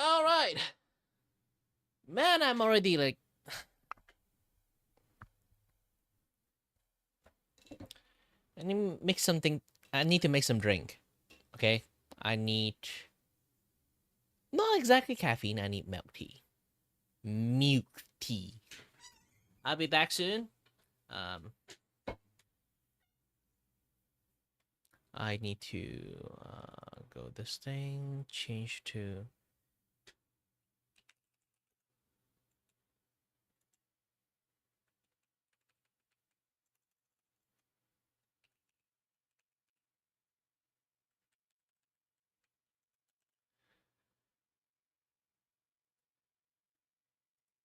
All right, man. I'm already like. I need to make something. I need to make some drink. Okay. I need not exactly caffeine. I need milk tea. Milk tea. I'll be back soon. Um, I need to go this thing. Change to.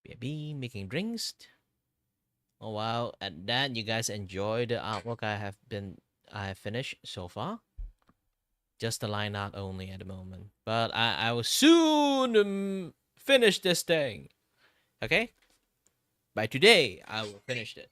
Baby making drinks. Oh wow! And that you guys enjoy the artwork I have finished so far. Just the line art only at the moment, but I will soon finish this thing. Okay, by today I will finish it.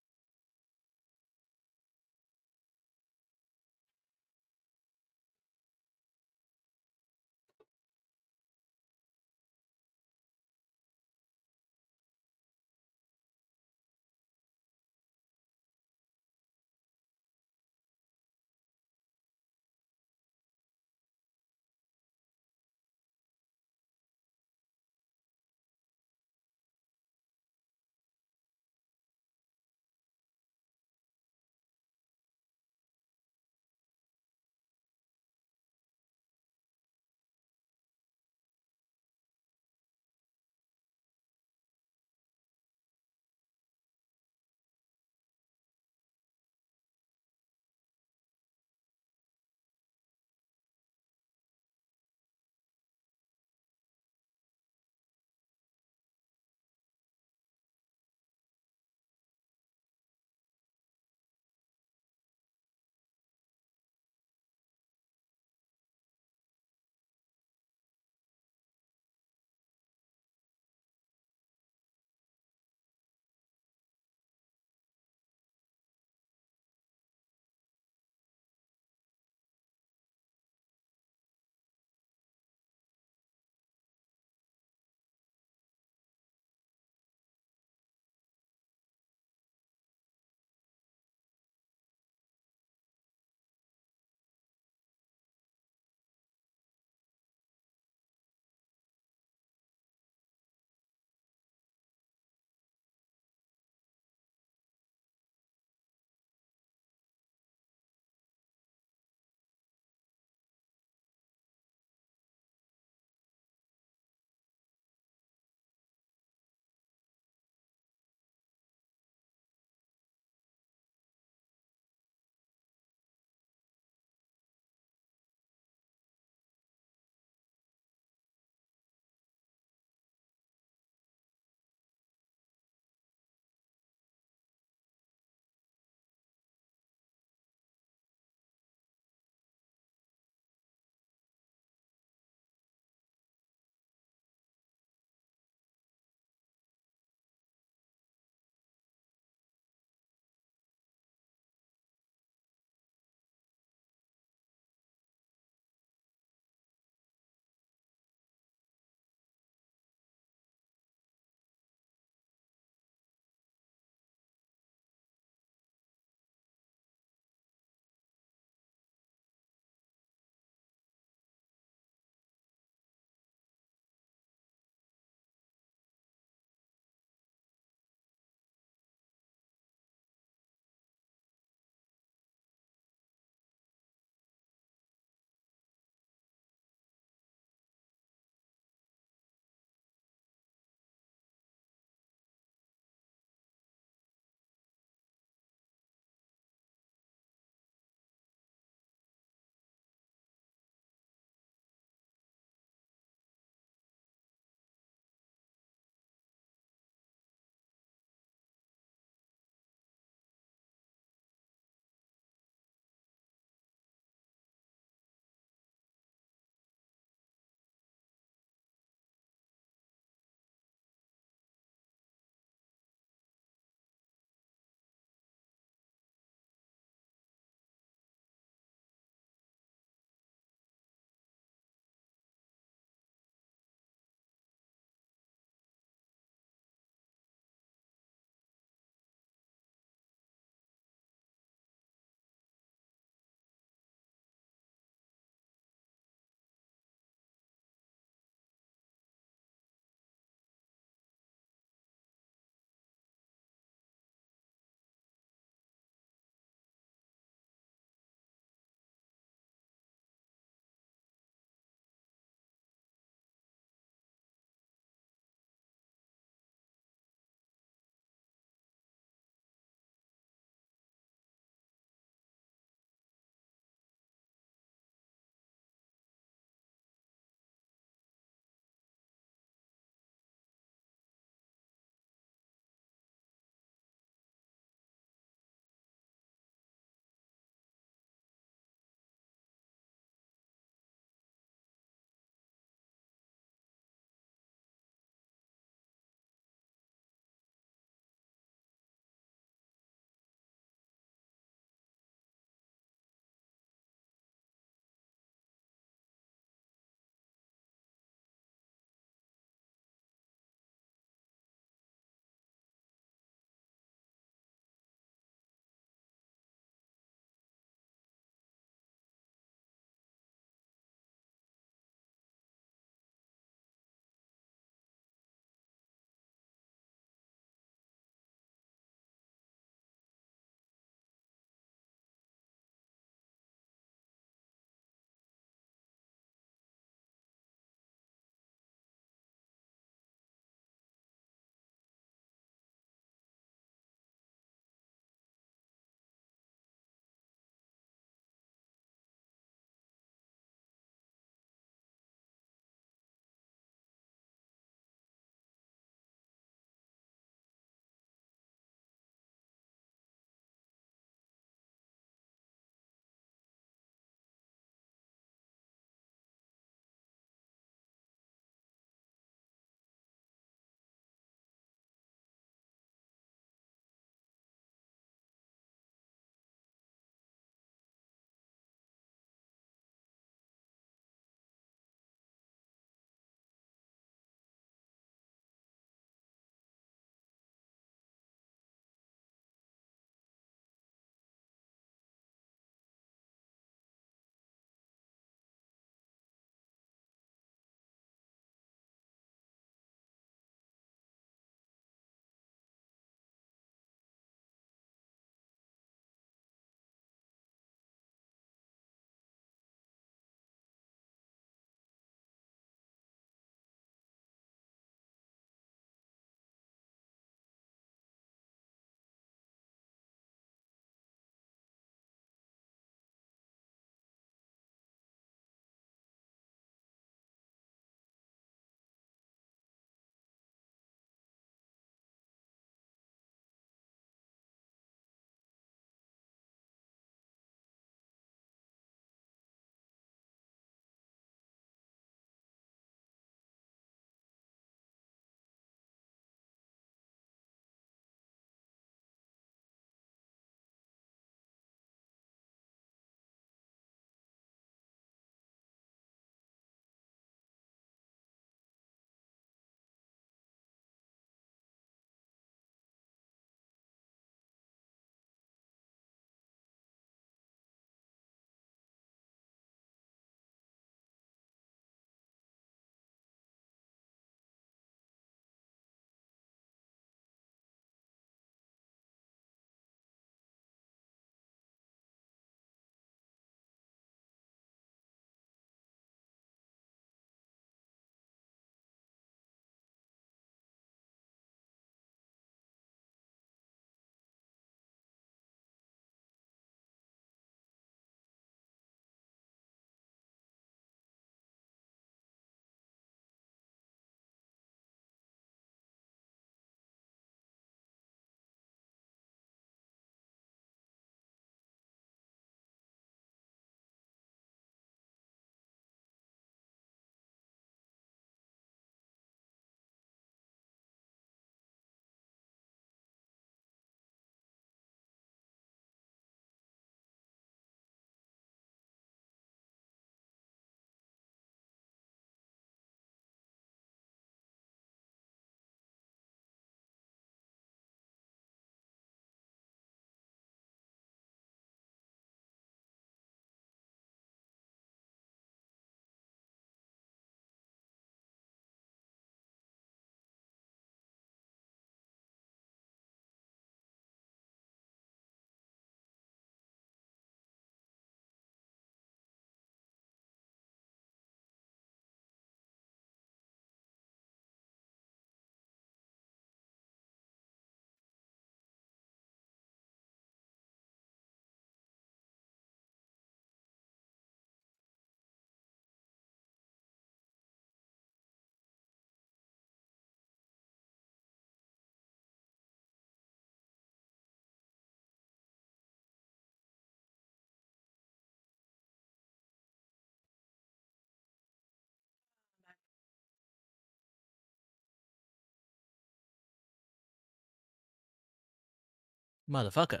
Motherfucker.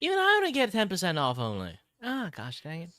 Even I only get 10% off only. Ah, gosh dang it.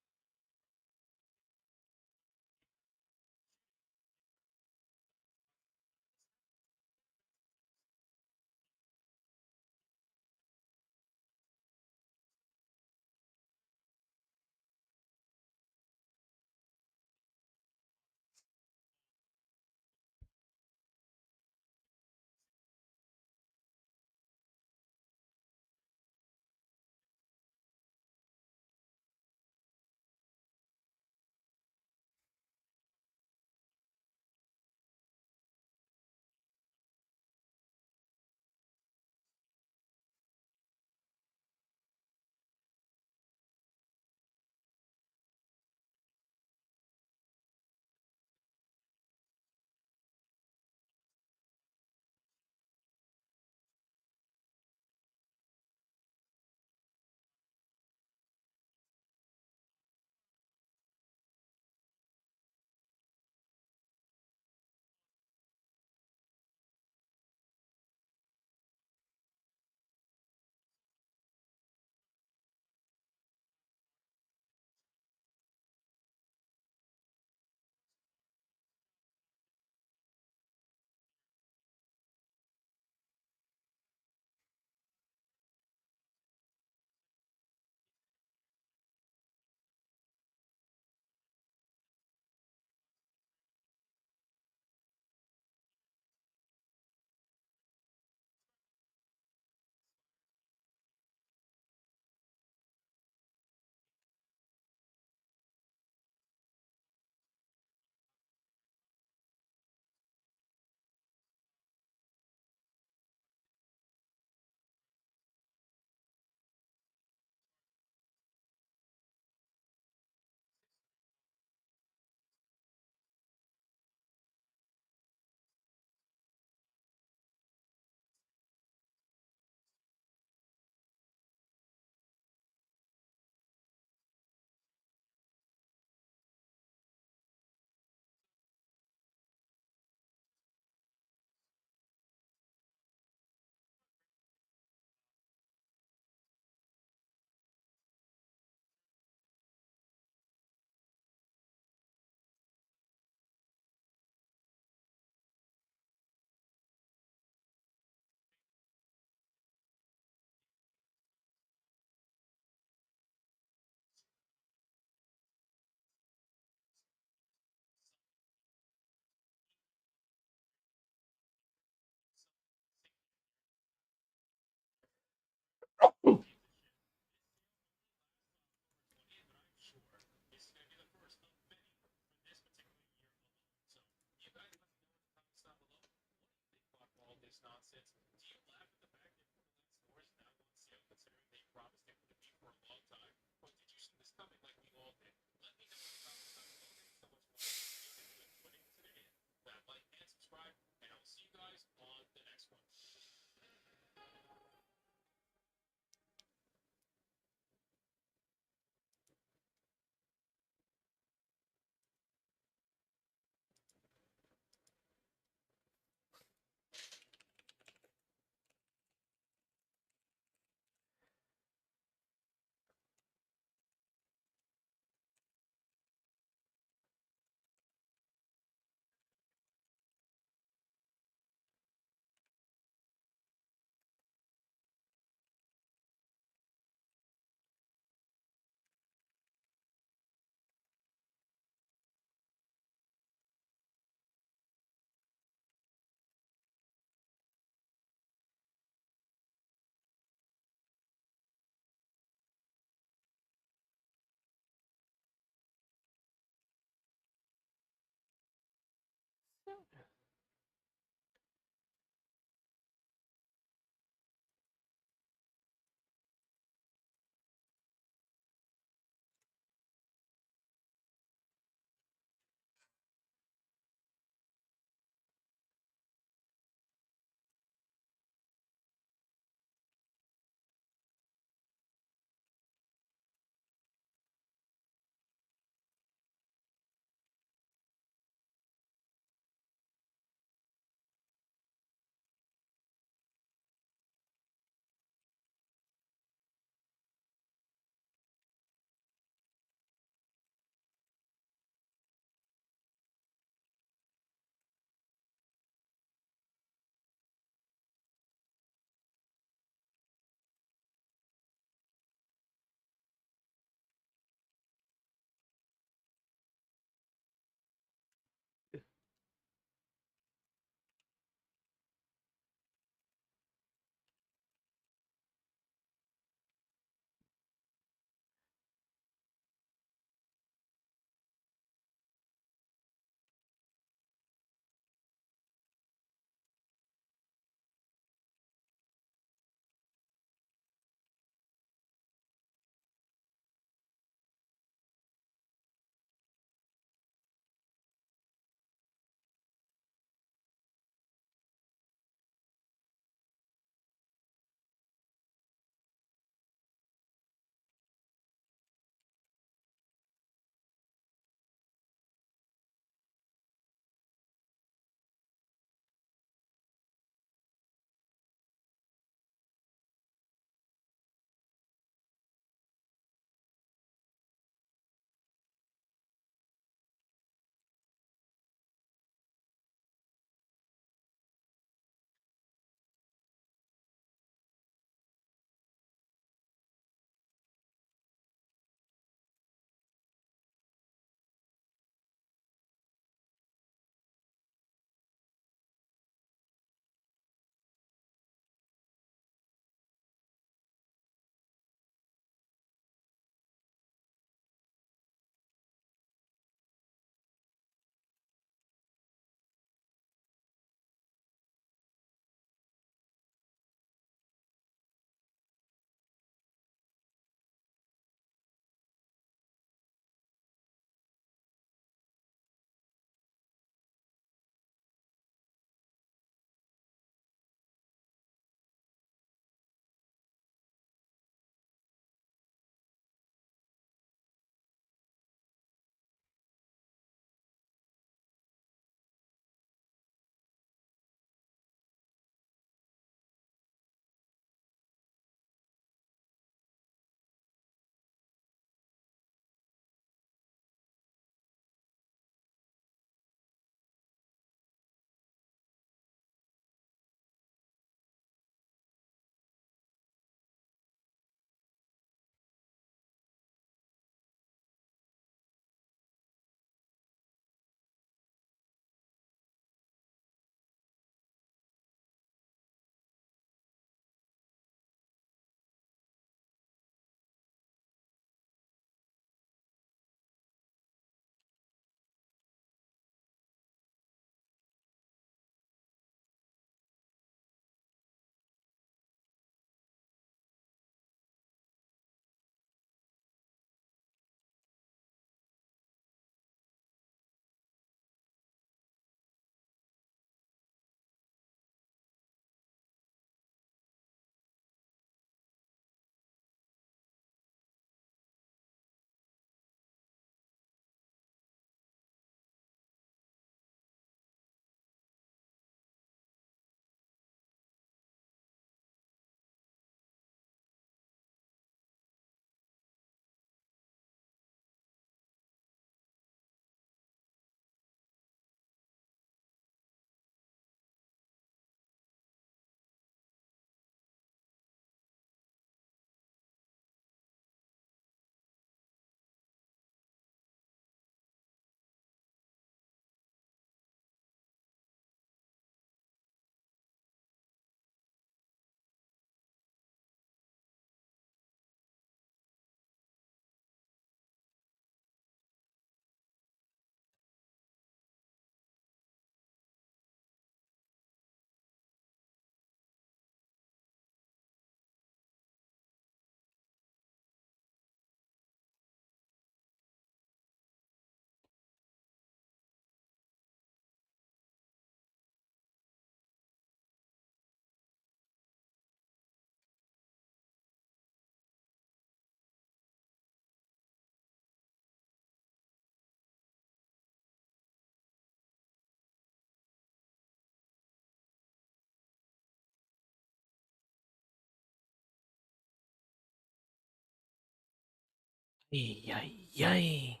Yay, yay.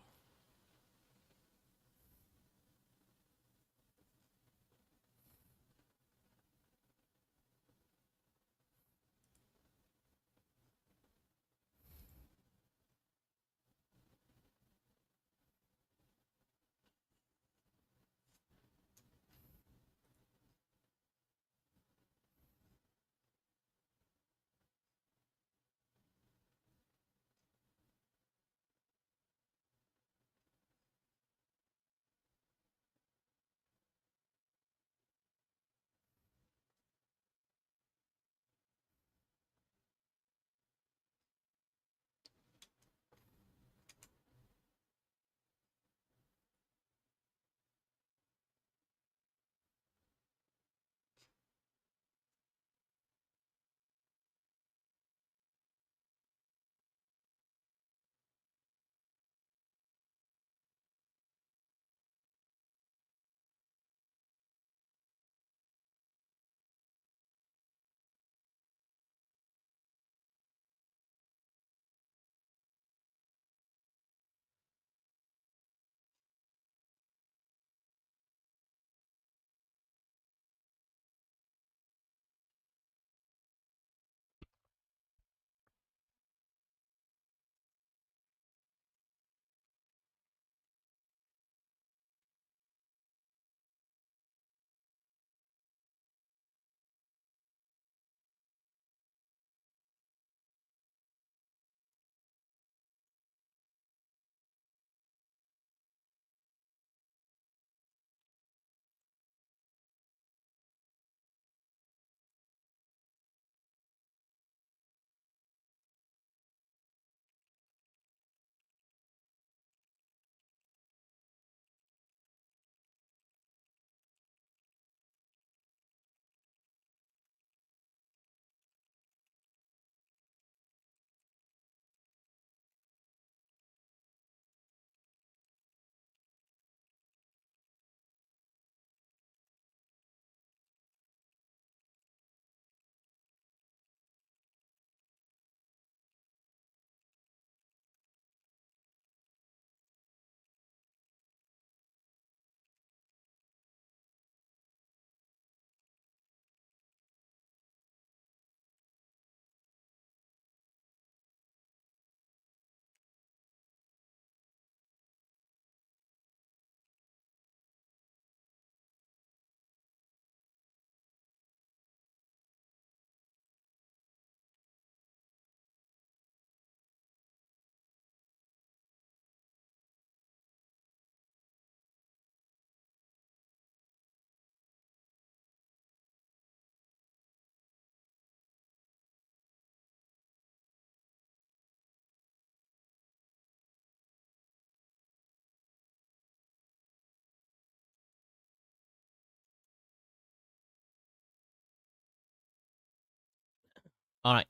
All right.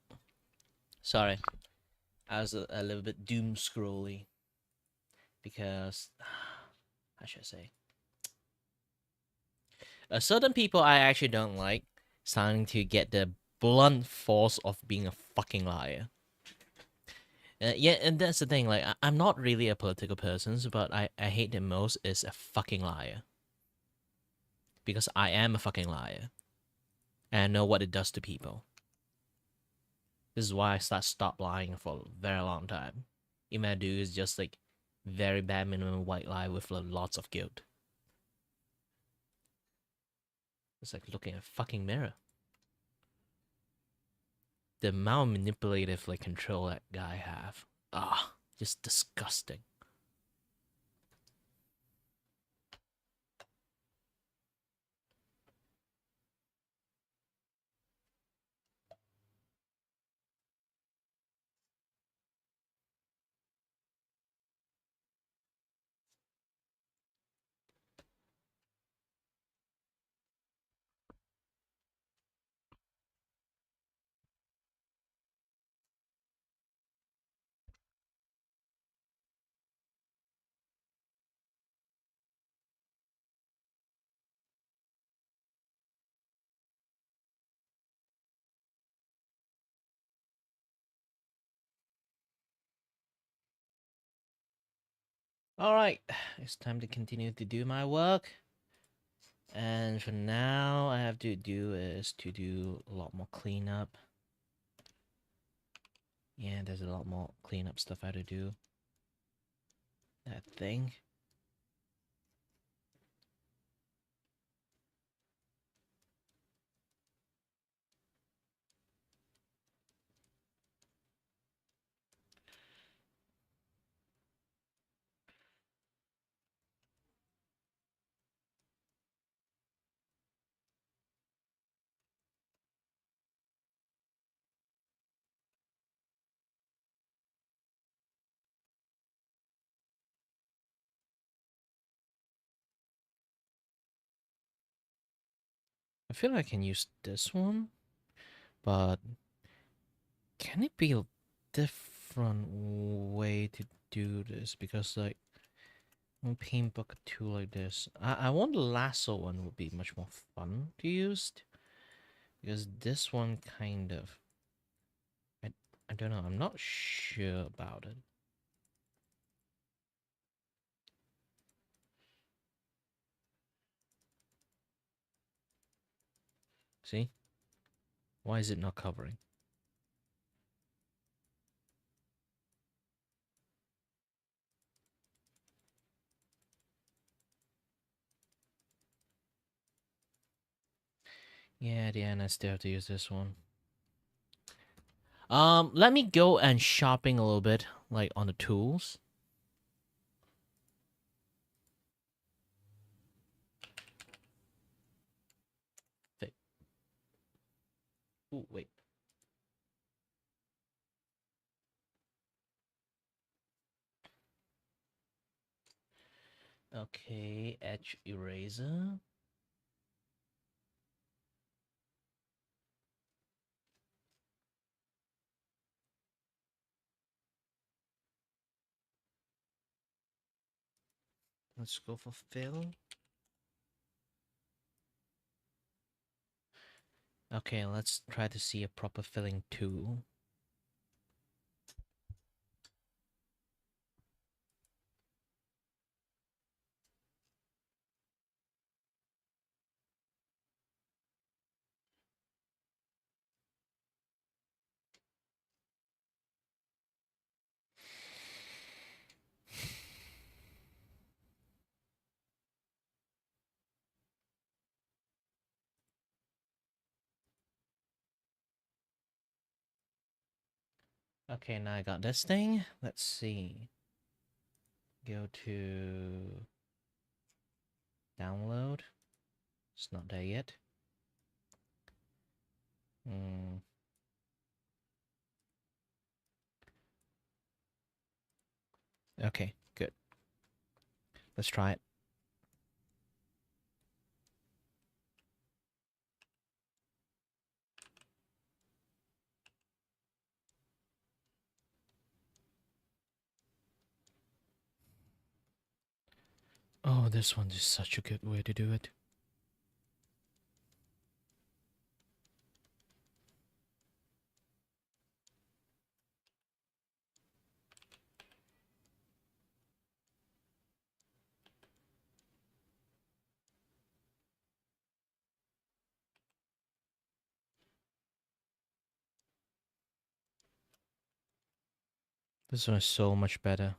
Sorry. I was a little bit doom scrolly because I should say certain people I actually don't like starting to get the blunt force of being a fucking liar. Yeah, and that's the thing. Like, I'm not really a political person, but I hate the most is a fucking liar because I am a fucking liar and I know what it does to people. This is why I stop lying for a very long time. Even I do is just like very bad minimum white lie with lots of guilt. It's like looking at a fucking mirror. The amount of manipulative like control that guy have. Ah, just disgusting. Alright, it's time to continue to do my work. And for now, I have to do is to do a lot more cleanup. Yeah, there's a lot more cleanup stuff I have to do. That thing. I feel like I can use this one, but can it be a different way to do this? Because like, one paint bucket tool like this. I want the lasso one would be much more fun to use. Because this one kind of... I, I don't know, I'm not sure about it. See? Why is it not covering? Yeah, at the end I still have to use this one. Let me go and shopping a little bit, like on the tools. Wait. Ooh, wait. Okay, edge eraser. Let's go for fill. Okay, let's try to see a proper filling tool. Okay, now I got this thing. Let's see. Go to download. It's not there yet. Hmm. Okay, good. Let's try it. Oh, this one is such a good way to do it. This one is so much better.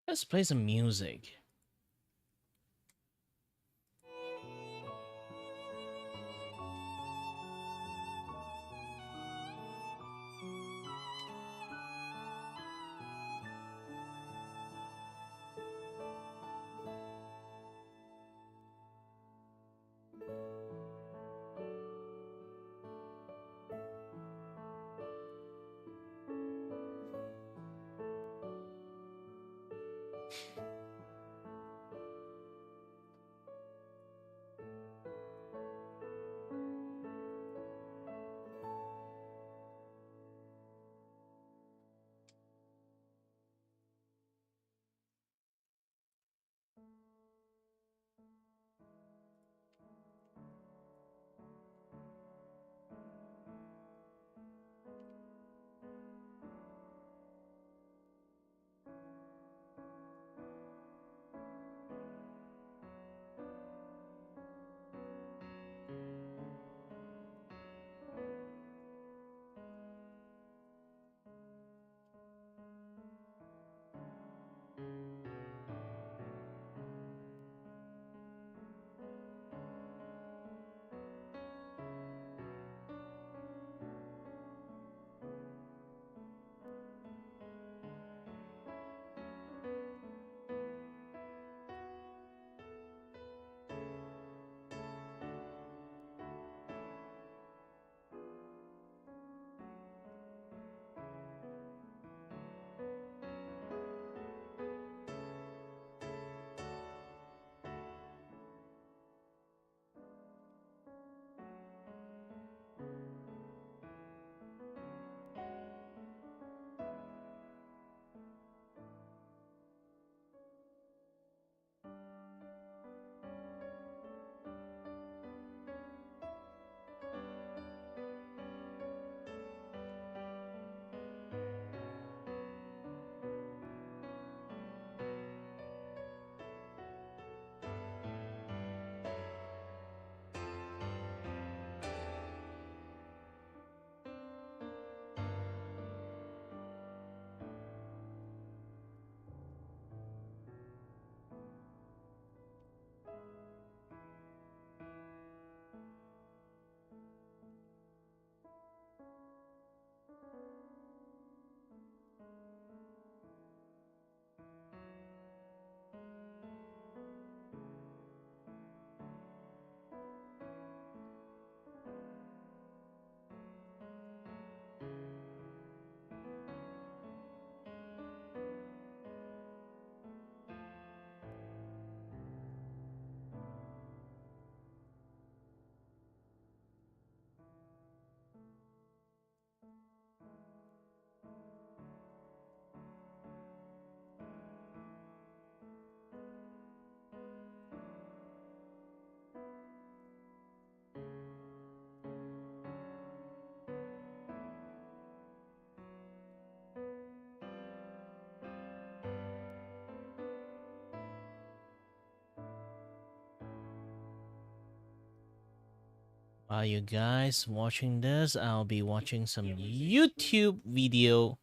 Let's play some music. While you guys watching this, I'll be watching some YouTube video.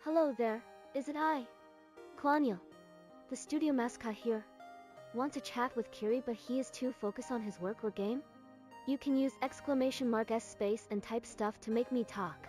Hello there, is it I? Claudia, the studio mascot here. Want to chat with Kiri but he is too focused on his work or game? You can use !s space and type stuff to make me talk.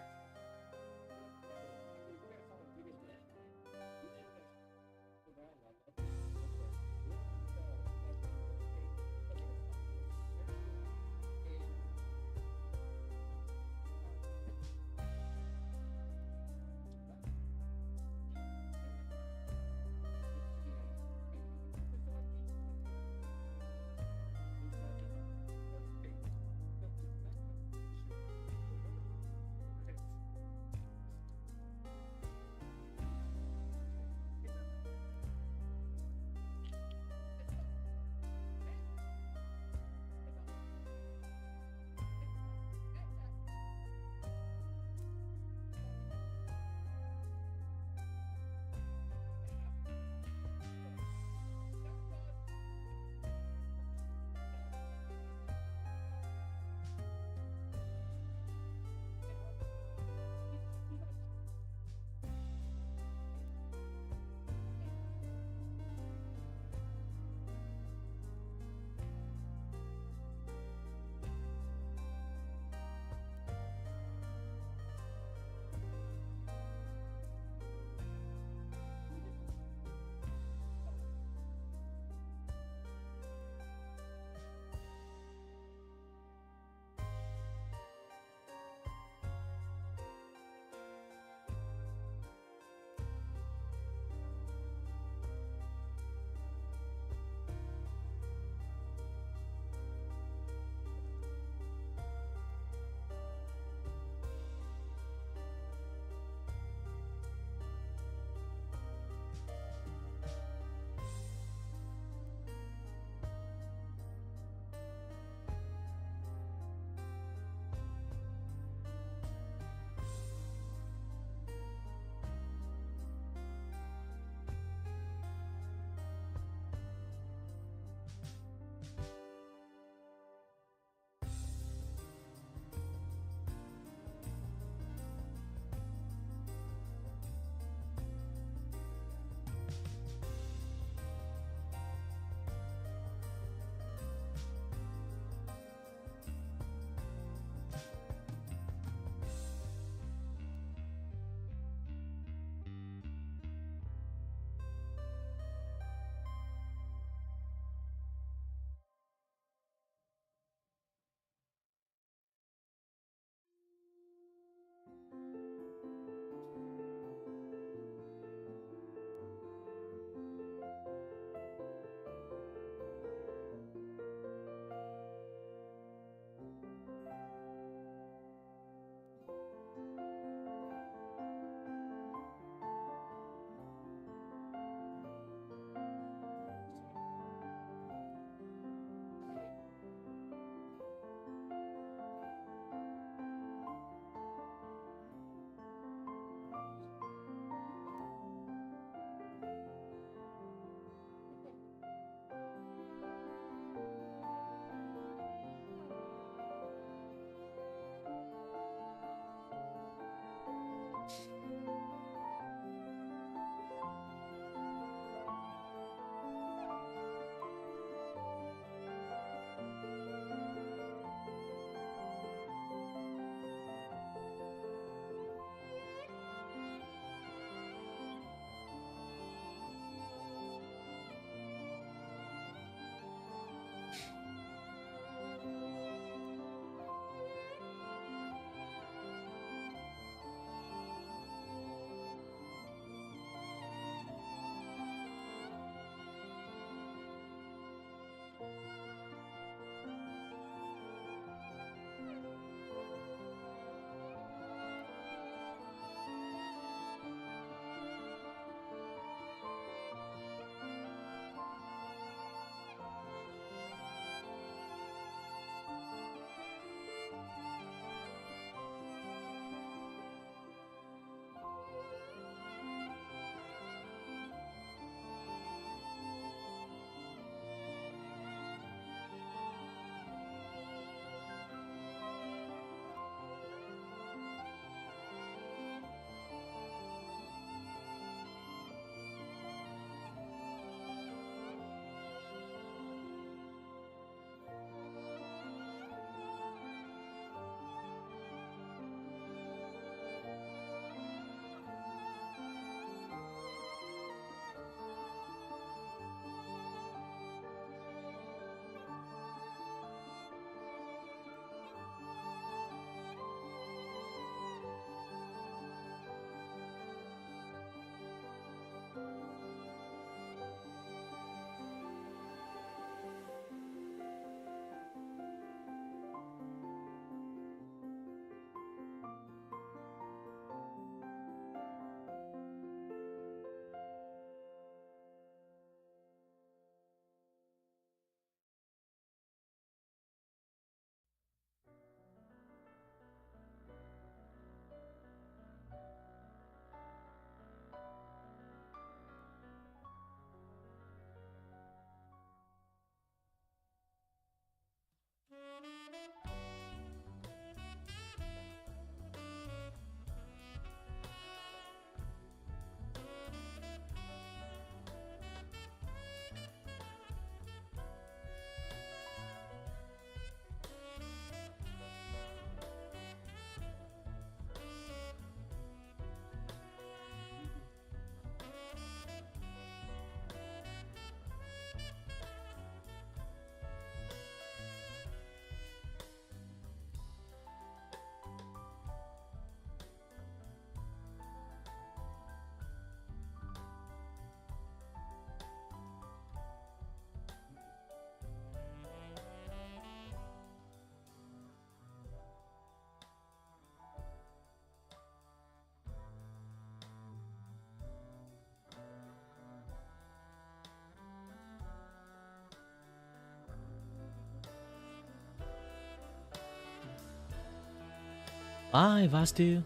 Hi, Vastu.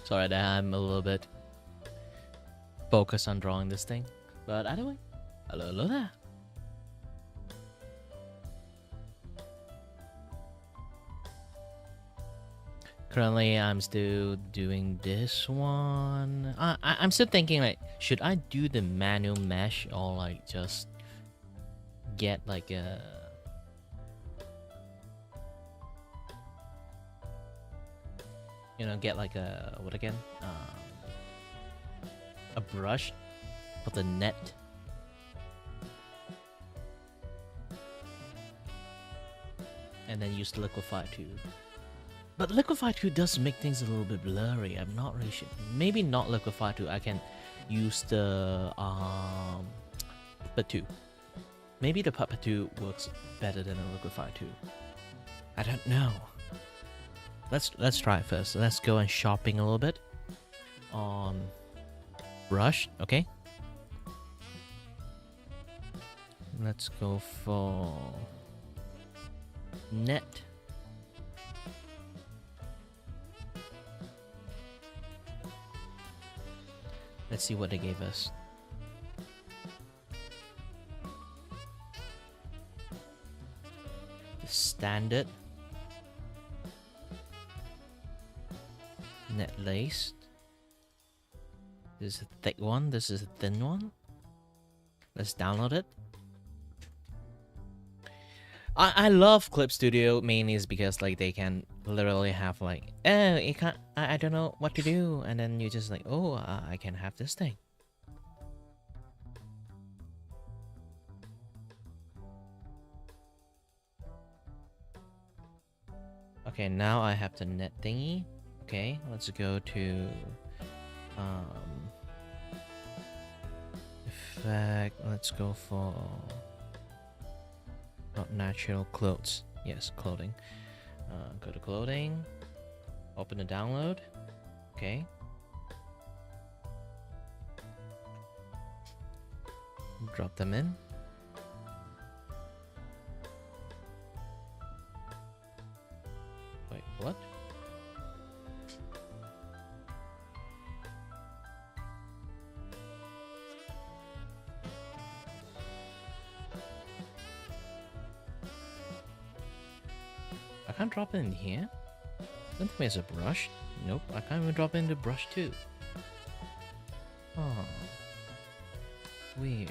Sorry that I'm a little bit focused on drawing this thing. But anyway, hello there. Currently, I'm still doing this one. I'm still thinking, like, should I do the manual mesh or like just get like get like a what again? A brush for the net. And then use Liquify 2. But Liquify 2 does make things a little bit blurry. I'm not really sure. Maybe not Liquify 2. I can use the Puppet 2. Maybe the Puppet 2 works better than a Liquify 2. I don't know. Let's try it first. Let's go and shopping a little bit on brush. Okay. Let's go for net. Let's see what they gave us. The standard net laced. This is a thick one. This is a thin one. Let's download it. I love Clip Studio mainly is because like they can literally have like, oh, you can't, I don't know what to do, and then you just like, oh, I can have this thing. Okay, now I have the net thingy. Okay, let's go to effect. Let's go for not natural clothes. Yes, clothing. Go to clothing. Open the download. Okay. Drop them in. Wait, what? I can't drop it in here? Don't think there's a brush. Nope, I can't even drop in the brush too. Oh. Weird.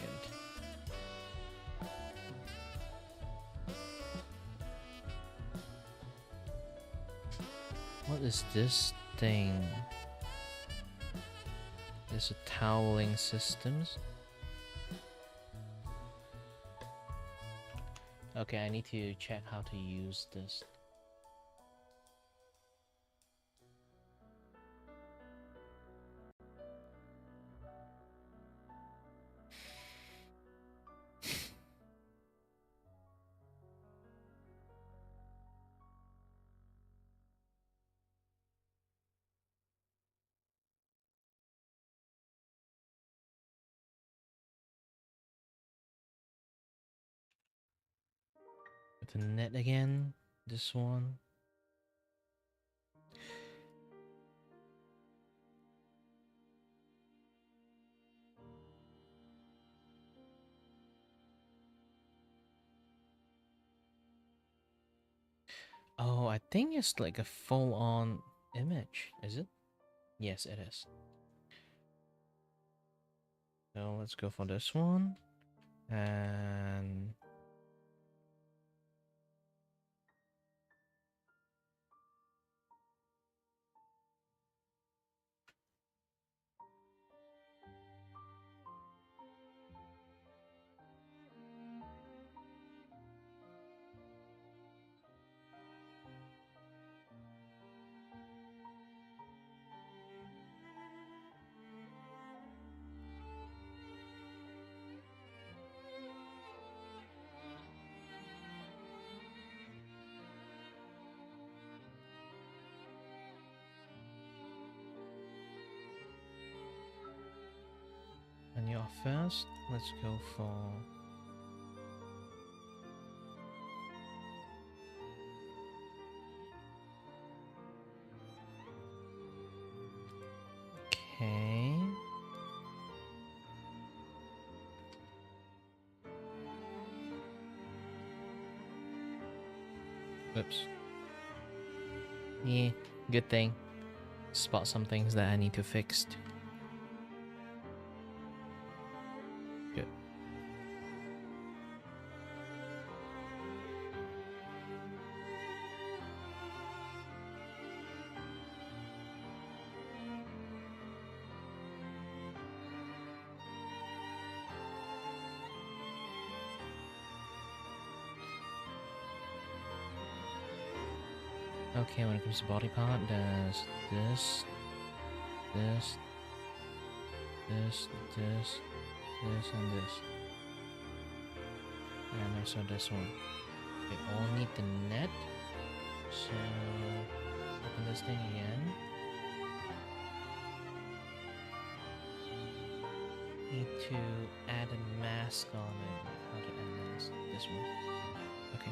What is this thing? There's a toweling systems. Okay, I need to check how to use this. The net again. This one. Oh, I think it's like a full-on image. Is it? Yes, it is. So let's go for this one. And you're first. Let's go for Whoops. Yeah, good thing. Spot some things that I need to fix. Good. Okay, when it comes to body part, there's this, this, this, this, this, and this. And also this one. They all need the net. So, open this thing again. Need to add a mask on it. How to add mask? This one. Okay.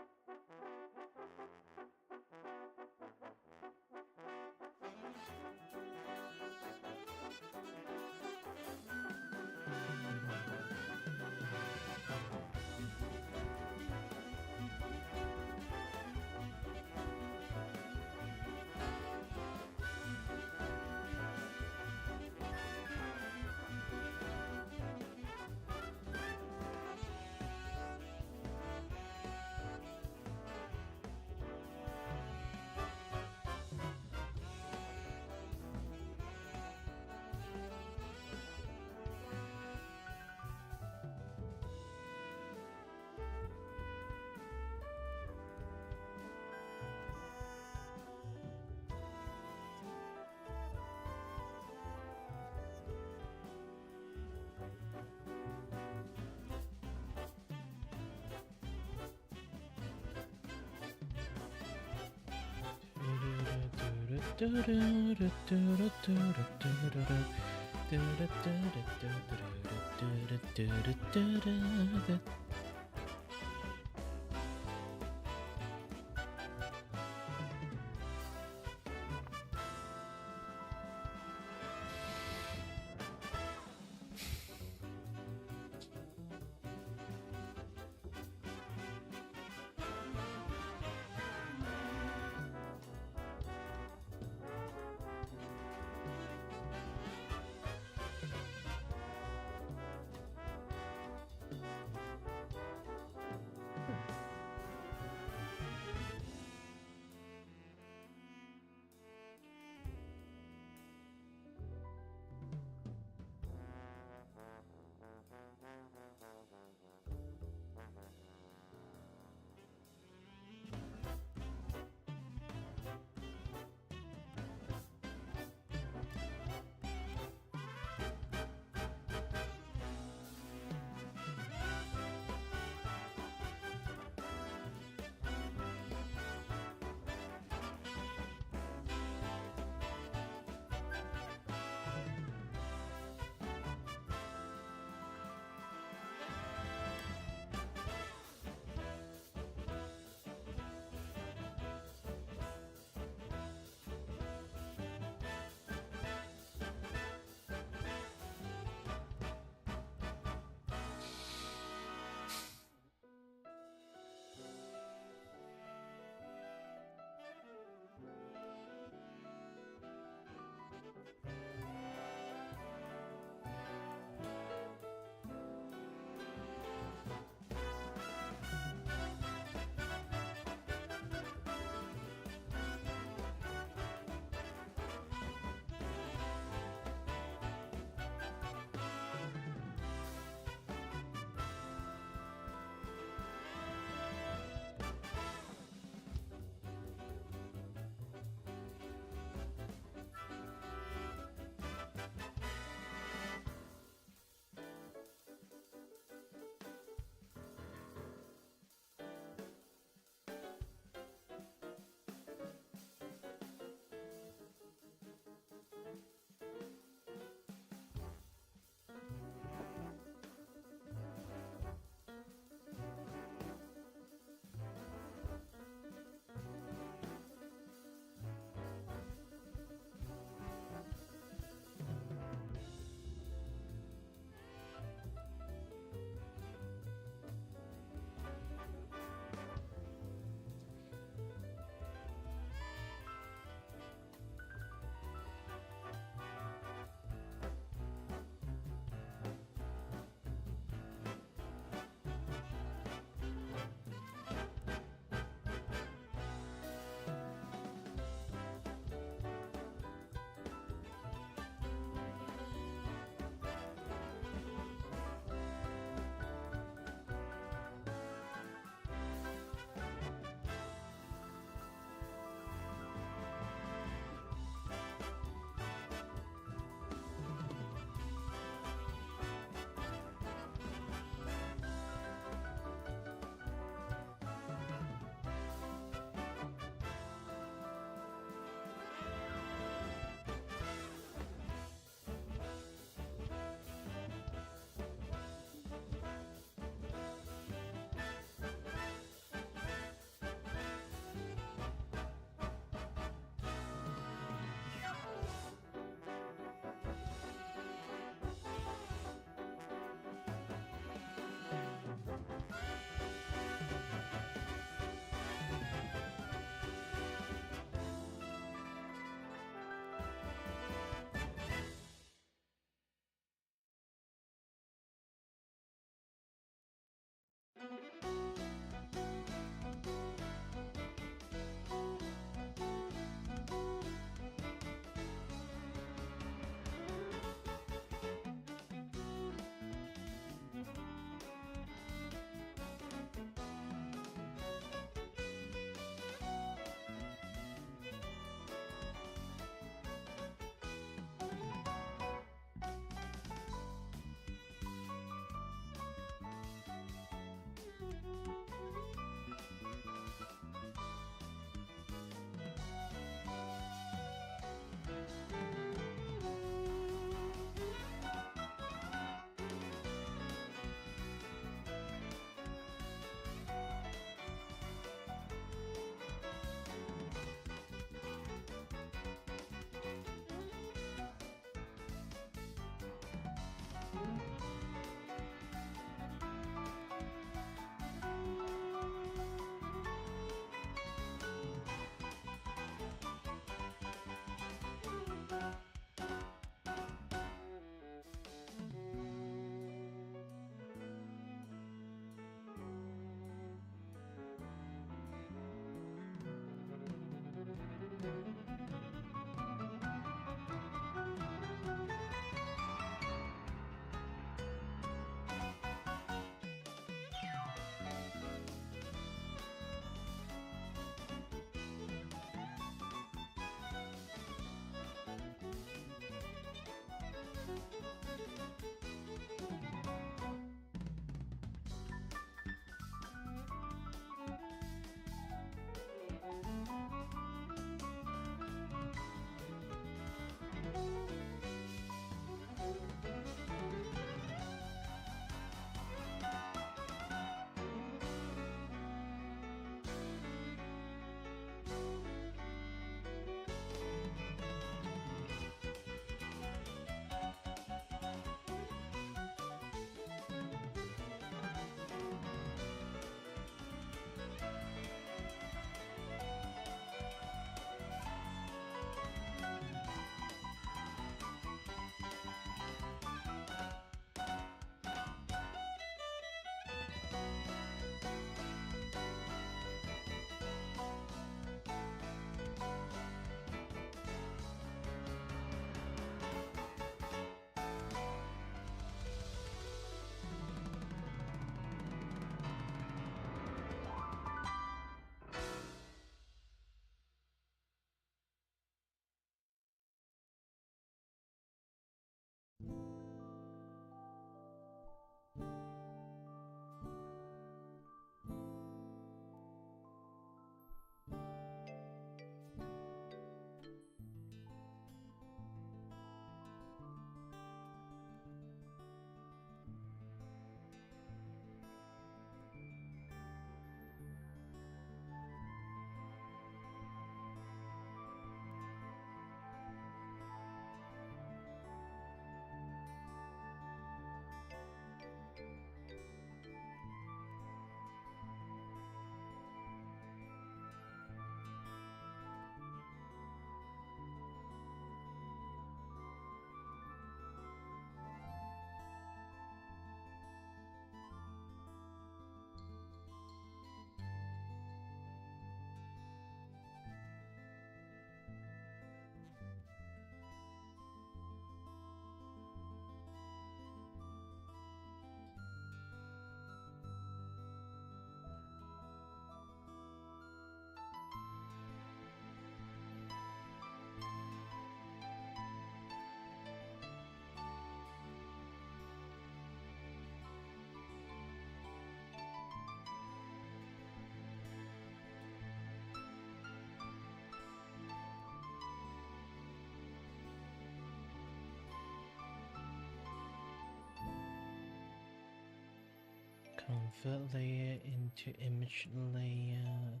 Convert layer into image layer.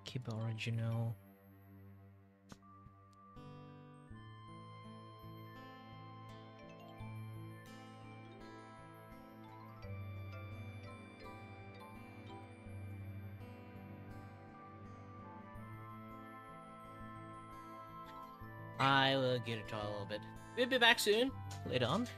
Keep original. I will get it a little bit. We'll be back soon, later on.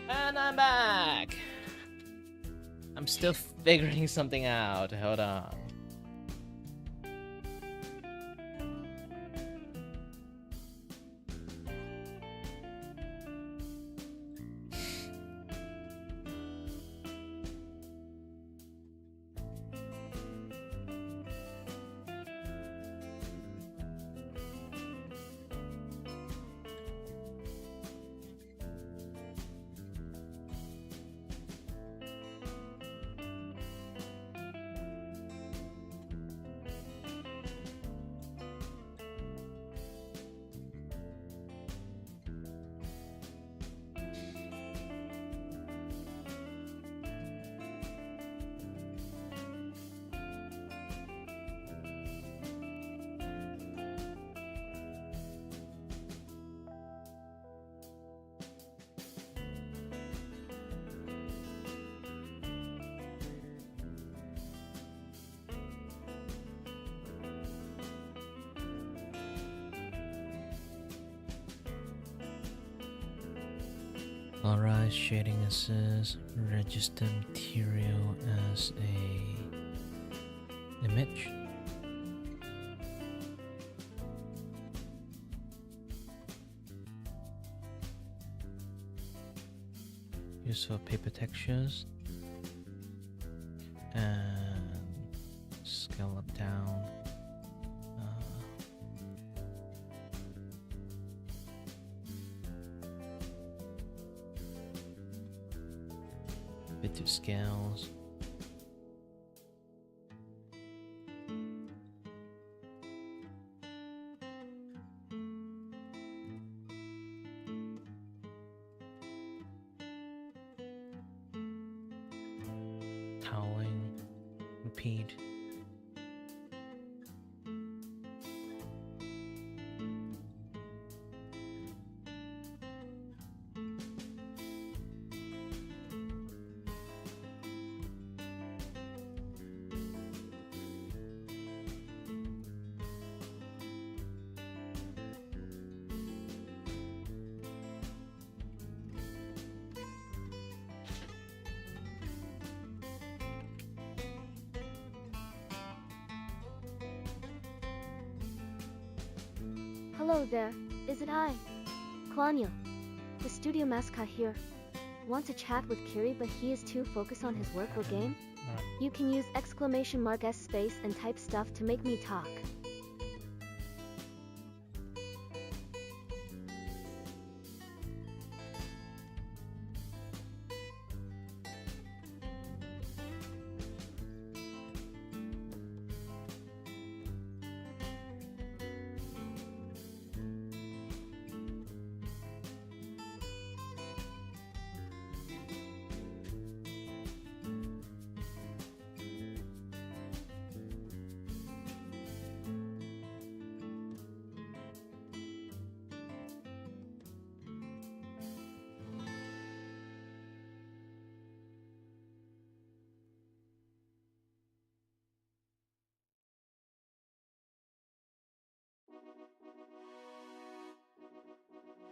And I'm back. I'm still figuring something out. Hold on. Alright, shading assist, register material as a image. Use for paper textures and scale up down. Bit to scales. Toweling. Repeat. Hello there, is it I? Claudia, the studio mascot here. Want to chat with Kiri but he is too focused on his work or game? You can use !s space and type stuff to make me talk.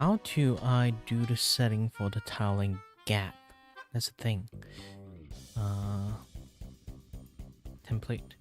How do I do the setting for the tiling gap? That's the thing. Template.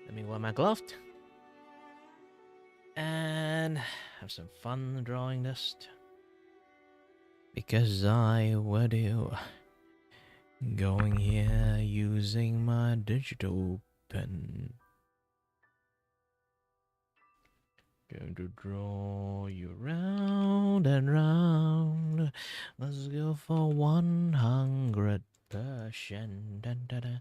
Let me wear my glove and have some fun drawing this. Because I would do. Going here using my digital pen. Going to draw you round and round. Let's go for 100%. Dun, dun, dun.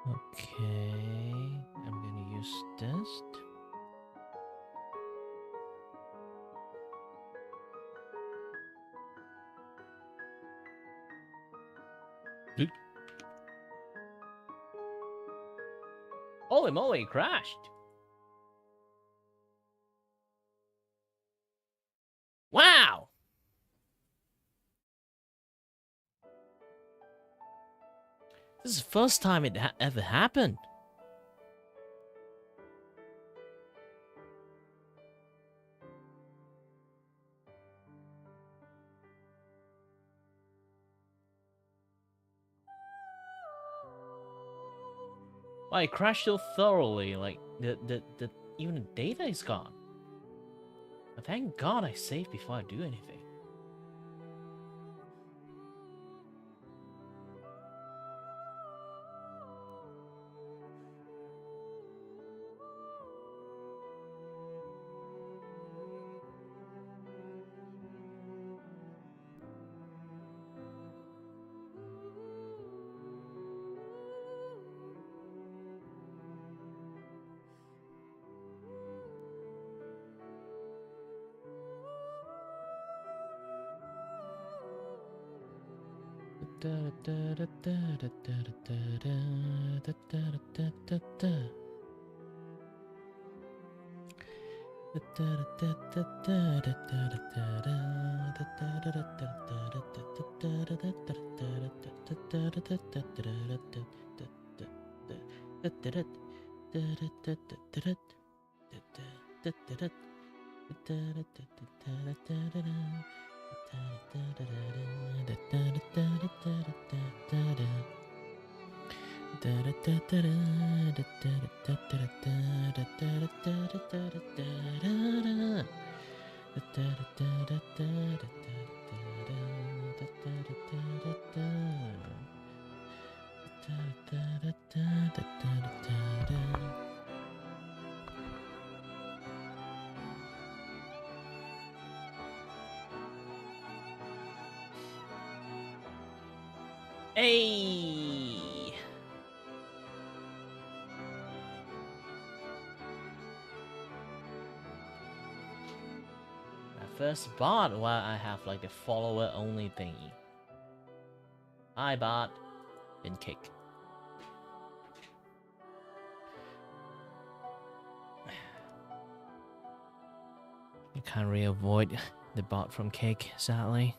Okay, I'm gonna use this. Holy moly, it crashed! Wow! This is the first time it ever happened. Why it crashed so thoroughly, like the even the data is gone. But thank God I saved before I do anything. Hey! My first bot while I have like the follower only thingy. Hi bot. Been kicked. You can't really avoid the bot from kick, sadly.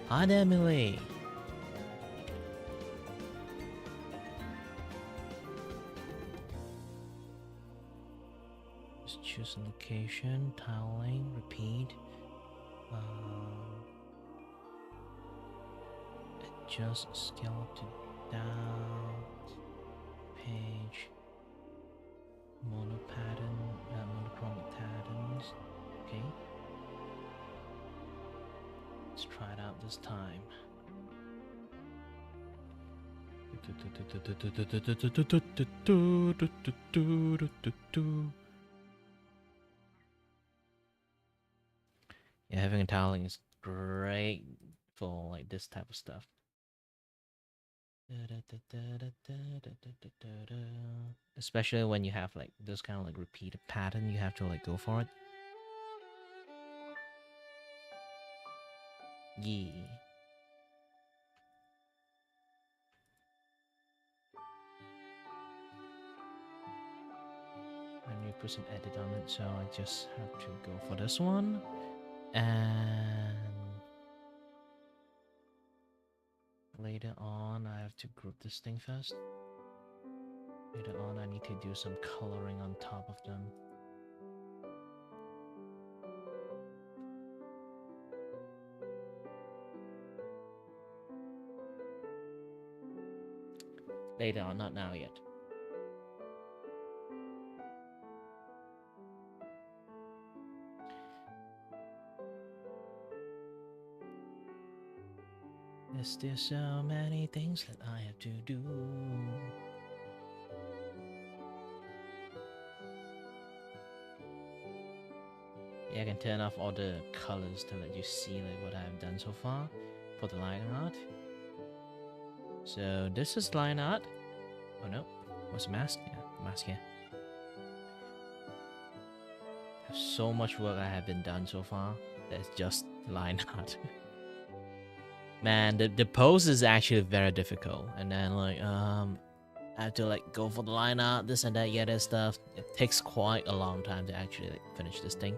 Hi there, Millie. Just choose a location, tiling, repeat. Adjust scale up to down. Page. Mono pattern, monochromatic patterns. Okay. Let's try it out this time. Yeah, having a tiling is great for like this type of stuff. Especially when you have like this kind of like repeated pattern, you have to like go for it. Yeah. I need to put some edit on it, so I just have to go for this one. And later on, I have to group this thing first. Later on, I need to do some coloring on top of them. Later on, not now yet. There's still so many things that I have to do. Yeah, I can turn off all the colors to let you see like what I've done so far for the line art. So this is line art. Oh no, what's the mask? Yeah, mask here. There's so much work I have been done so far. That's just line art. Man, the pose is actually very difficult, and then like I have to like go for the line art, this and that, yeah, that stuff. It takes quite a long time to actually like, finish this thing.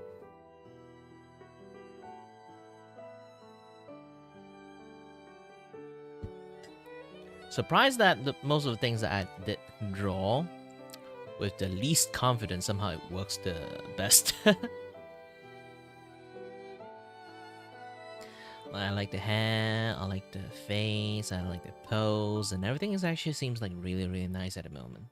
Surprised that most of the things that I did draw with the least confidence, somehow it works the best. I like the hair, I like the face, I like the pose, and everything is actually seems like really, really nice at the moment.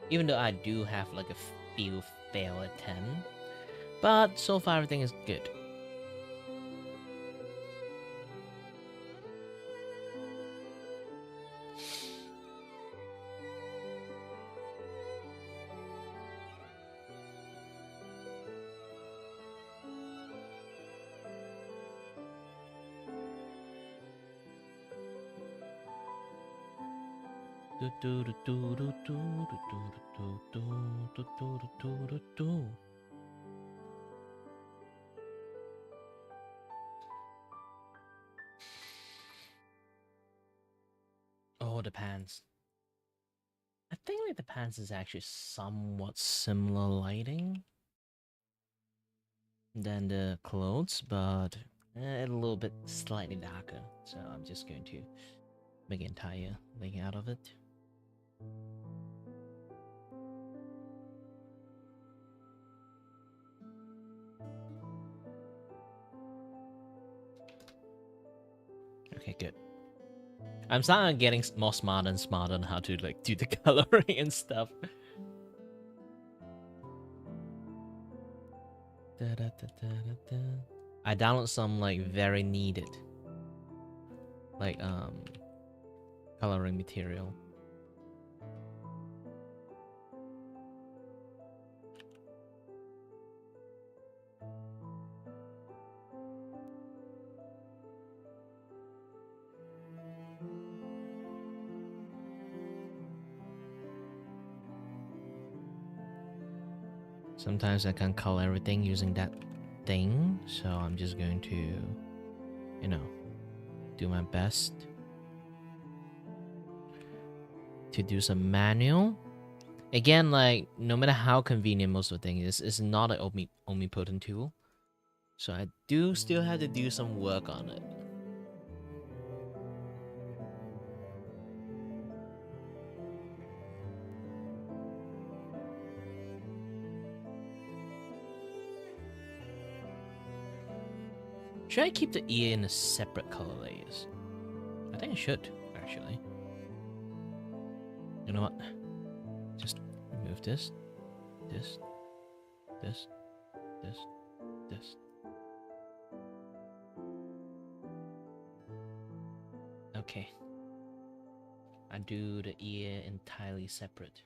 Even though I do have like a few fail attempts, but so far everything is good. Oh, the pants. I think like the pants is actually somewhat similar lighting than the clothes, but a little bit slightly darker. So I'm just going to make an entire thing out of it. Okay, good. I'm starting getting more smart and smarter on how to like do the coloring and stuff. I download some like very needed like coloring material. Sometimes I can't color everything using that thing, so I'm just going to, you know, do my best to do some manual. Again, like, no matter how convenient most of the thing is, it's not an omnipotent tool. So I do still have to do some work on it. Should I keep the ear in a separate color layers? I think I should, actually. You know what? Just remove this, this, this, this, this. Okay. I do the ear entirely separate.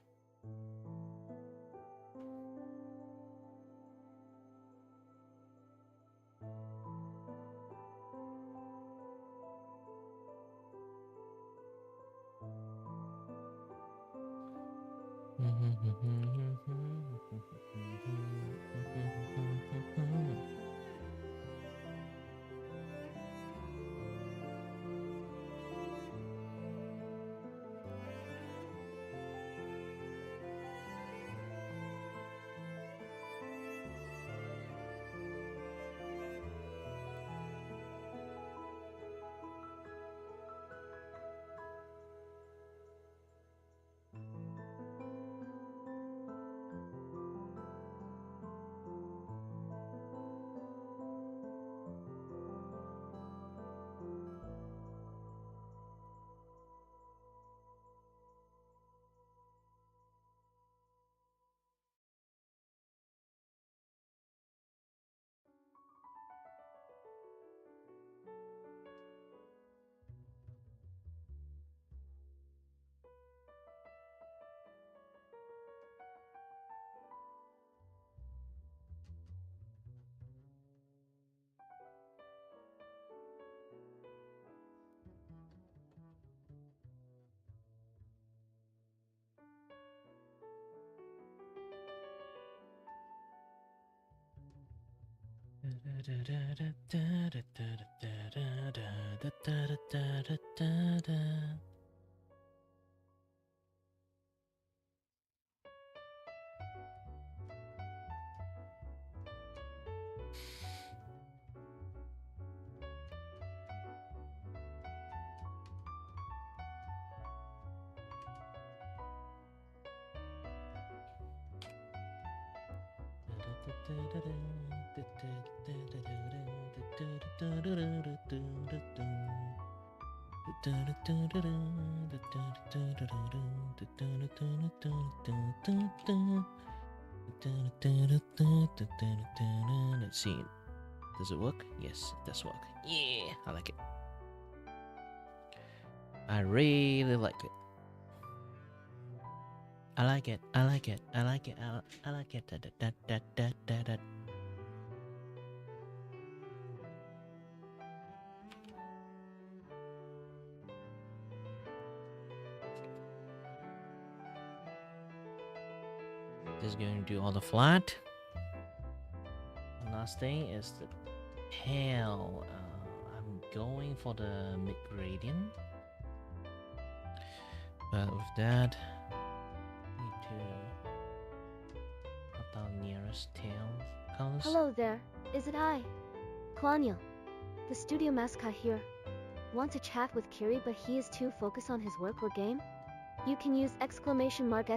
Let's see. Does it work? Yes, it does work. Yeah, I like it. I really like it. I like it. I like it. I like it. I like it. Da, da, da, da, da, da. Just going to do all the flat. And last thing is the tail. I'm going for the mid gradient. But with that, need to put down nearest tail colors. Hello there, is it I? Klanya, the studio mascot here. Want to chat with Kiri but he is too focused on his work or game? You can use !S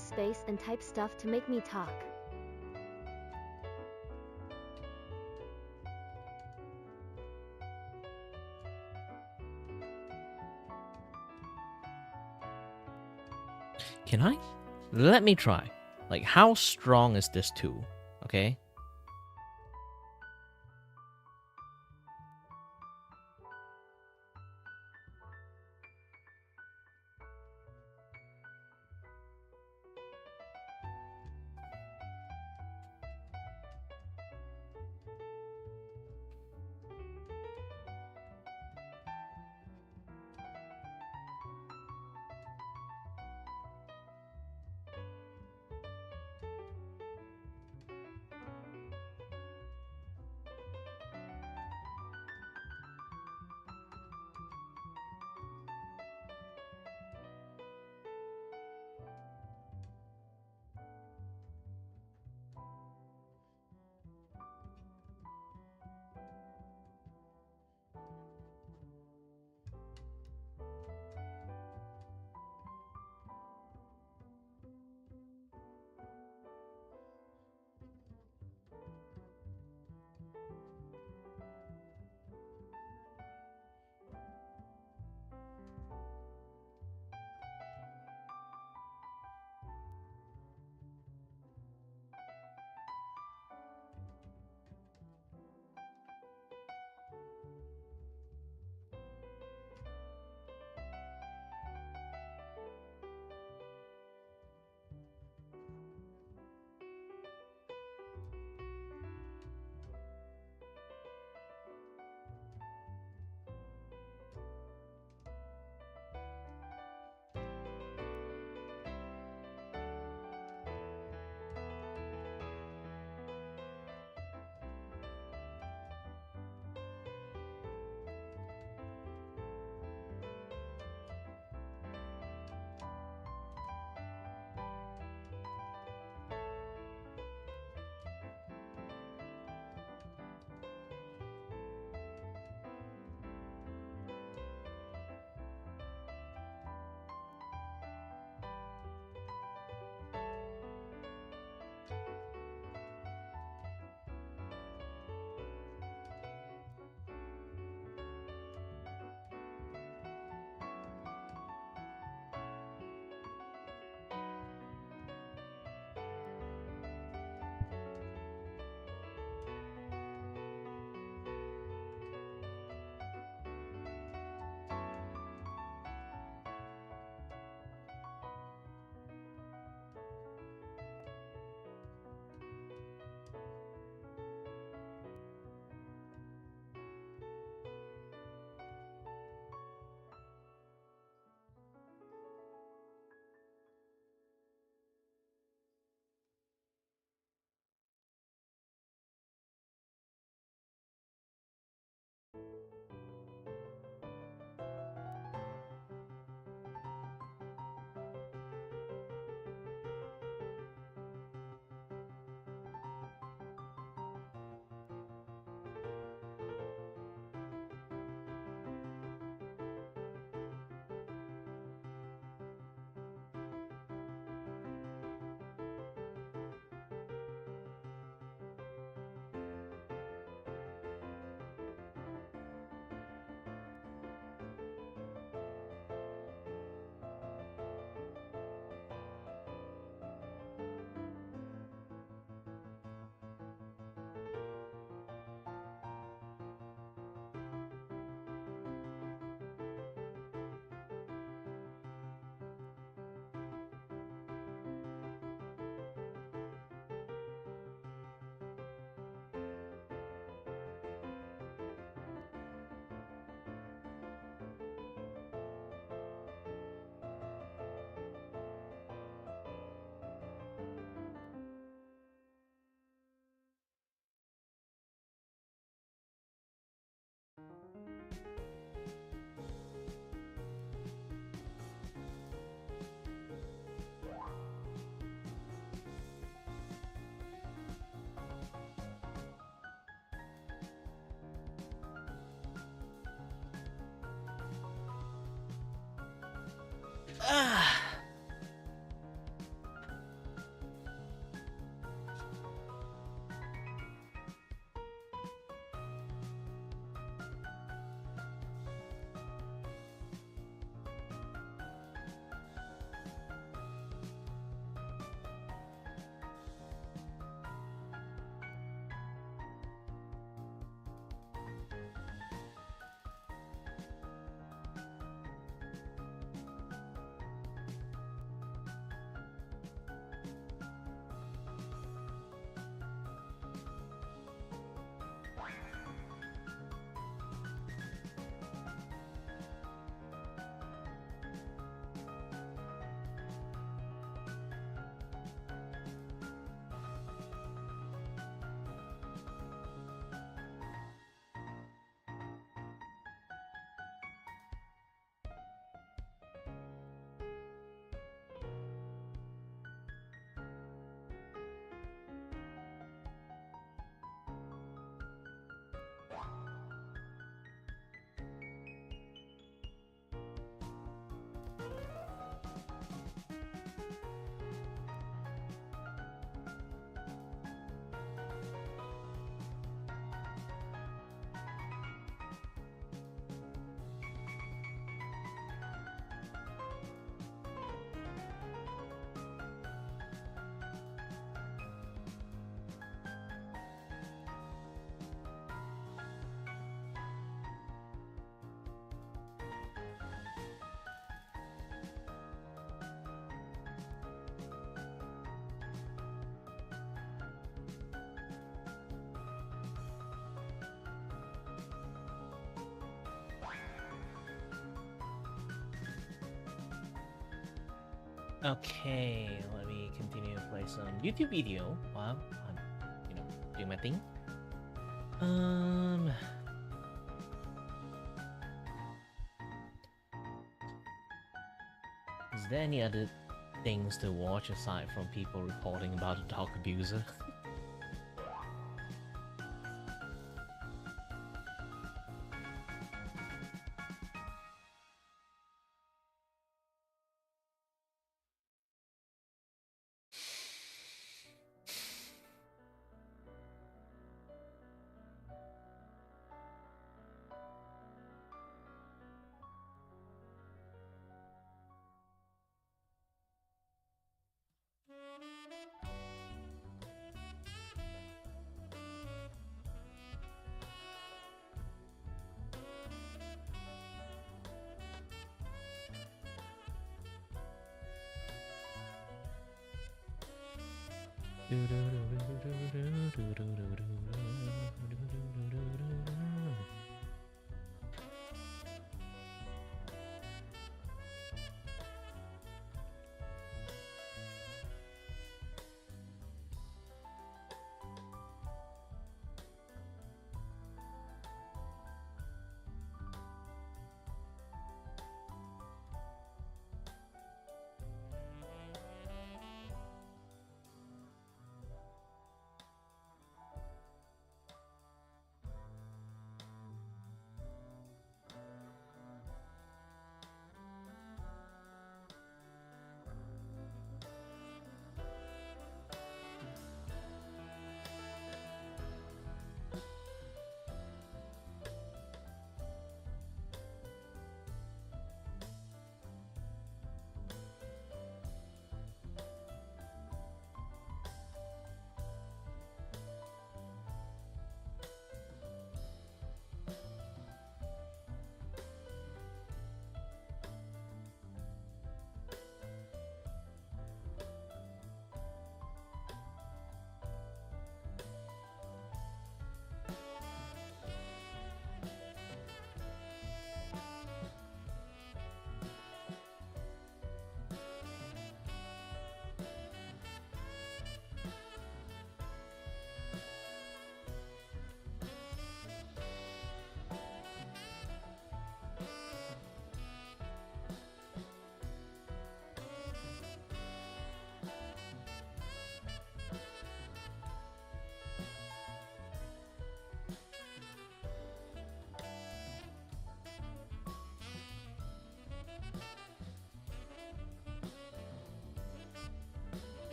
space and type stuff to make me talk. Can I? Let me try. Like, how strong is this tool? Okay. Ah. Okay, let me continue to play some YouTube video while I'm, doing my thing. Is there any other things to watch aside from people reporting about a dog abuser?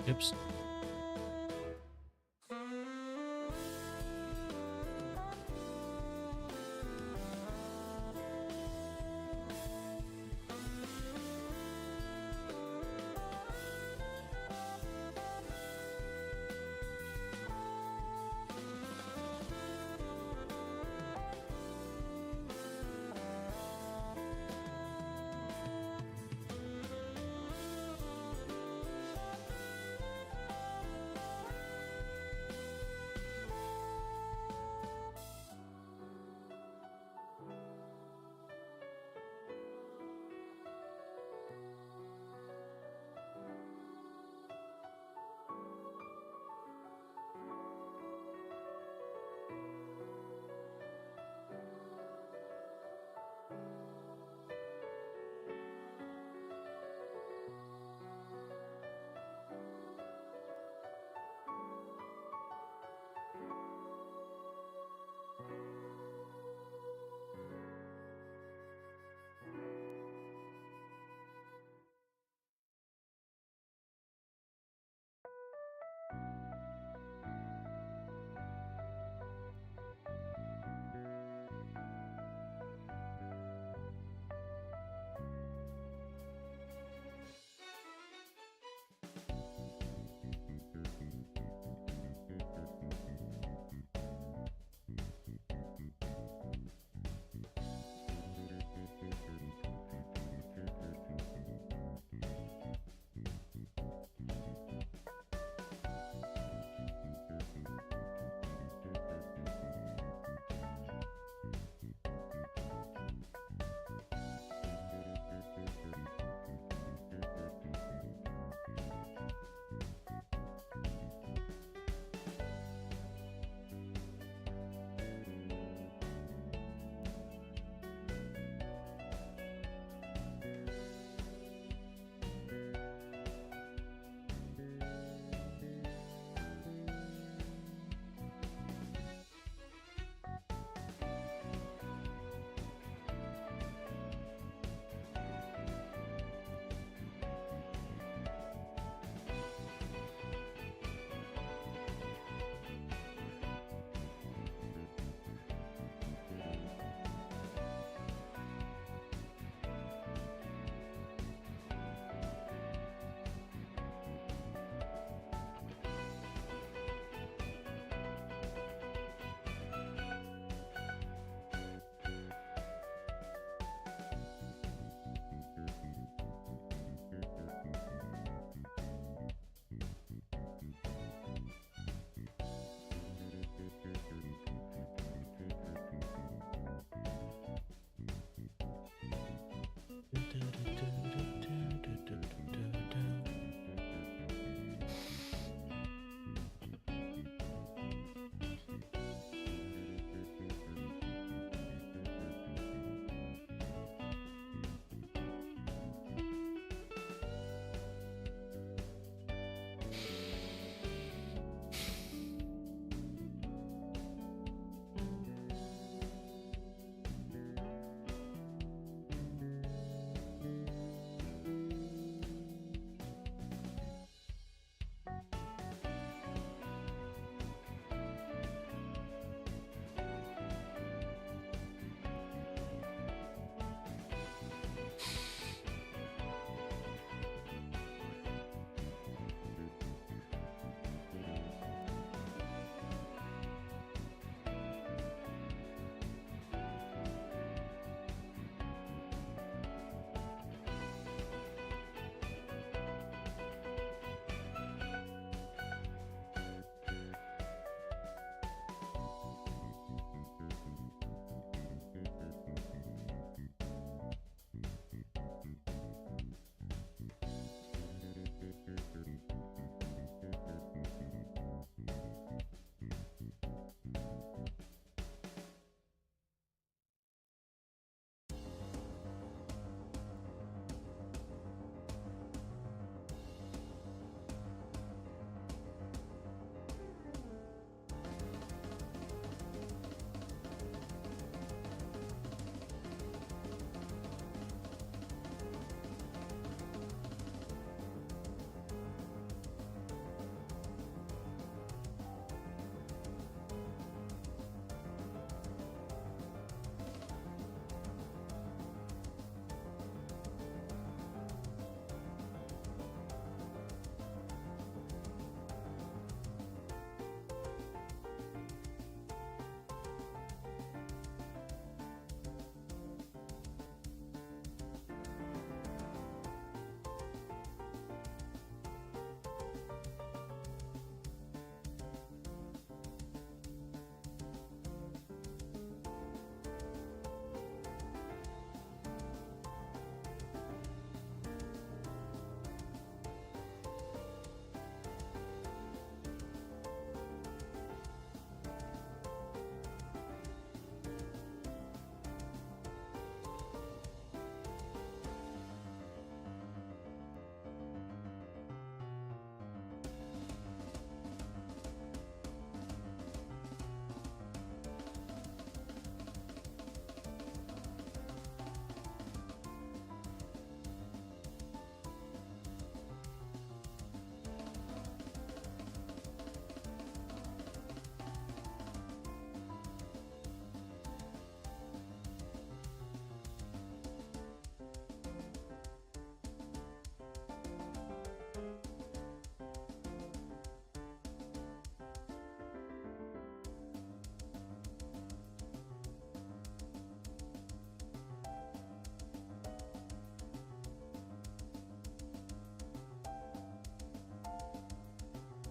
Oops.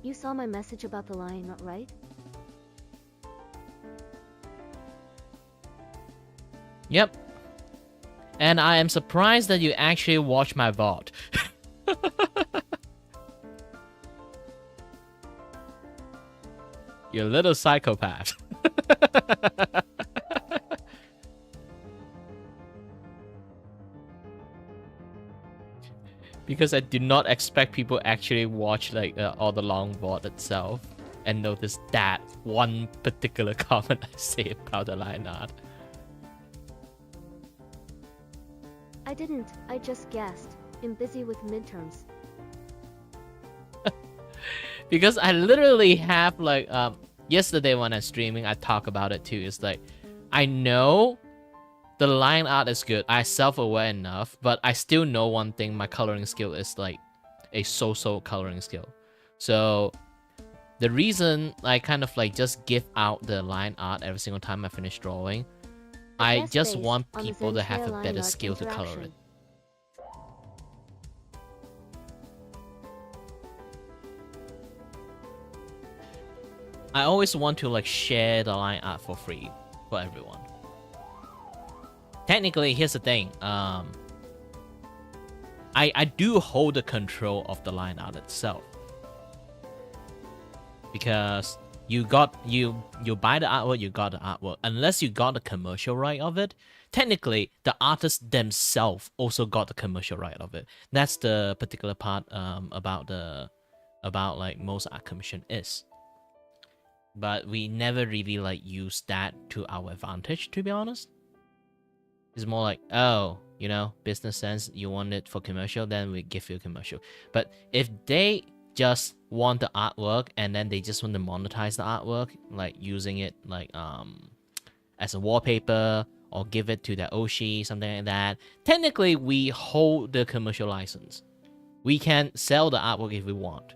You saw my message about the line, right? Yep. And I am surprised that you actually watch my VOD. You little psychopath. Because I do not expect people actually watch like all the long VOD itself and notice that one particular comment I say about the line art. I didn't, I just guessed. I'm busy with midterms. Because I literally have like yesterday when I'm streaming, I talk about it too. It's like I know the line art is good. I'm self-aware enough, but I still know one thing: my coloring skill is like a so-so coloring skill. So the reason I kind of like just give out the line art every single time I finish drawing, I just want people to have a better skill to color it. I always want to like share the line art for free for everyone. Technically, here's the thing. I do hold the control of the line art itself. Because you buy the artwork, you got the artwork. Unless you got the commercial right of it, technically the artists themselves also got the commercial right of it. That's the particular part about like most art commission is. But we never really like use that to our advantage, to be honest. It's more like, oh, you know, business sense, you want it for commercial, then we give you commercial. But if they just want the artwork and then they just want to monetize the artwork, like using it like as a wallpaper or give it to their Oshi, something like that, technically we hold the commercial license. We can sell the artwork if we want.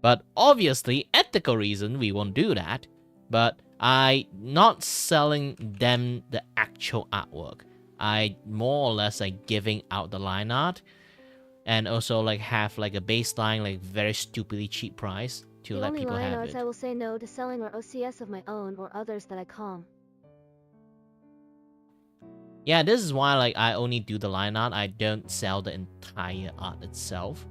But obviously, ethical reason, we won't do that. But I not selling them the actual artwork. I more or less like giving out the line art, and also like have like a baseline like very stupidly cheap price to let people have it. The only line arts I will say no to selling are OCS of my own or others that I Comm. Yeah, this is why like I only do the line art. I don't sell the entire art itself.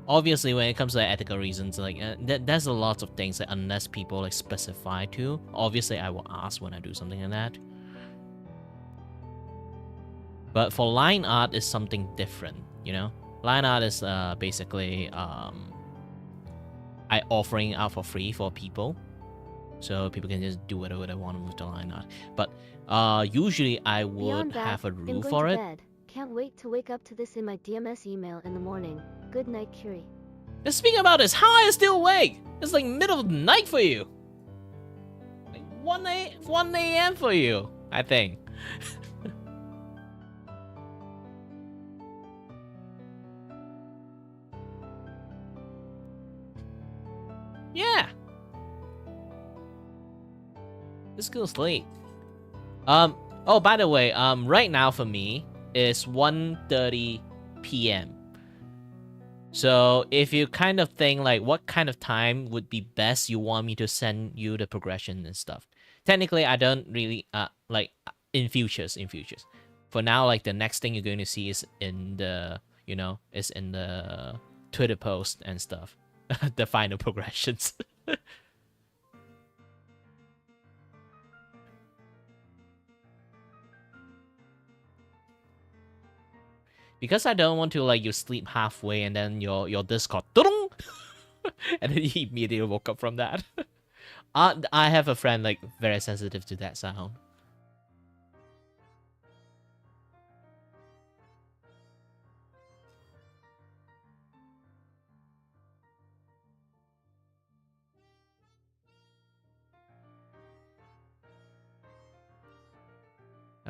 Obviously, when it comes to ethical reasons, like there's a lot of things that unless people like specify to, obviously I will ask when I do something like that. But for line art is something different, you know. Line art is basically I offering out for free for people, so people can just do whatever they want with the line art. But usually I would have a rule for it. Can't wait to wake up to this in my DMS email in the morning. Good night, Curie. And speaking about this, how are you still awake? It's like middle of the night for you. Like 1 a.m. for you, I think. Yeah. This goes late. Oh, by the way, right now for me, is 1:30 p.m. So if you kind of think like what kind of time would be best you want me to send you the progression and stuff. Technically, I don't really like in futures. For now, like the next thing you're going to see is in the, you know, is in the Twitter post and stuff. The final progressions. Because I don't want to like you sleep halfway and then your Discord and then you immediately woke up from that. I have a friend like very sensitive to that sound.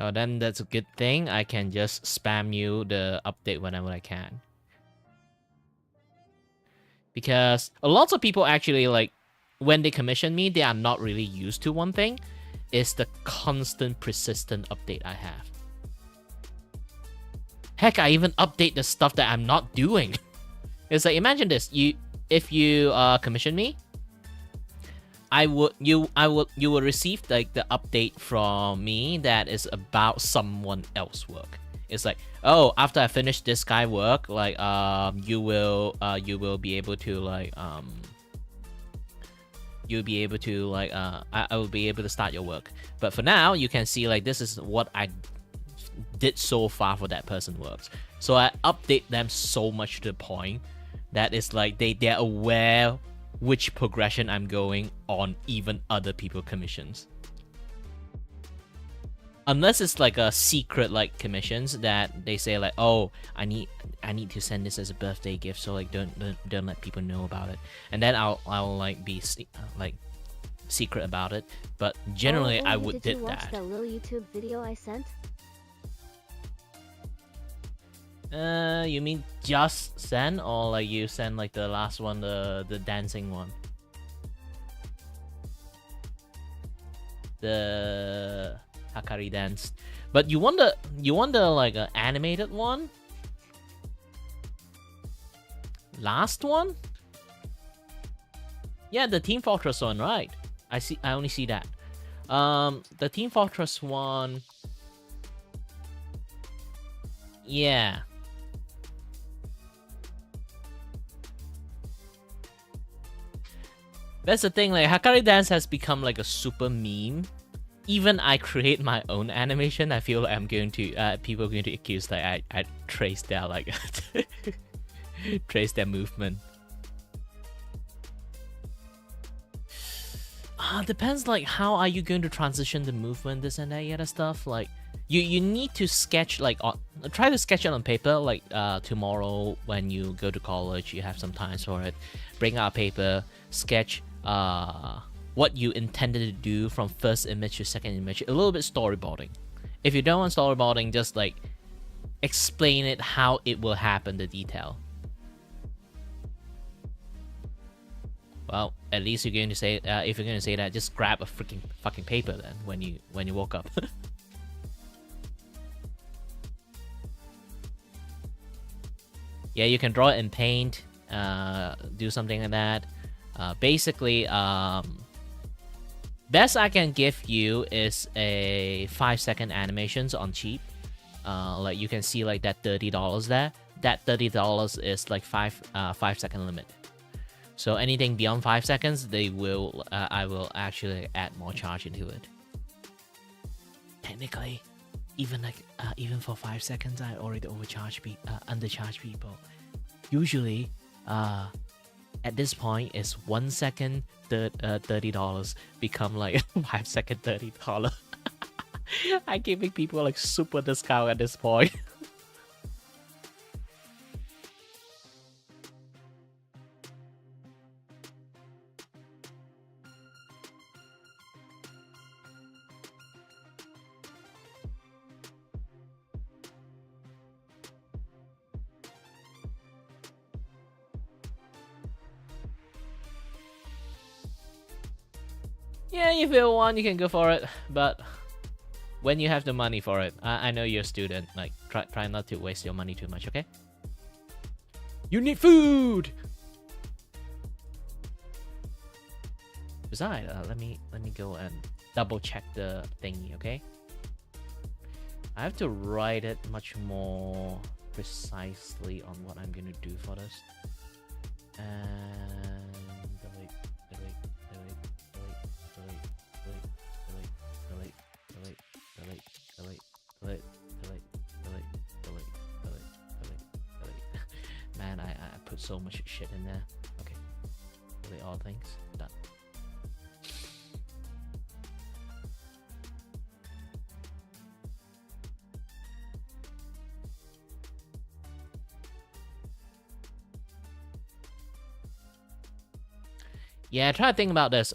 Oh, then that's a good thing. I can just spam you the update whenever I can. Because a lot of people actually, like, when they commission me, they are not really used to one thing. It's the constant, persistent update I have. Heck, I even update the stuff that I'm not doing. It's like, imagine this: if you commission me, you will receive like the update from me that is about someone else work. It's like, oh, after I finish this guy work, like you will be able to like you'll be able to like I will be able to start your work. But for now, you can see like this is what I did so far for that person works. So I update them so much to the point that it's like they're aware which progression I'm going on even other people commissions. Unless it's like a secret like commissions that they say like, oh, I need to send this as a birthday gift, so like don't let people know about it, and then I'll like be like secret about it. But generally, I would did did you watch that. that little YouTube video I sent? You mean just send, or like you send like the last one, the dancing one? The Hakari dance. But you want like an animated one? Last one? Yeah, the Team Fortress one, right? I only see that. The Team Fortress one. Yeah. That's the thing, like Hakari dance has become like a super meme. Even I create my own animation, I feel like I'm going to people are going to accuse that I trace their like trace their movement. Depends like how are you going to transition the movement, this and that other stuff. Like you need to sketch like try to sketch it on paper. Like tomorrow when you go to college, you have some time for it. Bring out paper, sketch what you intended to do from first image to second image. A little bit storyboarding. If you don't want storyboarding, just like explain it how it will happen, the detail. Well, at least you're going to say if you're going to say that, just grab a fucking paper then when you woke up. Yeah, you can draw it in paint, do something like that. Basically, best I can give you is a 5-second animations on cheap. Like you can see like that $30 there. That $30 is like 5-second limit. So anything beyond 5 seconds, I will actually add more charge into it. Technically, even for 5 seconds, I already undercharge people. Usually, at this point, it's 1 second $30 become like 5 second $30. I'm giving people like super discount at this point. Yeah, if you want, you can go for it, but when you have the money for it, I know you're a student, like try not to waste your money too much, okay? You need food. Besides, let me go and double check the thingy, okay? I have to write it much more precisely on what I'm gonna do for this. And Man, I put so much shit in there. Okay. Delete all things. Done. Yeah, try to think about this.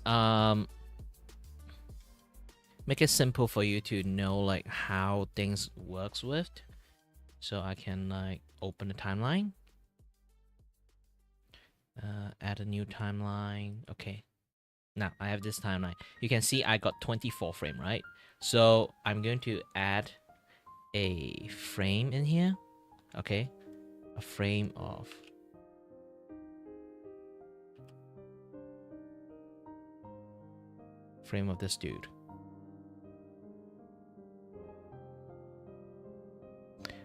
Make it simple for you to know like how things works with. So I can like open the timeline. Add a new timeline. Okay. Now I have this timeline. You can see I got 24 frame, right? So I'm going to add a frame in here. Okay, a frame of this dude.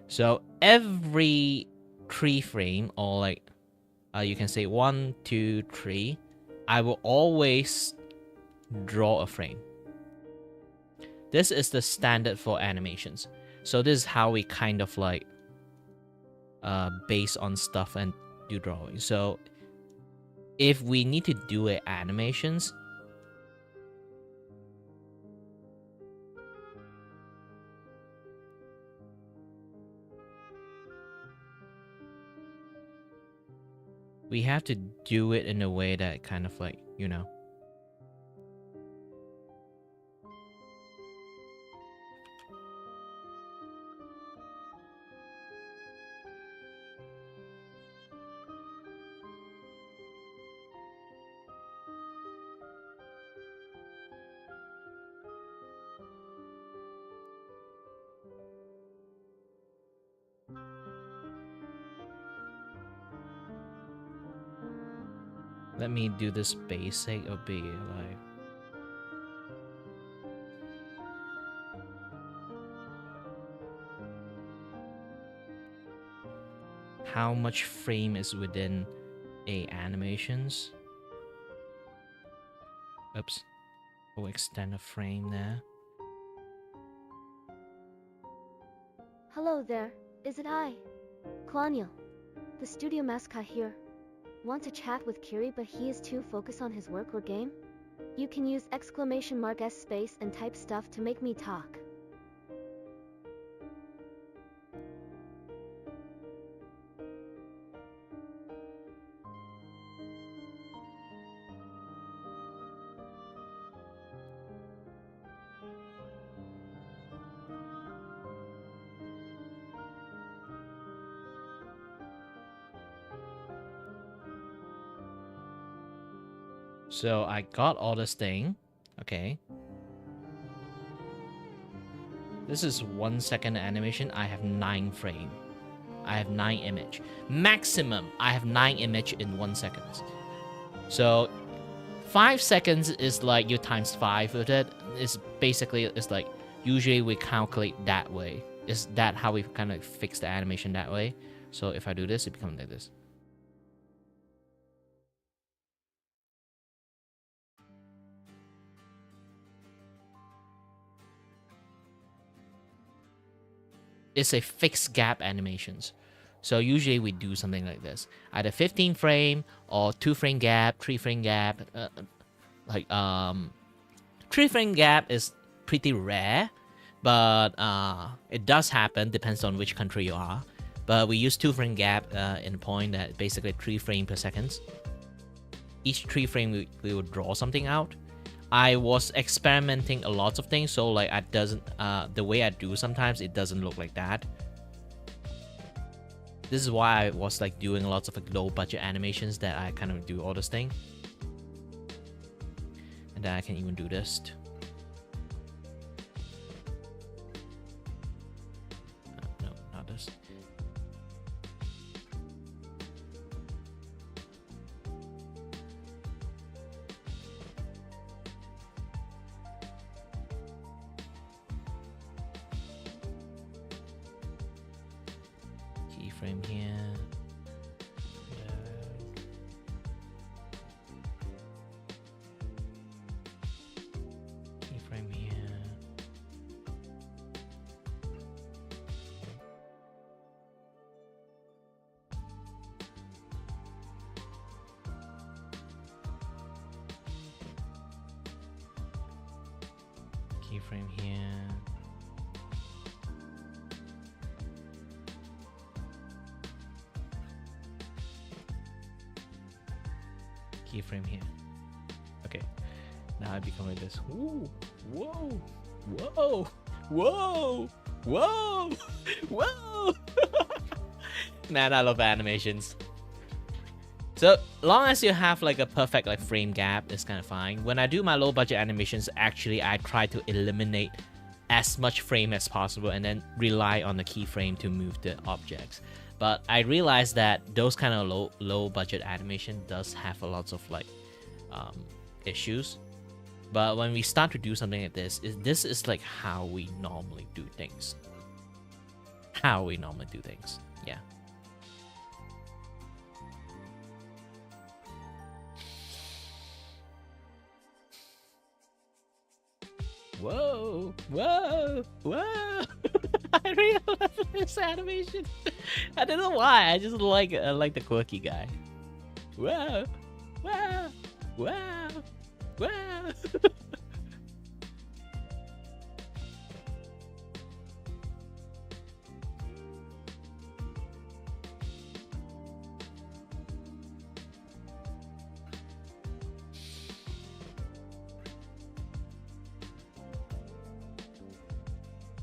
So every 3 frame, or like you can say 1, 2, 3, I will always draw a frame. This is the standard for animations. So this is how we kind of like base on stuff and do drawing. So if we need to do animations, we have to do it in a way that kind of like, you know. Let me do this basic of be like. How much frame is within a animations? Oops. We'll extend a frame there. Hello there, is it I? Klanya, the studio mascot here. Want to chat with Kiri but he is too focused on his work or game? You can use !S space and type stuff to make me talk. So I got all this thing. Okay. This is 1 second animation. I have 9 frame. I have 9 image. Maximum, I have 9 image in 1 second. So 5 seconds is like you times 5 with it. It's basically, it's like, usually we calculate that way. Is that how we kind of fix the animation that way? So if I do this, it becomes like this. It's a fixed gap animations. So usually we do something like this. Either 15 frame or 2 frame gap, 3 frame gap. 3 frame gap is pretty rare, but it does happen, depends on which country you are. But we use 2 frame gap in the point that basically 3 frame per second. Each 3 frame we would draw something out. I was experimenting a lot of things, so like I doesn't the way I do sometimes it doesn't look like that. This is why I was like doing lots of like low budget animations that I kind of do all this thing. And then I can even do this. No, not this. Keyframe here. Keyframe here. Keyframe here. Keyframe here. Okay, now I become like this. Ooh, whoa, whoa, whoa, whoa, whoa. Man, I love animations. So long as you have like a perfect like frame gap, it's kind of fine. When I do my low budget animations, actually I try to eliminate as much frame as possible and then rely on the keyframe to move the objects. But I realized that those kind of low budget animation does have a lot of like issues. But when we start to do something like this is like how we normally do things. Yeah. Whoa! I really love this animation. I don't know why. I just like the quirky guy. Whoa!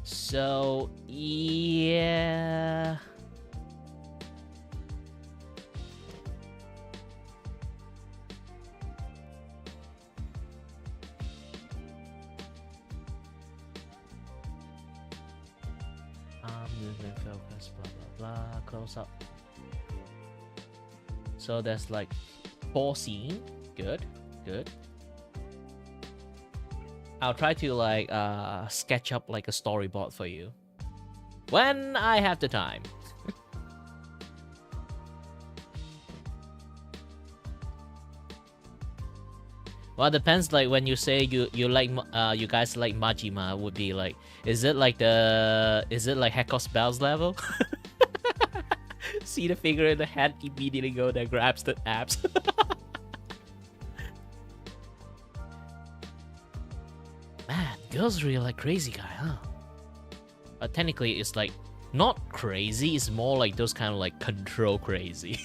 So, yeah. Movement focus, blah blah blah, close up. So there's like 4 scenes. Good. I'll try to like sketch up like a storyboard for you when I have the time. Well, it depends. Like when you say you like you guys like Majima, would be like, is it like Hecos Bell's level? See the figure in the head, immediately go there, grabs the abs. Man, girls really like crazy guy, huh? But technically, it's like not crazy. It's more like those kind of like control crazy.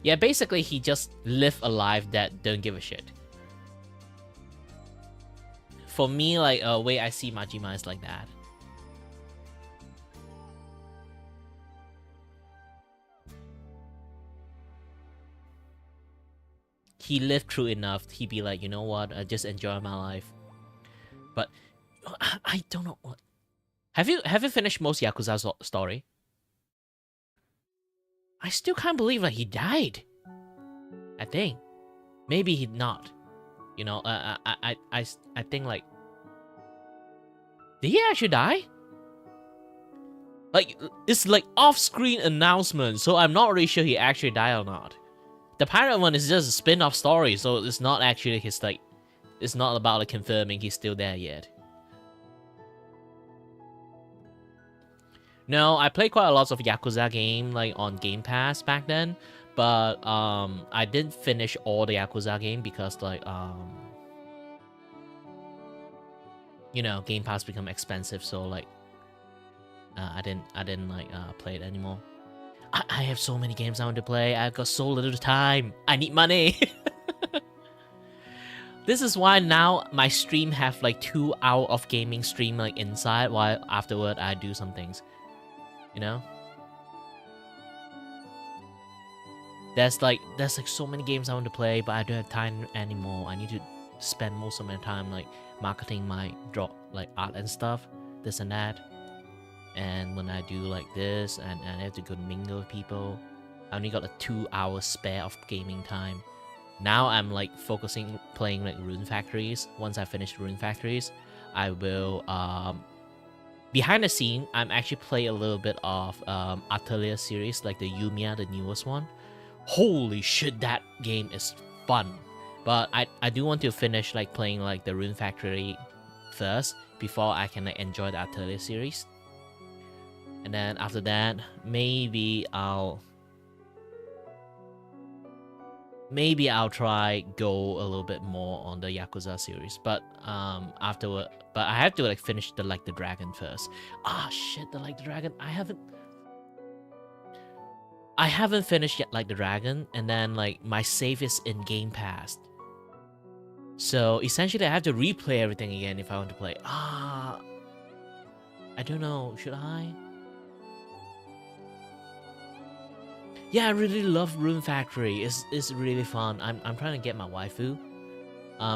Yeah, basically he just live a life that don't give a shit. For me, like a way I see Majima is like that. He lived through enough. He'd be like, you know what? I just enjoy my life. But I don't know what. Have you finished most Yakuza story? I still can't believe like he died. I think maybe he not. You know, I think like, did he actually die? Like it's like off-screen announcement, so I'm not really sure he actually died or not. The pirate one is just a spin-off story, so it's not actually his like, it's not about like confirming he's still there yet. No, I played quite a lot of Yakuza game like on Game Pass back then, but I didn't finish all the Yakuza game because like you know, Game Pass become expensive, so like I didn't like play it anymore. I have so many games I want to play. I've got so little time. I need money. This is why now my stream have like 2 hours of gaming stream like inside, while afterward I do some things. You know? There's like so many games I want to play, but I don't have time anymore. I need to spend most of my time like marketing my like art and stuff, this and that. And when I do like this and I have to go mingle with people, I only got a 2 hours spare of gaming time. Now I'm like focusing playing like Rune Factories. Once I finish Rune Factories, I will behind the scene I'm actually play a little bit of Atelier series, like the Yumiya, the newest one. Holy shit, that game is fun. But I do want to finish like playing like the Rune Factory first before I can like enjoy the Atelier series. And then after that, maybe I'll try go a little bit more on the Yakuza series. But afterward, but I have to like finish the Like the Dragon first. Ah shit, the Like the Dragon. I haven't finished yet Like the Dragon, and then like my save is in Game Pass. So essentially, I have to replay everything again if I want to play. I don't know. Should I? Yeah, I really love Rune Factory. It's really fun. I'm trying to get my waifu.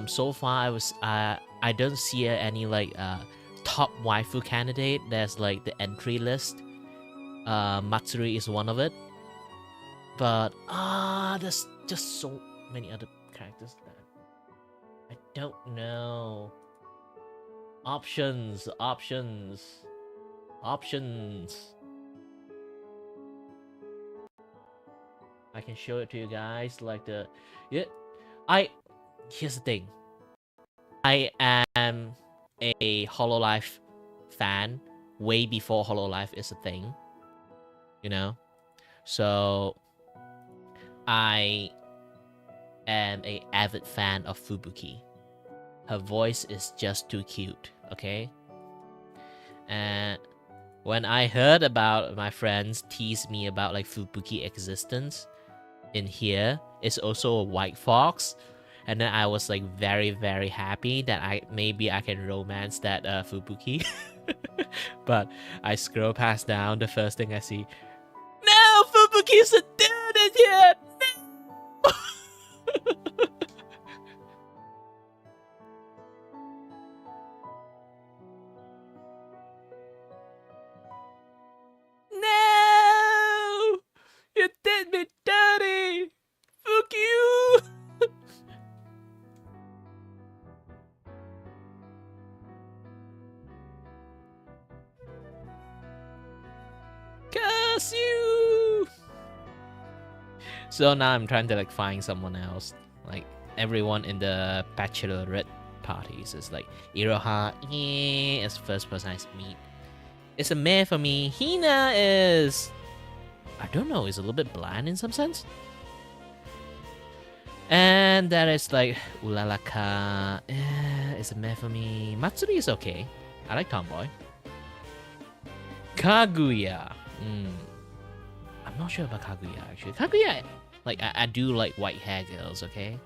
So far I don't see any like top waifu candidate. There's like the entry list. Matsuri is one of it. But there's just so many other characters that I don't know. Options. I can show it to you guys like the here's the thing. I am a Hololive fan way before Hololive is a thing. You know? So I am a avid fan of Fubuki. Her voice is just too cute, okay? And when I heard about my friends tease me about like Fubuki existence in here, it's also a white fox. And then I was like very, very happy that maybe I can romance that Fubuki. But I scroll past down, the first thing I see, no, Fubuki's a dude in here! No! No! You did me dirty! Fuck you! Curse you! So now I'm trying to like find someone else. Like everyone in the bachelorette parties is like Iroha, yeah, is the first person I meet. It's a meh for me. Hina is, I don't know, is a little bit bland in some sense. And that is like Ulalaka, it's a meh for me. Matsuri is okay. I like Tomboy. Kaguya. I'm not sure about Kaguya actually. Kaguya, like I do like white hair girls, okay?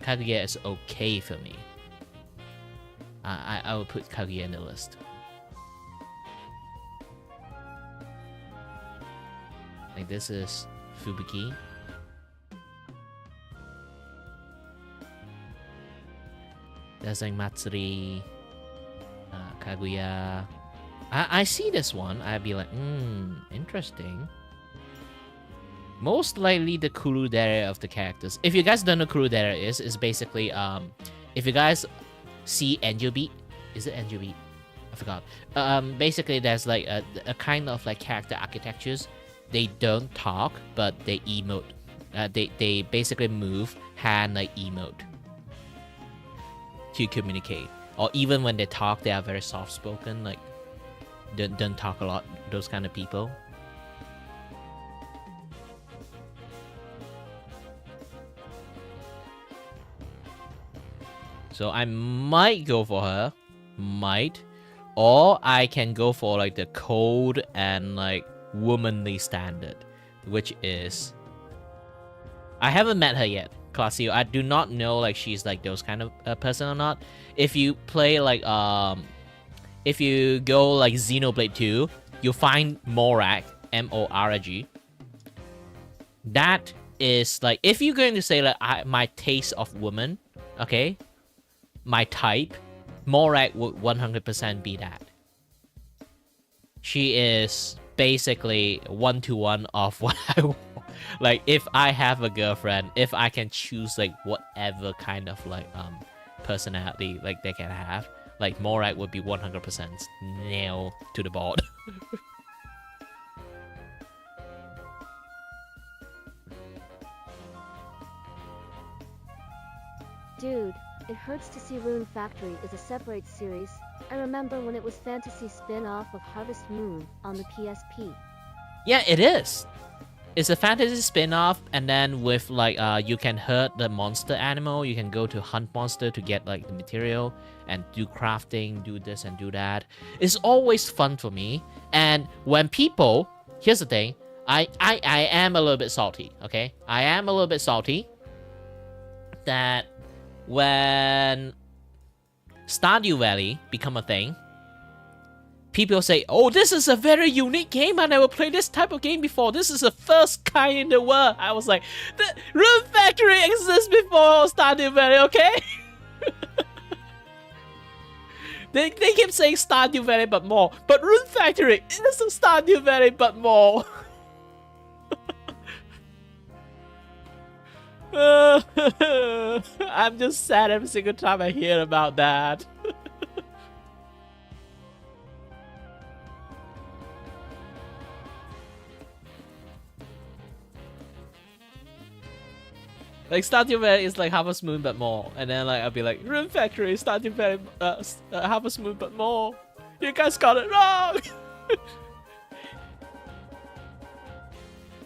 Kaguya is okay for me. I will put Kaguya in the list. Like this is Fubuki. There's like Matsuri, Kaguya. I see this one. I'd be like, interesting. Most likely the Kurudere of the characters. If you guys don't know Kurudere is basically if you guys see Angel Beat, is it Angel Beat? I forgot. Basically there's like a kind of like character architectures. They don't talk, but they emote. They basically move hand like emote to communicate. Or even when they talk, they are very soft spoken, like don't talk a lot. Those kind of people. So I might go for her, or I can go for like the cold and like womanly standard, which is, I haven't met her yet, Classio. I do not know like she's like those kind of person or not. If you play like if you go like Xenoblade 2, you'll find Morag, M-O-R-G. That is like, if you're going to say like my taste of woman, okay, my type, Morag would 100% be that. She is basically 1-to-1 of what I want. Like if I have a girlfriend, if I can choose like whatever kind of like personality like they can have, like Morag would be 100% nailed to the board. Dude, it hurts to see Rune Factory is a separate series. I remember when it was fantasy spin-off of Harvest Moon on the PSP. Yeah, it is. It's a fantasy spin-off, and then with like you can hurt the monster animal, you can go to hunt monster to get like the material and do crafting, do this and do that. It's always fun for me. And when people, here's the thing, I am a little bit salty, okay? I am a little bit salty that when Stardew Valley become a thing, people say, oh, this is a very unique game. I never played this type of game before. This is the first kind in the world. I was like, the Rune Factory exists before Stardew Valley, okay? They keep saying Stardew Valley but more. But Rune Factory is a Stardew Valley but more. I'm just sad every single time I hear about that. Like Stardew Valley is like Harvest Moon but more, and then like I'll be like Rune Factory, Stardew Valley, Harvest Moon but more. You guys got it wrong.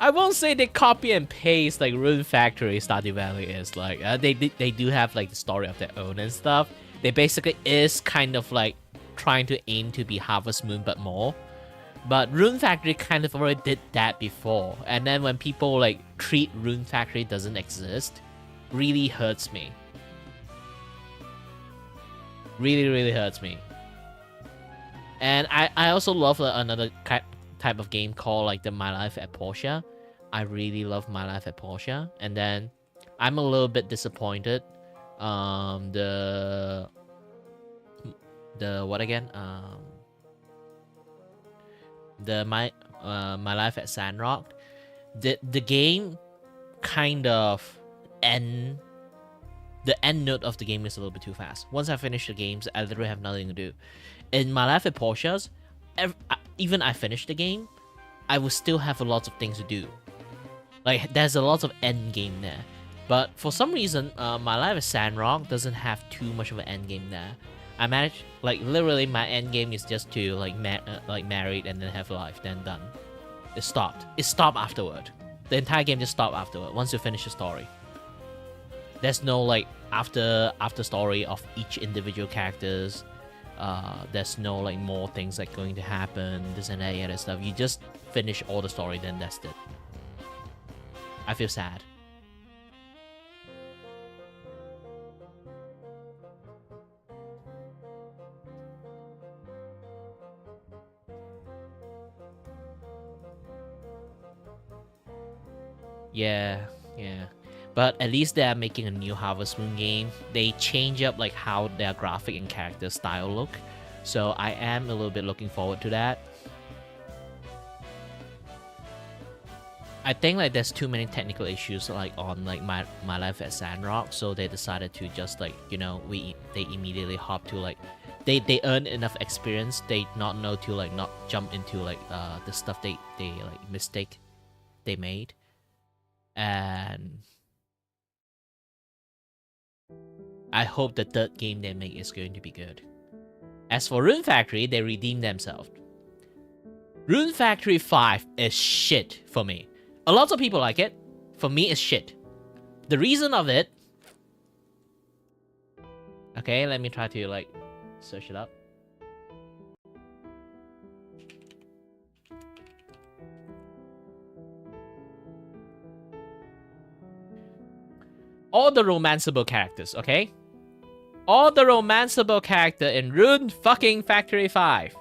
I won't say they copy and paste like Rune Factory, Stardew Valley is like they do have like the story of their own and stuff. They basically is kind of like trying to aim to be Harvest Moon but more. But Rune Factory kind of already did that before, and then when people like treat Rune Factory doesn't exist, really hurts me. Really hurts me. And I also love another type of game called like the My Life at Porsche. I really love My Life at Porsche, and then I'm a little bit disappointed. The what again? The My Life at Sandrock, the game kind of the end note of the game is a little bit too fast. Once I finish the games, I literally have nothing to do. In My Life at Porsche's, even I finish the game, I will still have a lot of things to do. Like there's a lot of end game there, but for some reason, My Life at Sandrock doesn't have too much of an end game there. I managed, like, literally my end game is just to, like, married and then have life, then done. It stopped. It stopped afterward. The entire game just stopped afterward, once you finish the story. There's no, like, after story of each individual characters. There's no, like, more things, like, going to happen, this and that other stuff. You just finish all the story, then that's it. I feel sad. Yeah. But at least they are making a new Harvest Moon game. They change up like how their graphic and character style look. So I am a little bit looking forward to that. I think like there's too many technical issues like on like my Life at Sandrock, so they decided to just like, you know, they immediately hop to like they earn enough experience. They not know to like not jump into like the stuff they like mistake they made. And I hope the third game they make is going to be good. As for Rune Factory, they redeemed themselves. Rune Factory 5 is shit for me. A lot of people like it. For me, it's shit. The reason of it... Okay, let me try to like search it up. All the romanceable characters, okay? All the romanceable character in Rune fucking Factory 5.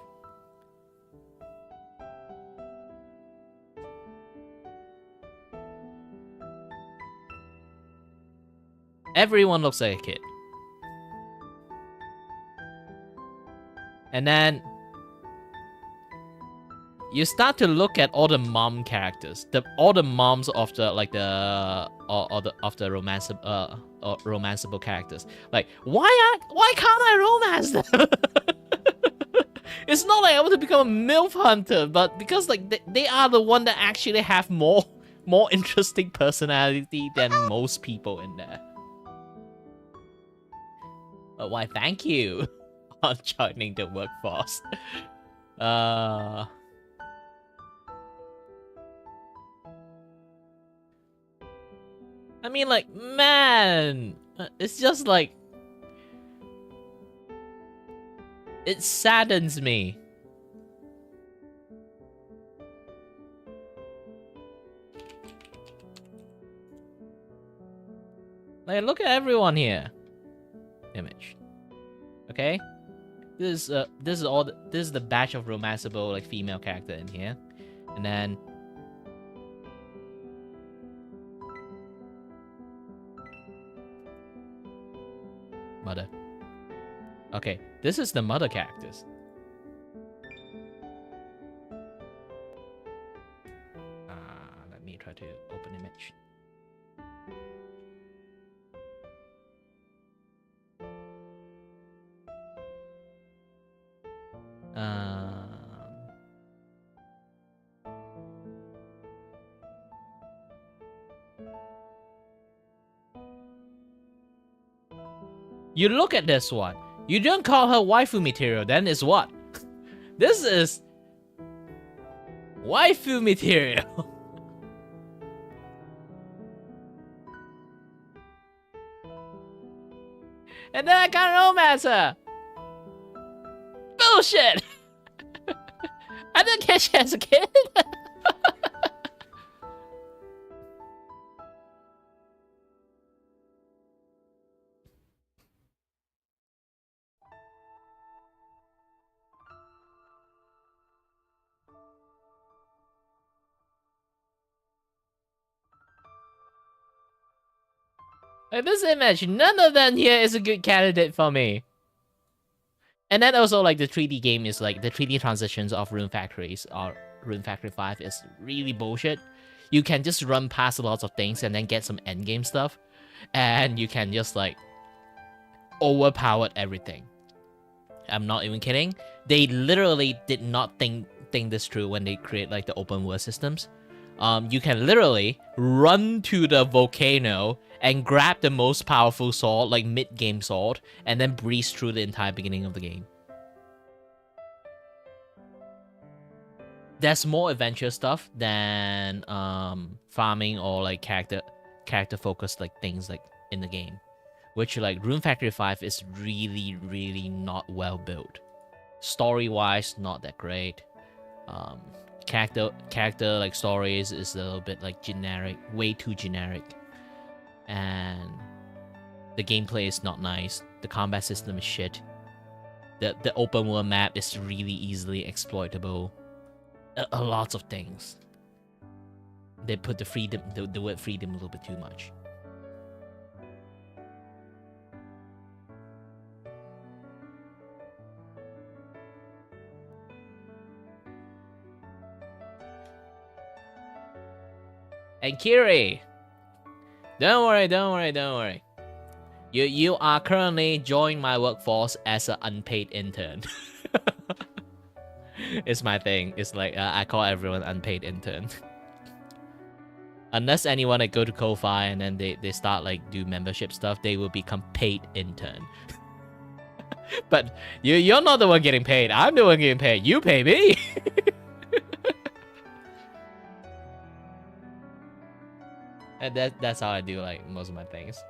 Everyone looks like a kid. And then you start to look at all the mom characters, all the moms of the like the romanceable characters. Like why can't I romance them? It's not like I want to become a MILF hunter, but because like they are the one that actually have more interesting personality than most people in there. But why? Thank you on joining the workforce. I mean, like, man, it's just like, it saddens me. Like, look at everyone here. image. Okay, this is the batch of romanceable like female character in here, and then mother. Okay, this is the mother characters. Let me try to open image. You look at this one. You don't call her waifu material, then it's what? This is waifu material. And then I can't romance her. Bullshit. I didn't catch her as a kid. Like this image, none of them here is a good candidate for me. And then also like the 3D game is like the 3D transitions of Rune Factories or Rune Factory 5 is really bullshit. You can just run past lots of things and then get some endgame stuff. And you can just like overpower everything. I'm not even kidding. They literally did not think this through when they create like the open world systems. You can literally run to the volcano and grab the most powerful sword, like mid-game sword, and then breeze through the entire beginning of the game. There's more adventure stuff than farming or like character focused like things like in the game, which like Rune Factory 5 is really not well built. Story wise, not that great. Character like stories is a little bit like generic, way too generic, and the gameplay is not nice. The combat system is shit. The open world map is really easily exploitable. A lots of things. They put the freedom, the word freedom, a little bit too much. And Kiri, don't worry. You are currently joining my workforce as an unpaid intern. It's my thing. It's like I call everyone unpaid intern. Unless anyone that go to Ko-Fi and then they start like do membership stuff, they will become paid intern. But you're not the one getting paid. I'm the one getting paid. You pay me. And that's how I do like most of my things.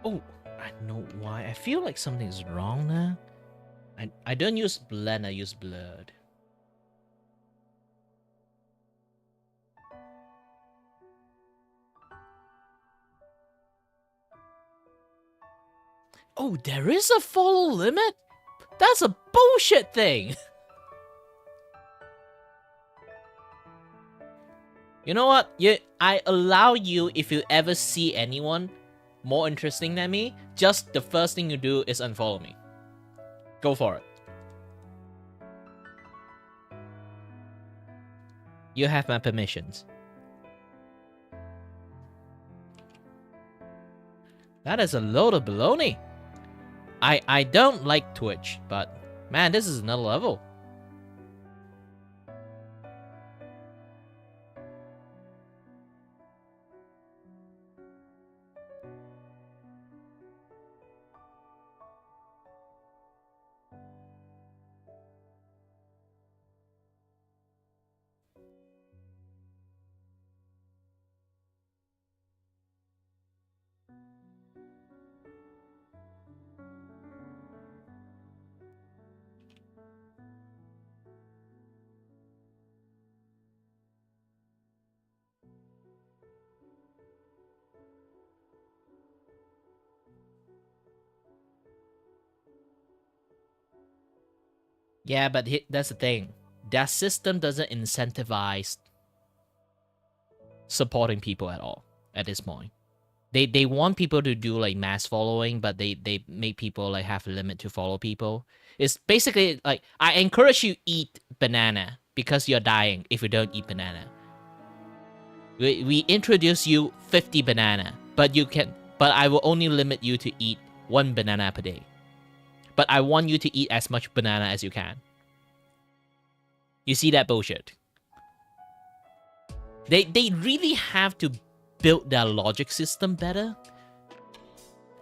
Oh, I know why. I feel like something's wrong now. I don't use blend, I use blurred. Oh, there is a follow limit? That's a bullshit thing. You know what? I allow you, if you ever see anyone more interesting than me, just the first thing you do is unfollow me. Go for it. You have my permissions. That is a load of baloney. I don't like Twitch, but man, this is another level. Yeah, but that's the thing. That system doesn't incentivize supporting people at all at this point. They want people to do like mass following, but they make people like have a limit to follow people. It's basically like I encourage you eat banana because you're dying if you don't eat banana. We introduce you 50 banana, but I will only limit you to eat 1 banana per day. But I want you to eat as much banana as you can. You see that bullshit? They really have to build their logic system better.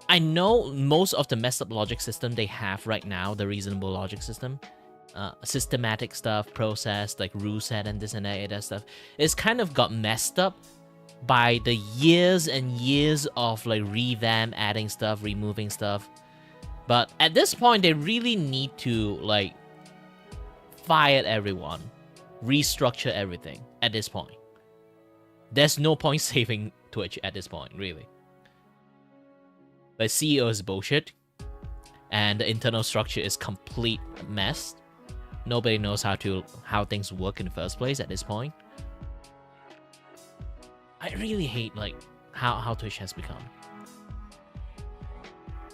I know most of the messed up logic system they have right now, the reasonable logic system, systematic stuff, process, like rule set and this and that stuff, it's kind of got messed up by the years and years of like revamp, adding stuff, removing stuff. But at this point, they really need to like fire everyone, restructure everything at this point. There's no point saving Twitch at this point, really. The CEO is bullshit, and the internal structure is complete mess. Nobody knows how things work in the first place at this point. I really hate like how Twitch has become.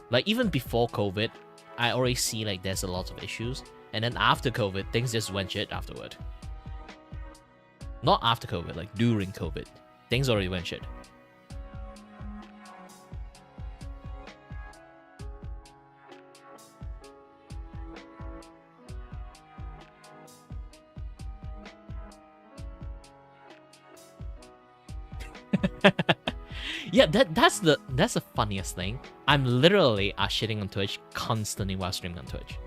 Like even before COVID, I already see like there's a lot of issues, and then after COVID, things just went shit afterward. Not after COVID, like during COVID, things already went shit. Yeah, that's the funniest thing. I'm literally shitting on Twitch constantly while streaming on Twitch.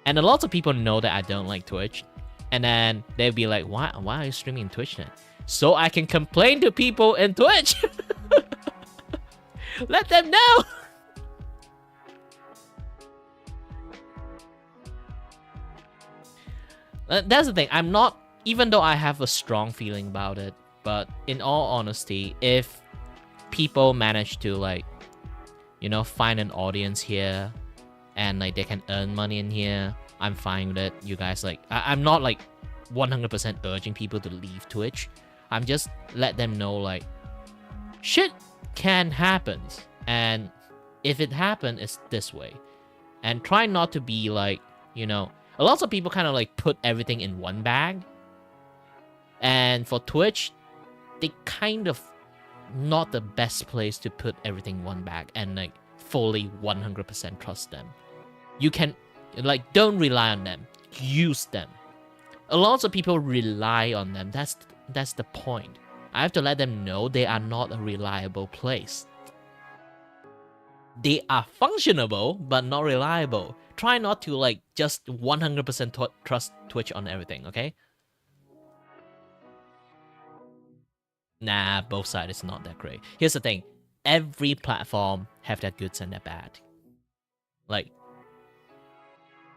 And a lot of people know that I don't like Twitch. And then they'll be like, why are you streaming on Twitch then? So I can complain to people in Twitch. Let them know. That's the thing. I'm not, even though I have a strong feeling about it, but in all honesty, if people manage to like, you know, find an audience here and like they can earn money in here, I'm fine with it. You guys like, I'm not like 100% urging people to leave Twitch. I'm just let them know like, shit can happen, and if it happens, it's this way. And try not to be like, you know, a lot of people kind of like put everything in one bag. And for Twitch, they kind of not the best place to put everything in one bag and like fully 100% trust them. You can like don't rely on them, use them. A lot of people rely on them. That's the point. I have to let them know they are not a reliable place. They are functionable but not reliable. Try not to like just 100% trust Twitch on everything, okay? Nah, both sides is not that great. Here's the thing. Every platform have their goods and their bad. Like,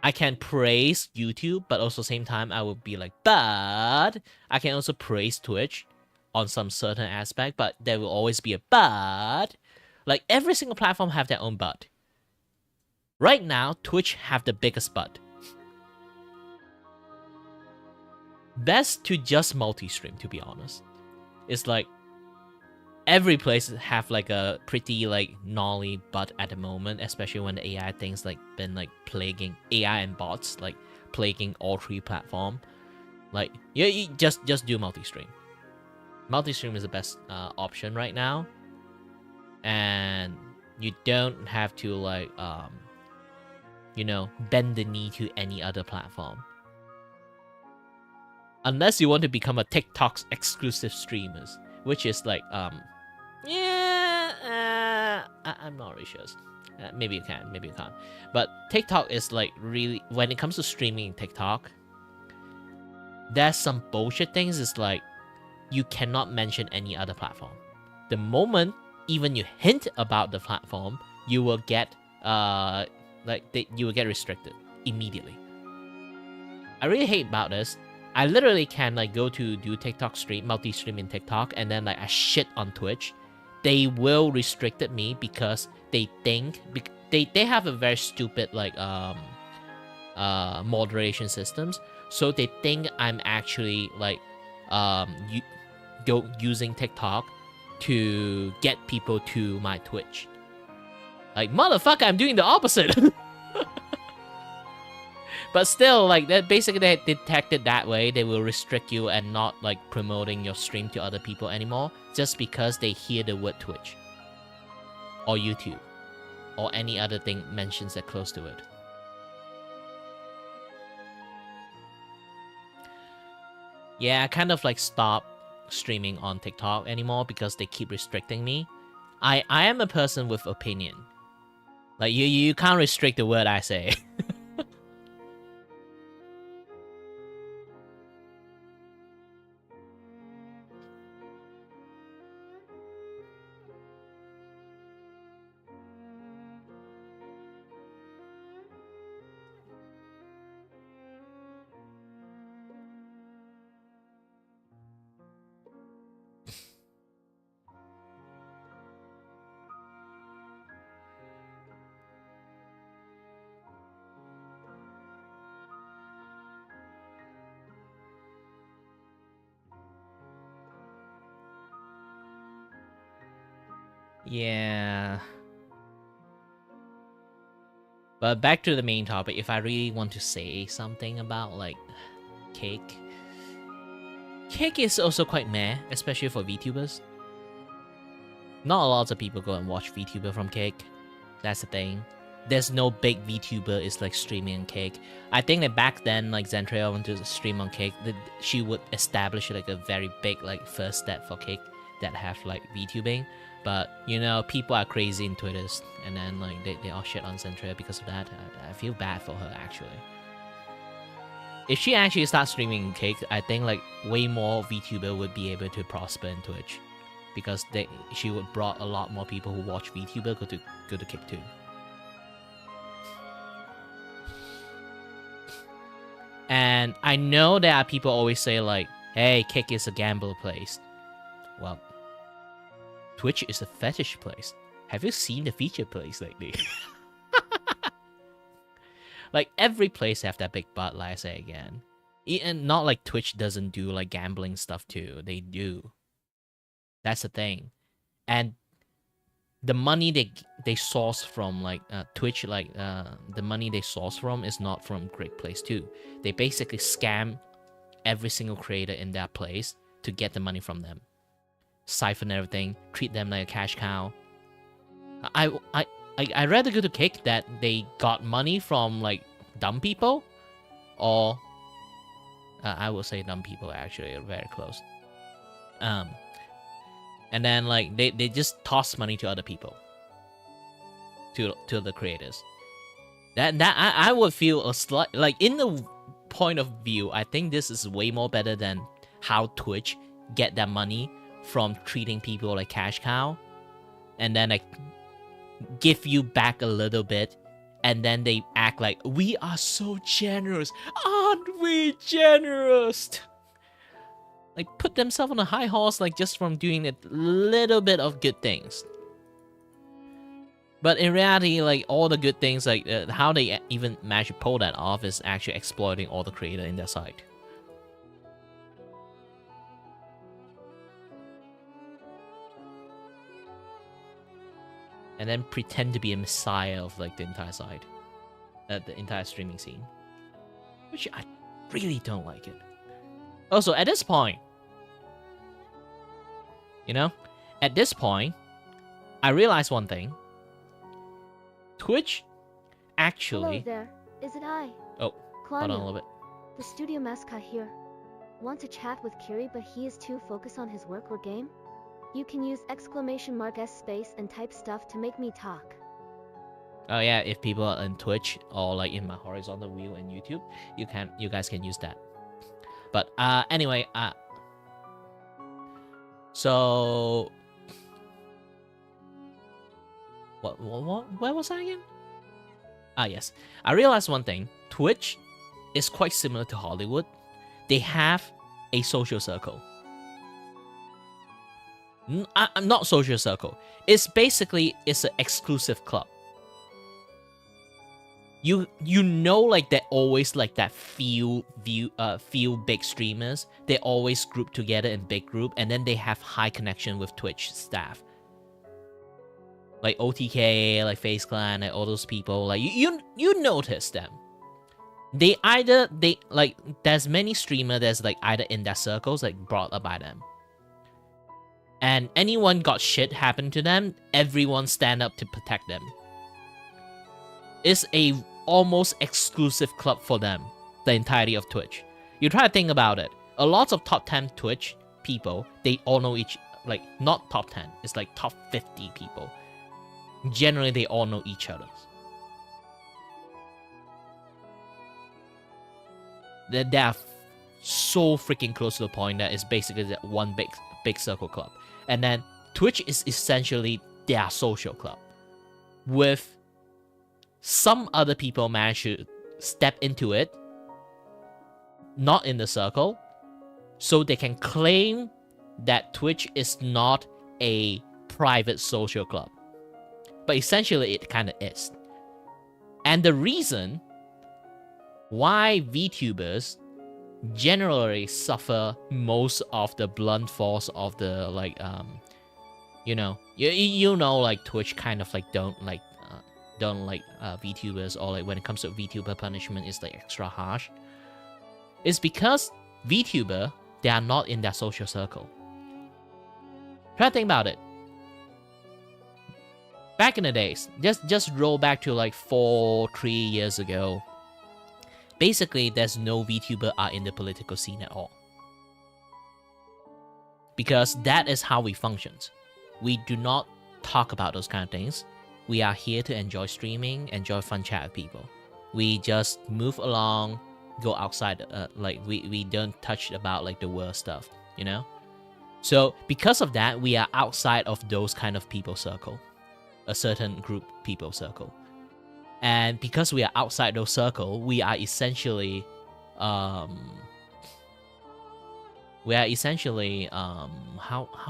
I can praise YouTube, but also same time I will be like, but I can also praise Twitch on some certain aspect, but there will always be a but. Like, every single platform have their own but. Right now, Twitch have the biggest but. Best to just multi-stream, to be honest. It's like every place have like a pretty like gnarly but at the moment, especially when the AI things like been like plaguing AI and bots like plaguing all 3 platform. Like you just do multi-stream. Multi-stream is the best option right now, and You don't have to like bend the knee to any other platform. Unless you want to become a TikTok's exclusive streamers, which is like I'm not really sure. Maybe you can, maybe you can't. But TikTok is like really, when it comes to streaming TikTok, there's some bullshit things. It's like you cannot mention any other platform. The moment even you hint about the platform, you will get you will get restricted immediately. I really hate about this. I literally can like go to do TikTok stream, multi-stream in TikTok, and then like I shit on Twitch. They will restricted me because they think they have a very stupid like moderation systems. So they think I'm actually like using TikTok to get people to my Twitch. Like, motherfucker, I'm doing the opposite. But still, like, that basically they detect it that way. They will restrict you and not like promoting your stream to other people anymore, just because they hear the word Twitch or YouTube or any other thing mentions that close to it. Yeah, I kind of like stop streaming on TikTok anymore because they keep restricting me. I am a person with opinion. Like, you can't restrict the word I say. Yeah. But back to the main topic, if I really want to say something about, like, cake. Cake is also quite meh, especially for VTubers. Not a lot of people go and watch VTuber from cake. That's the thing. There's no big VTuber is like streaming on cake. I think that back then, like, Zentria wanted to stream on cake, that she would establish like a very big like first step for cake that have like VTubing. But, you know, people are crazy in Twitters, and then like they all shit on Zentria because of that. I feel bad for her, actually. If she actually starts streaming cake, I think like way more VTuber would be able to prosper in Twitch, because she would brought a lot more people who watch VTuber go to cake too. And I know there are people always say like, hey, cake is a gamble place. Well, Twitch is a fetish place. Have you seen the feature place lately? Like, every place have that big butt, like I say again. And not like Twitch doesn't do like gambling stuff too. They do. That's the thing. And the money they source from like Twitch, like the money they source from is not from Great Place too. They basically scam every single creator in that place to get the money from them. Siphon everything, treat them like a cash cow. I rather go to cake that they got money from like dumb people, or I will say dumb people actually are very close. And then like they just toss money to other people, to the creators. That I would feel a slight, like, in the point of view, I think this is way more better than how Twitch get that money from treating people like cash cow, and then like give you back a little bit, and then they act like, we are so generous, aren't we generous? Like, put themselves on a high horse, like, just from doing a little bit of good things. But in reality, like, all the good things, like, how they even manage to pull that off is actually exploiting all the creator in their site. And then pretend to be a messiah of like the entire side, the entire streaming scene, which I really don't like it. Also, at this point, you know, at this point, I realized one thing: Twitch Hello actually. there, is it I? Oh, hold on a little bit. The studio mascot here. Want to chat with Kiri but he is too focused on his work or game? You can use !s space and type stuff to make me talk. Oh yeah, if people are on Twitch or like in my horizontal view in YouTube, you guys can use that. But anyway, so where was I again? Yes. I realized one thing. Twitch is quite similar to Hollywood. They have a social circle. Not social circle. It's basically it's an exclusive club. You know like they're always like that few big streamers. They always group together in big group, and then they have high connection with Twitch staff. Like OTK, like FaZe Clan, like all those people, like you notice them. They like there's many streamers that's like either in their circles like brought up by them. And anyone got shit happen to them, everyone stand up to protect them. It's a almost exclusive club for them, the entirety of Twitch. You try to think about it. A lot of top 10 Twitch people, they all know each, like not top 10, it's like top 50 people. Generally, they all know each other. They are so freaking close to the point that it's basically that one big circle club. And then Twitch is essentially their social club, with some other people manage to step into it, not in the circle, so they can claim that Twitch is not a private social club. But essentially, it kind of is. And the reason why VTubers generally suffer most of the blunt force of the like you know like Twitch kind of like don't like VTubers, or like when it comes to VTuber punishment is like extra harsh. It's because VTuber, they are not in their social circle. Try to think about it. Back in the days, just roll back to like 3 years ago. Basically, there's no VTuber are in the political scene at all. Because that is how we function. We do not talk about those kind of things. We are here to enjoy streaming, enjoy fun chat with people. We just move along, go outside, like we don't touch about like the world stuff, you know? So because of that, we are outside of those kind of people circle. A certain group people circle. And because we are outside those circle, we are essentially how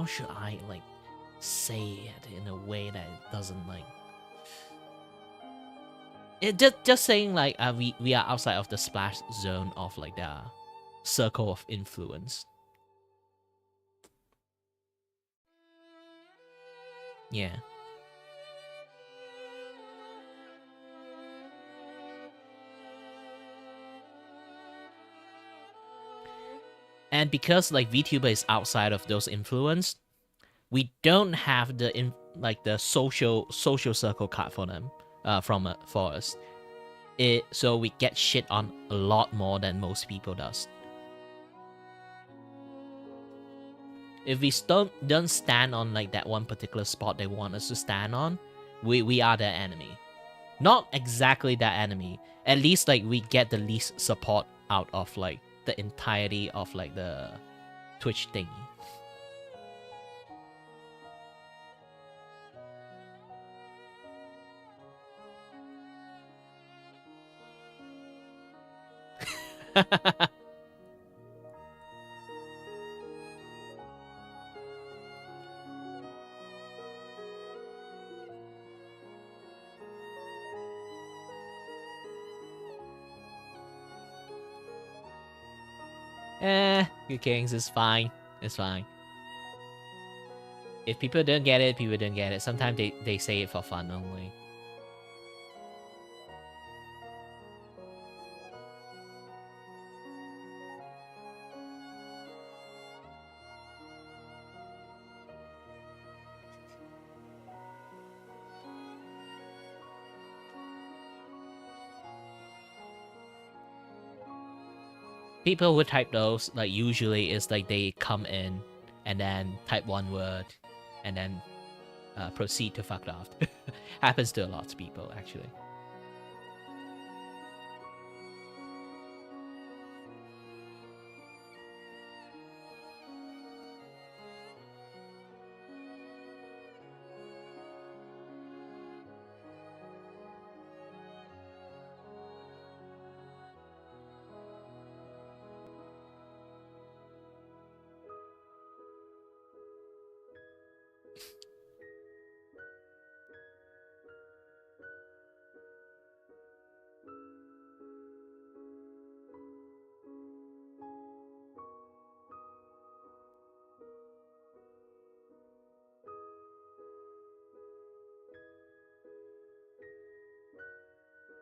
should I like say it in a way that it doesn't like it just saying like we are outside of the splash zone of like the circle of influence. Yeah. And because like VTuber is outside of those influence, we don't have the the social circle card for them for us. So we get shit on a lot more than most people does. If we don't stand on like that one particular spot they want us to stand on, we are their enemy. Not exactly their enemy. At least like we get the least support out of like the entirety of like the Twitch thingy. Good Kings is fine. It's fine. If people don't get it, people don't get it. Sometimes they say it for fun only. people who type those, like, usually is like they come in and then type one word and then proceed to fuck off. Happens to a lot of people, actually.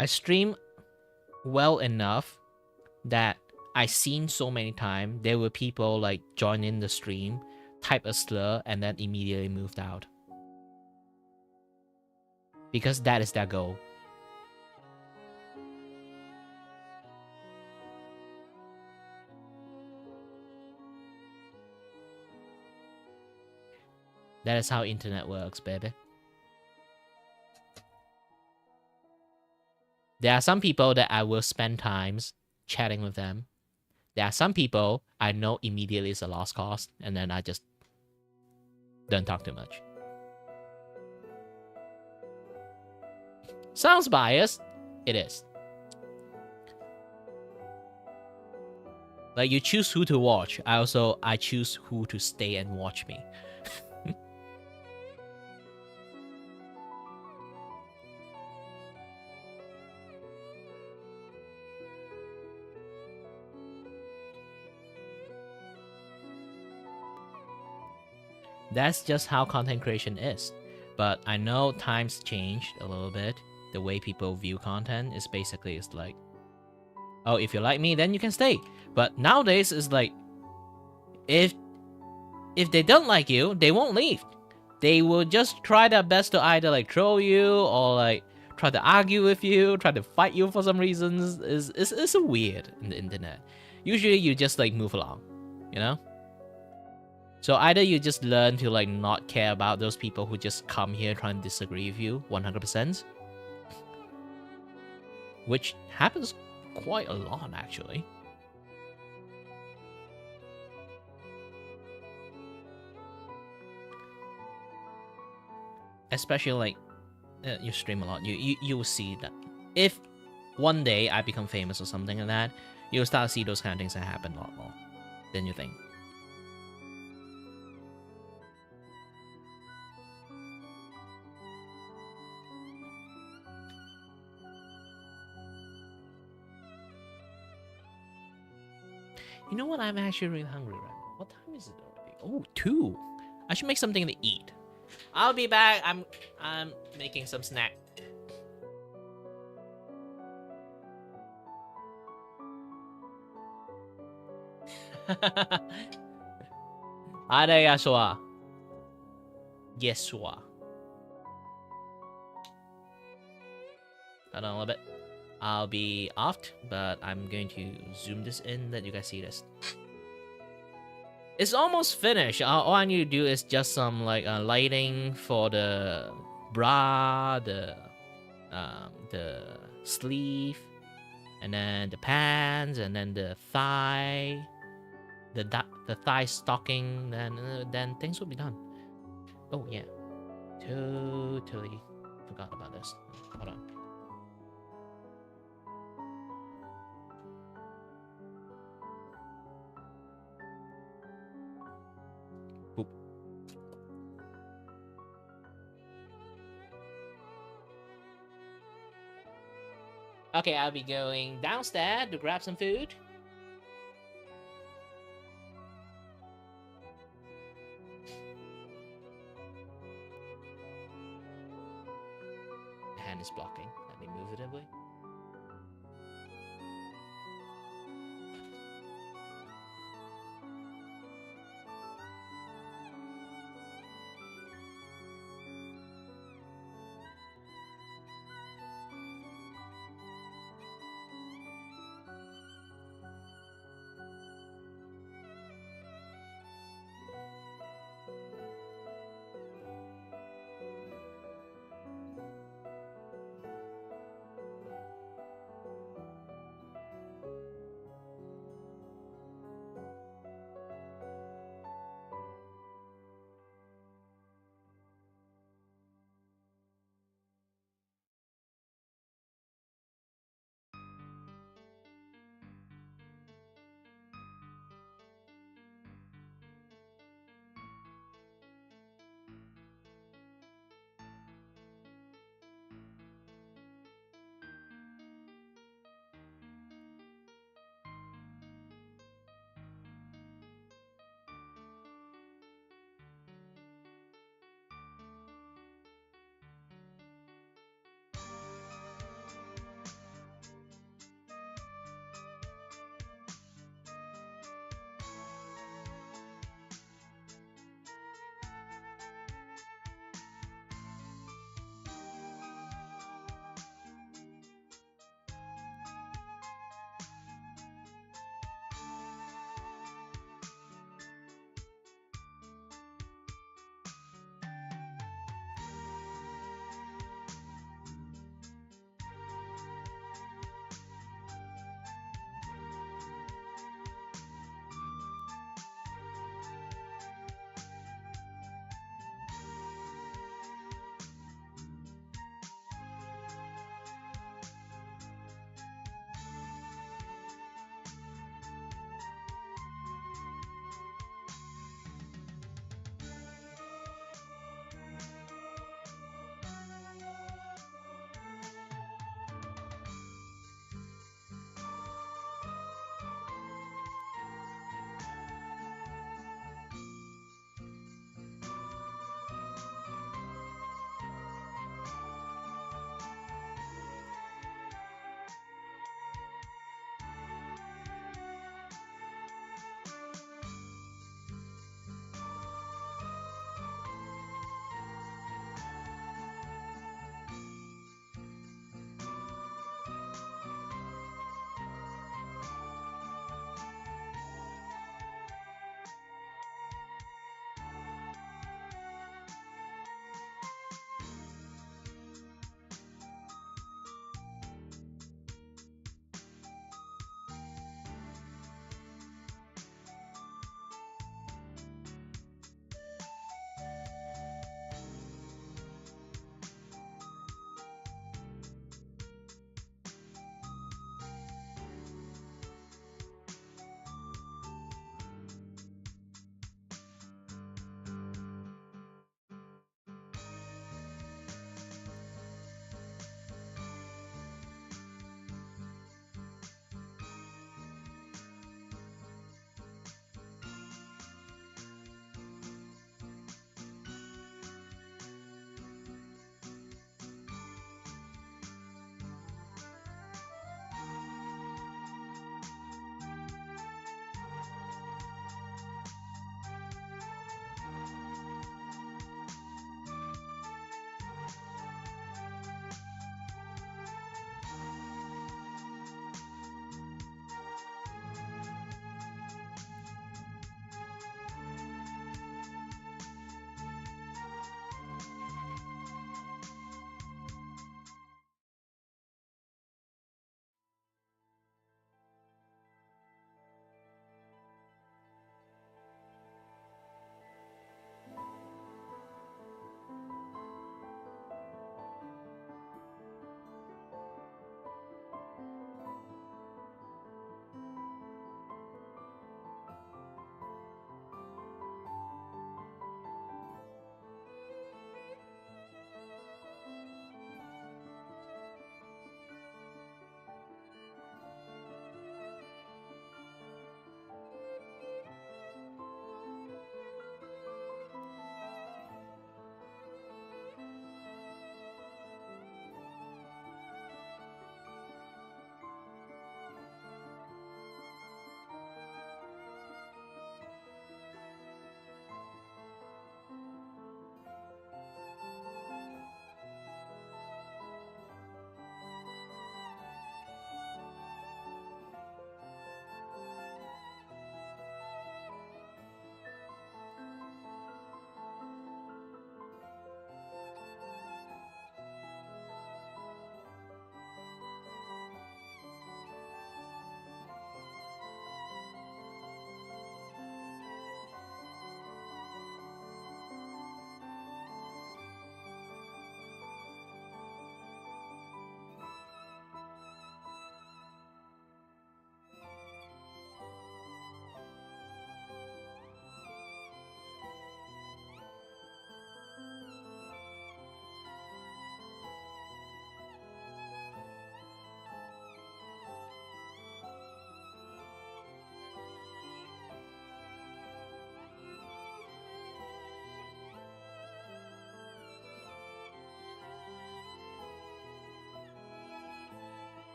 I stream well enough that I seen so many times there were people like join in the stream, type a slur, and then immediately moved out. Because that is their goal. That is how internet works, baby. There are some people that I will spend times chatting with them. There are some people I know immediately is a lost cause, and then I just don't talk too much. Sounds biased. It is. Like, you choose who to watch. I choose who to stay and watch me. That's just how content creation is. But I know times changed a little bit. The way people view content is basically it's like, oh, if you like me, then you can stay. But nowadays it's like, if they don't like you, they won't leave. They will just try their best to either like troll you or like try to argue with you, try to fight you for some reasons. It's weird in the internet. Usually you just like move along, you know? So either you just learn to like not care about those people who just come here trying to disagree with you 100%, which happens quite a lot actually. Especially like you stream a lot, you will see that if one day I become famous or something like that, you'll start to see those kind of things that happen a lot more than you think. You know what? I'm actually really hungry right now. What time is it already? Oh, 2. I should make something to eat. I'll be back. I'm making some snack. Areyaswa. Yeswa. Hold on a little bit. I'll be off, but I'm going to zoom this in that you guys see this. It's almost finished. All I need to do is just some like lighting for the bra, the sleeve, and then the pants, and then the thigh, the thigh stocking. Then things will be done. Oh yeah, totally forgot about this. Hold on. Okay, I'll be going downstairs to grab some food. The hand is blocking. Let me move it away.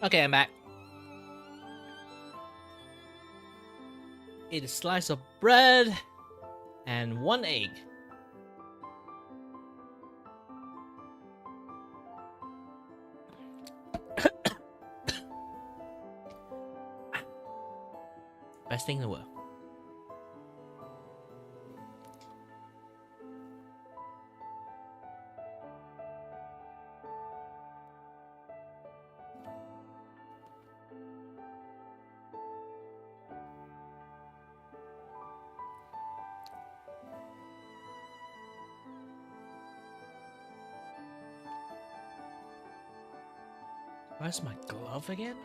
Okay, I'm back. Eat a slice of bread and 1 egg. Best thing in the world. Where's my glove again?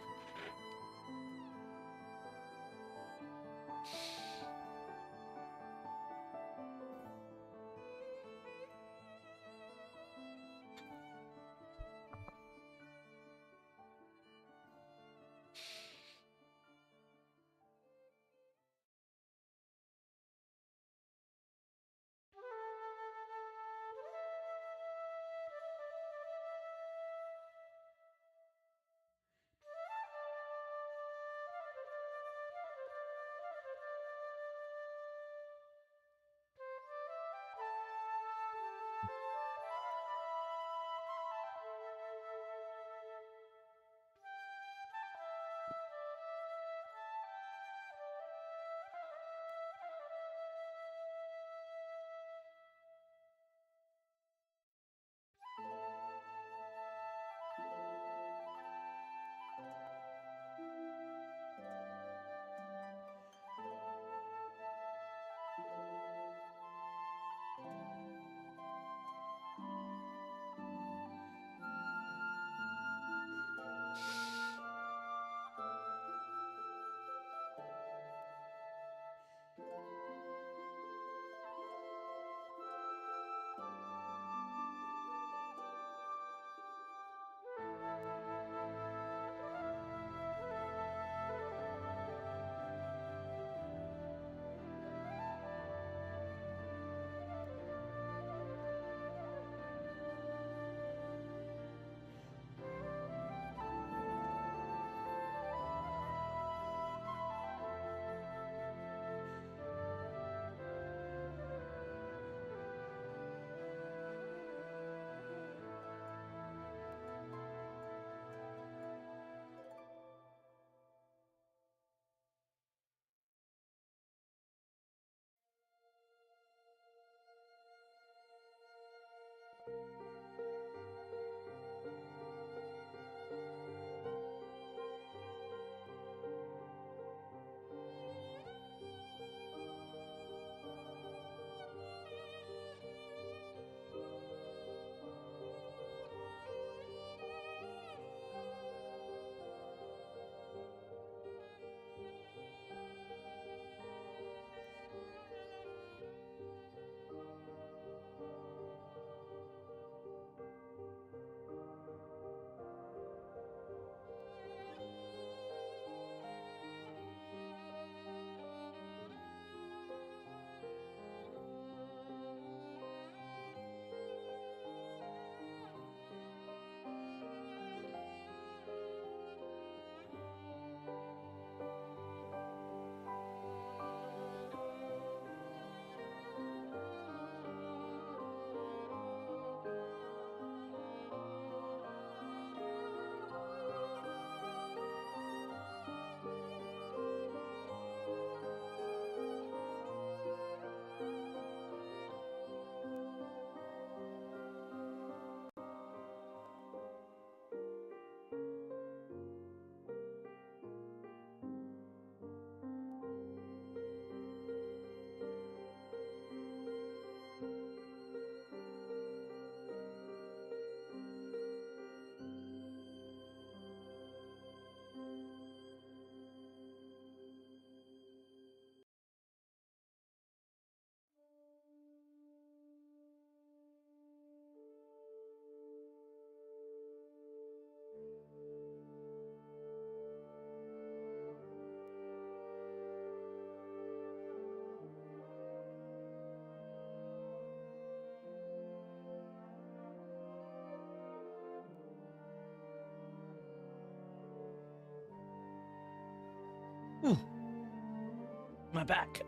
My back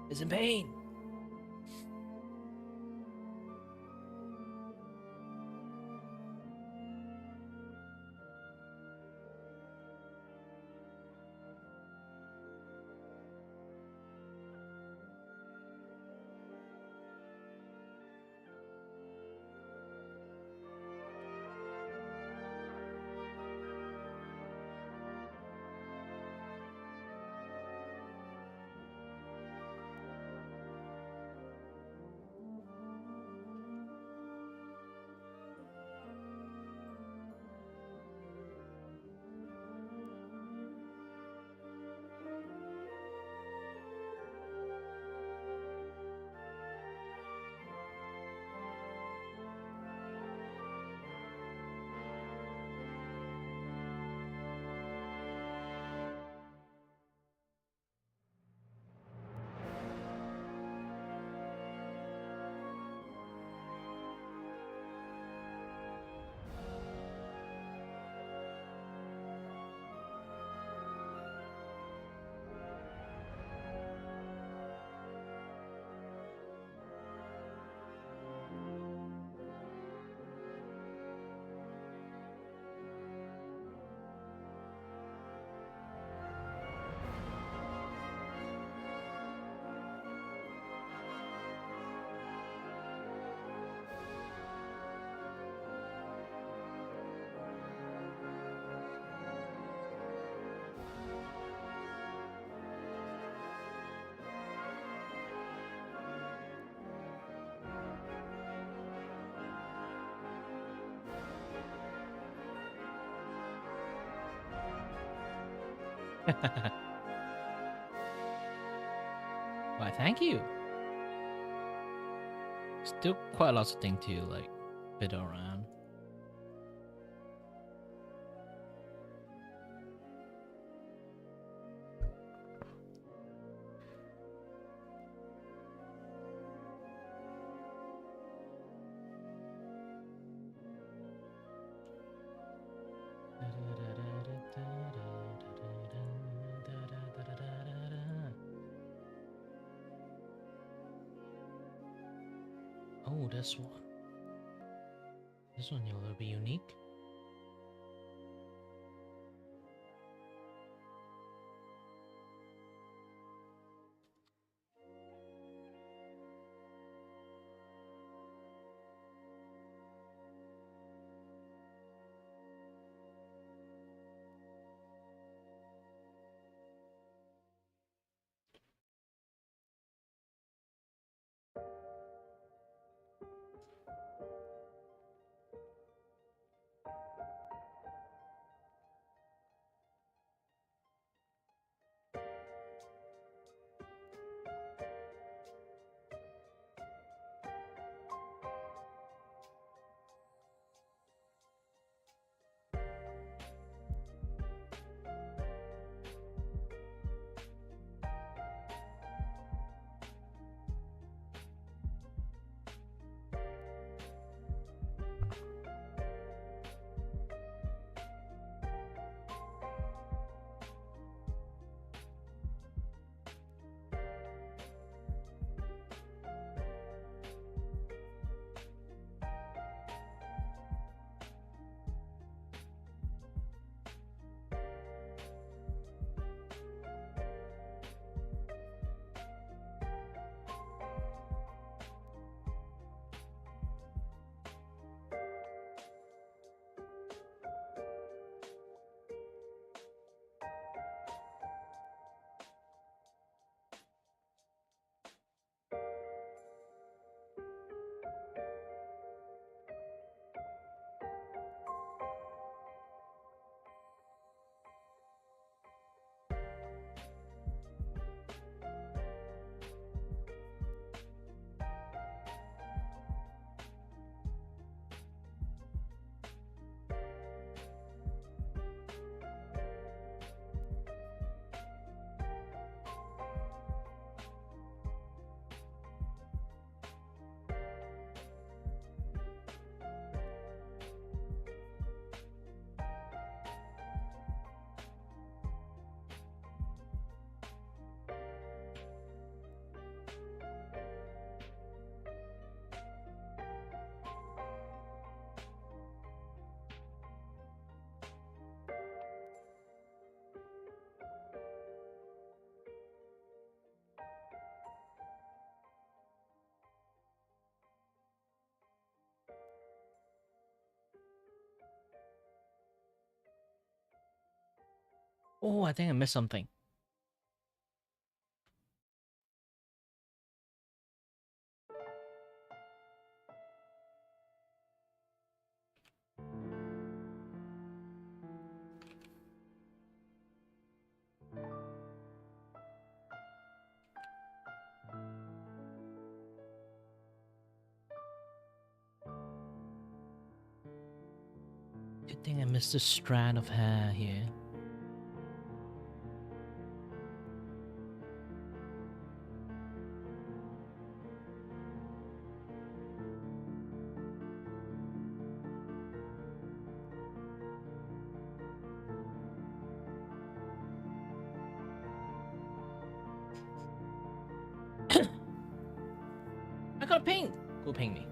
is in pain. Why, thank you. Still quite lots of things to like fiddle around. Oh, this one. This one will be unique. Oh, I think I missed something. I think I missed a strand of hair here. I got a ping! Go ping me.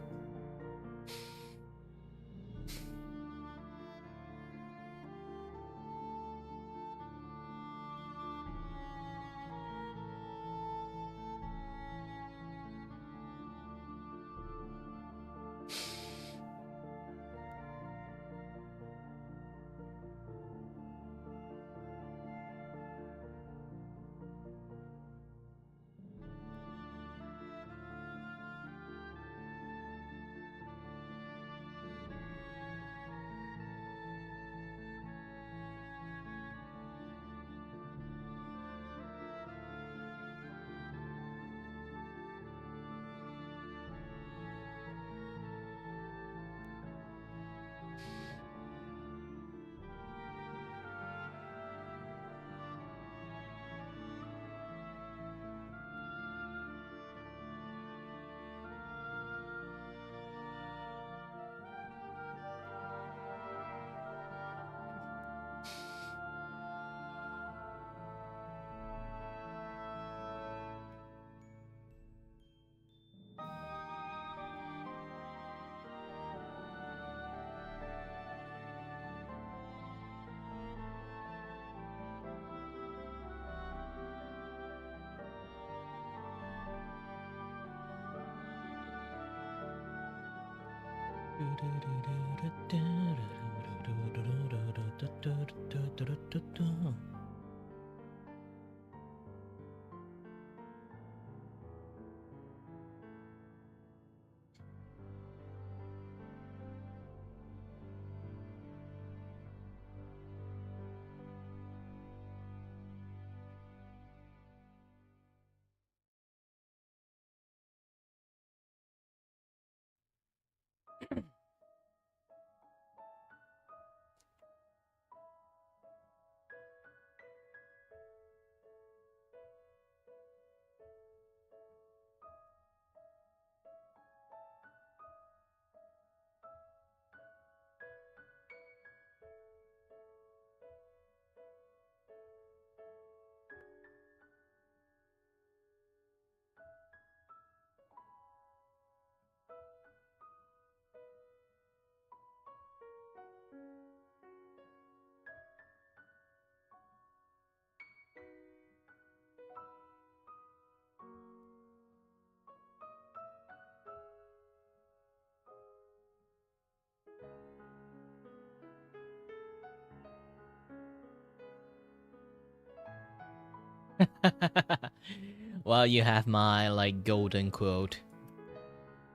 Well, you have my like golden quote.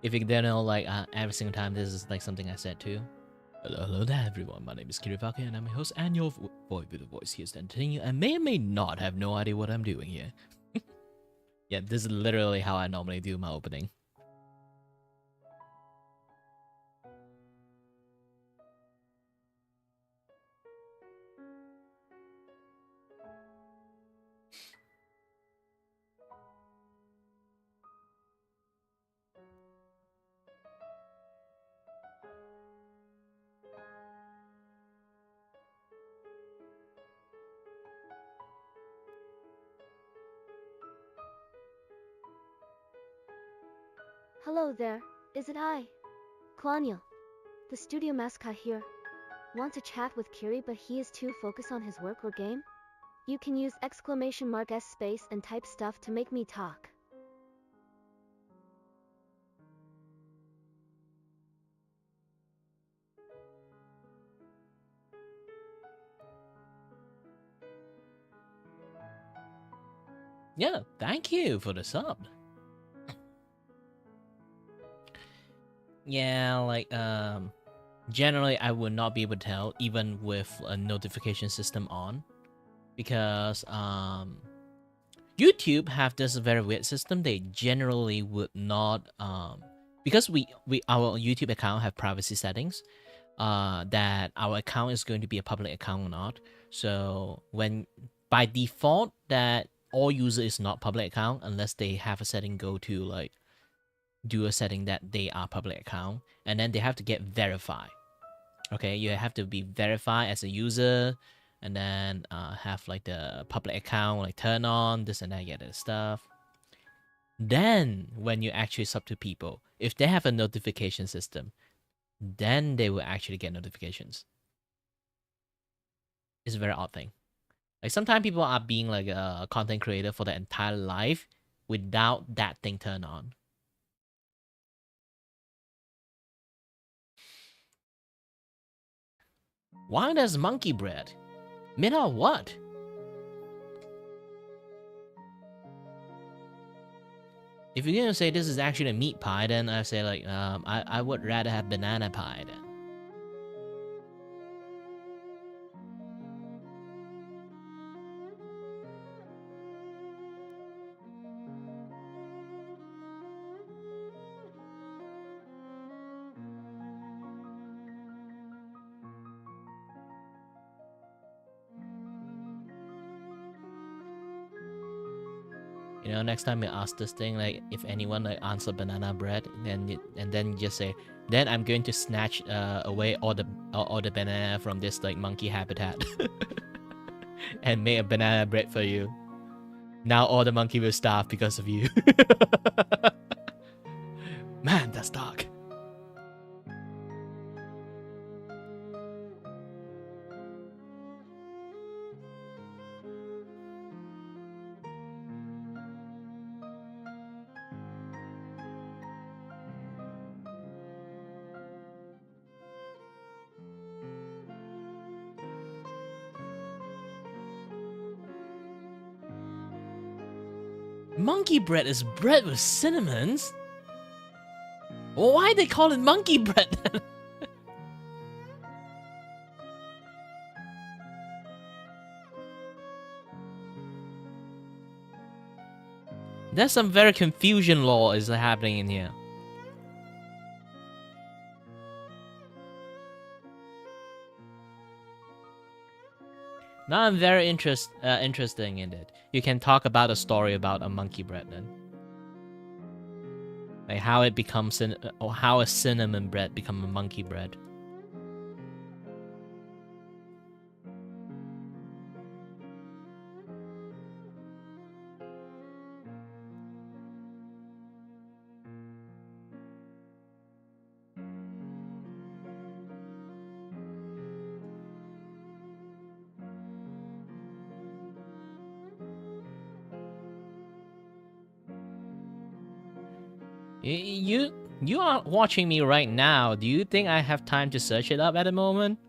If you don't know, like every single time, this is like something I said too. Hello there, everyone. My name is Kirivaka, and I'm your host and your boy with a voice here to entertain you, and may or may not have no idea what I'm doing here. Yeah, this is literally how I normally do my opening. Hello there, is it I? Klaniel, the studio mascot here. Want to chat with Kiri but he is too focused on his work or game? You can use !S space and type stuff to make me talk. Yeah, thank you for the sub. Yeah, like generally I would not be able to tell even with a notification system on, because YouTube have this very weird system. They generally would not because we our YouTube account have privacy settings, that our account is going to be a public account or not. So when by default that all user is not public account unless they have a setting go to like do a setting that they are public account, and then they have to get verified. Okay, you have to be verified as a user, and then have like the public account like turn on this and that, get that stuff. Then when you actually sub to people, if they have a notification system, then they will actually get notifications. It's a very odd thing. Like sometimes people are being like a content creator for their entire life without that thing turned on. Why does monkey bread? Made out of what? If you're gonna say this is actually a meat pie, then I say like I would rather have banana pie then. You know, next time you ask this thing, like if anyone like answer banana bread, then then you just say, then I'm going to snatch away all the banana from this like monkey habitat, and make a banana bread for you. Now all the monkey will starve because of you. Man, that's dark. Monkey bread is bread with cinnamons? Why they call it monkey bread then? There's some very confusion law is happening in here. Now I'm very interesting in it. You can talk about a story about a monkey bread then. Like how it becomes or how a cinnamon bread become a monkey bread. You are watching me right now. Do you think I have time to search it up at the moment?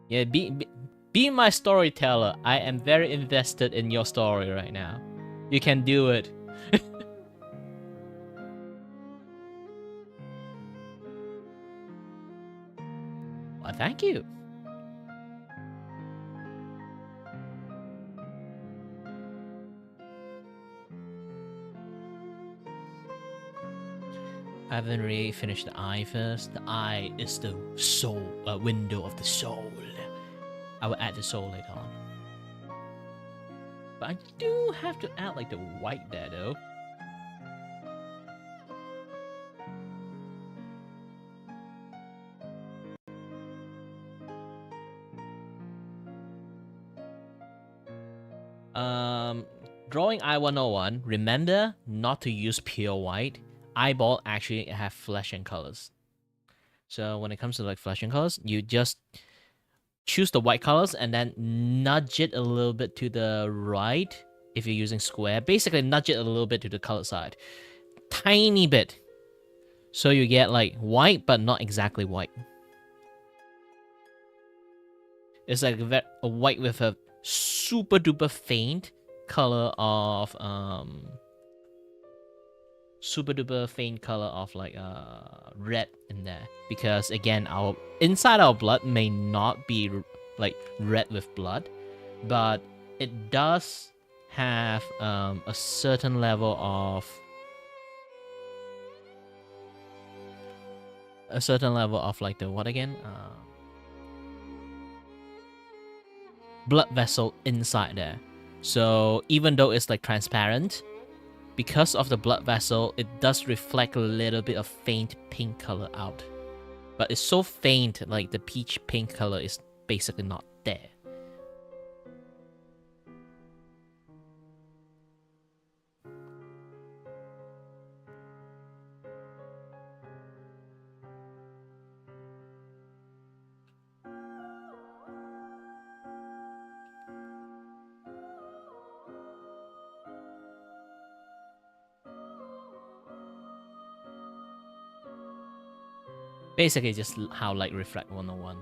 Yeah, be my storyteller. I am very invested in your story right now. You can do it. Well, thank you. I haven't really finished the eye first. The eye is the soul, window of the soul. I will add the soul later on. But I do have to add like the white there though. Drawing eye 101, remember not to use pure white. Eyeball actually have flesh and colors. So when it comes to like flesh and colors, you just choose the white colors and then nudge it a little bit to the right if you're using square. Basically nudge it a little bit to the color side. Tiny bit. So you get like white but not exactly white. It's like a white with a super duper faint color of super duper faint color of like red in there, because again our inside our blood may not be like red with blood, but it does have a certain level of like the what again blood vessel inside there. So even though it's like transparent, because of the blood vessel, it does reflect a little bit of faint pink color out. But it's so faint, like the peach pink color is basically not there. Basically just how light reflect 101.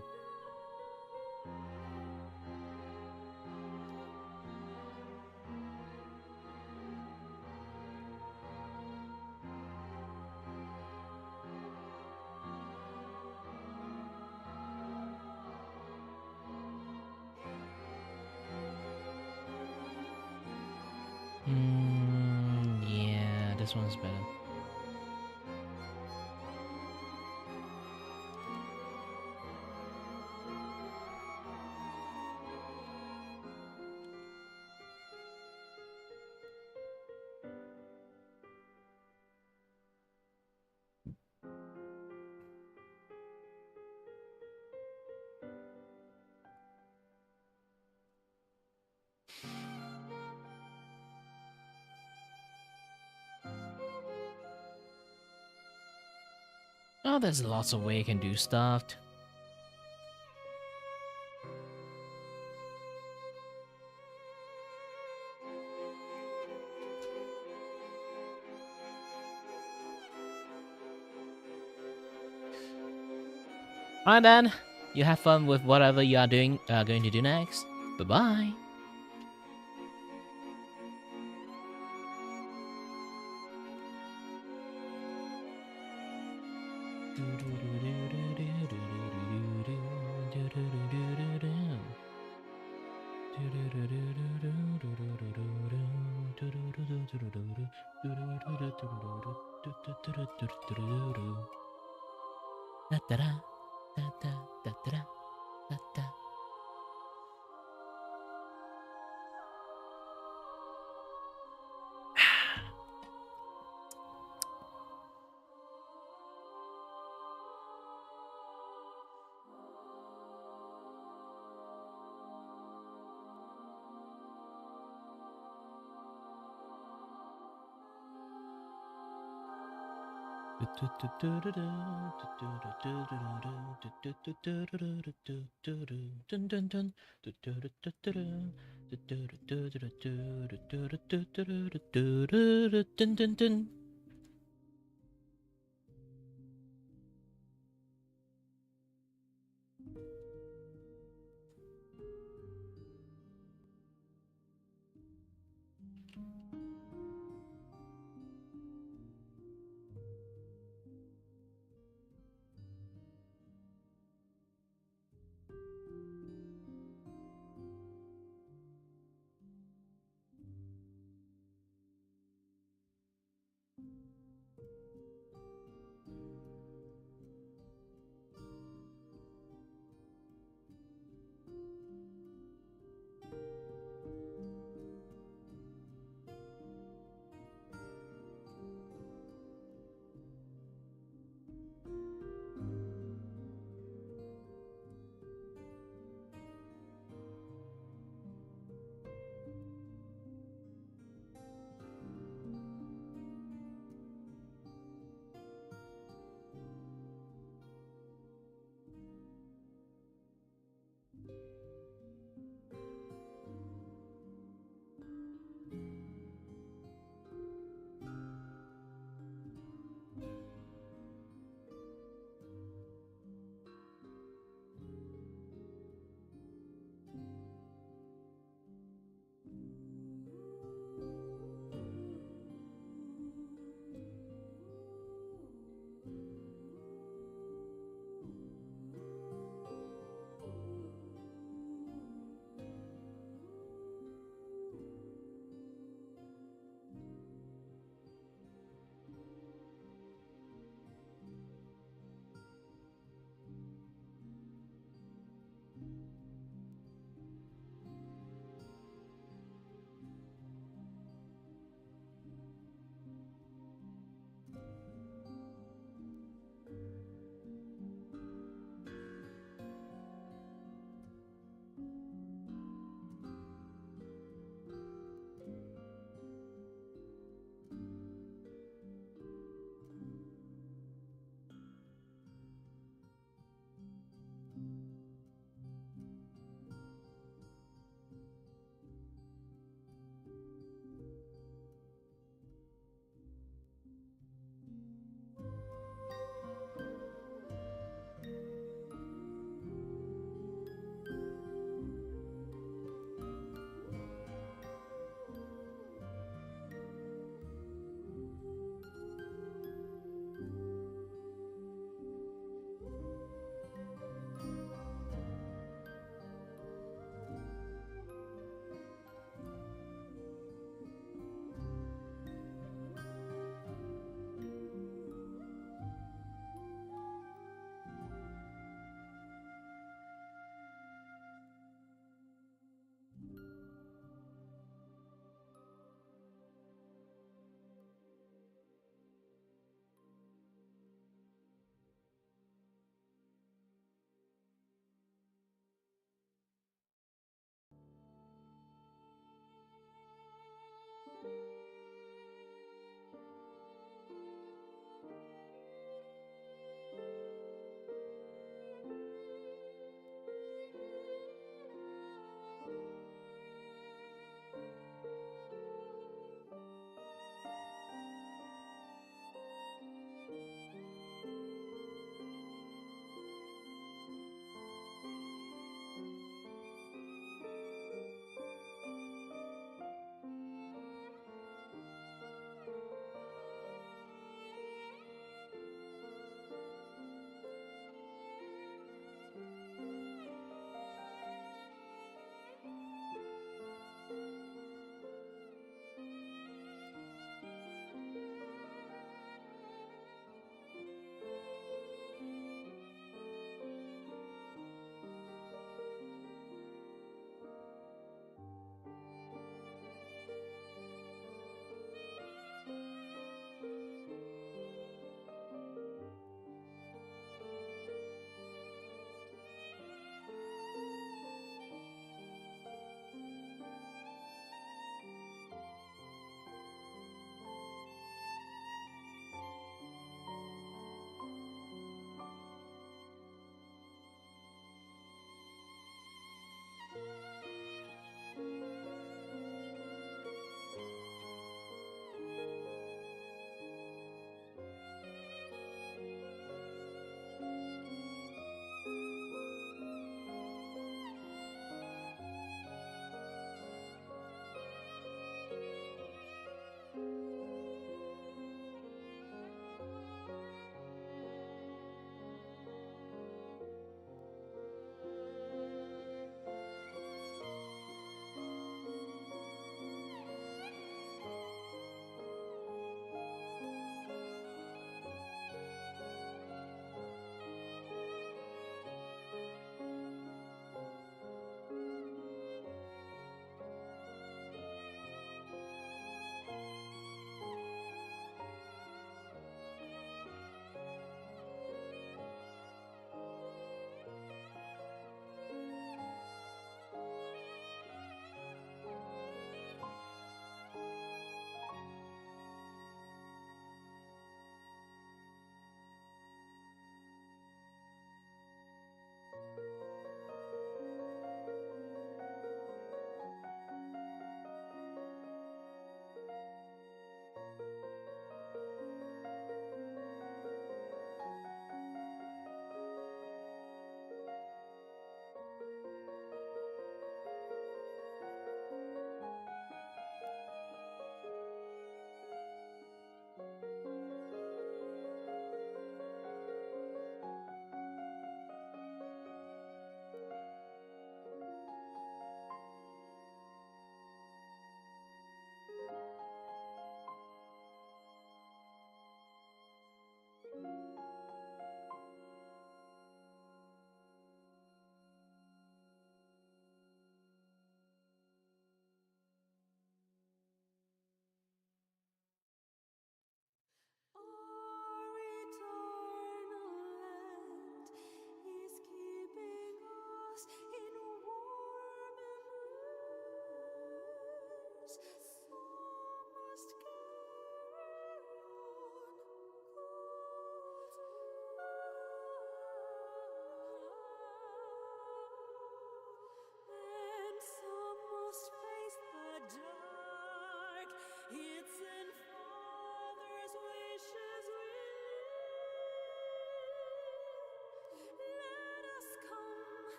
Yeah, this one's better. Oh, there's lots of way you can do stuff. Alright then, you have fun with whatever you are doing, going to do next. Bye bye.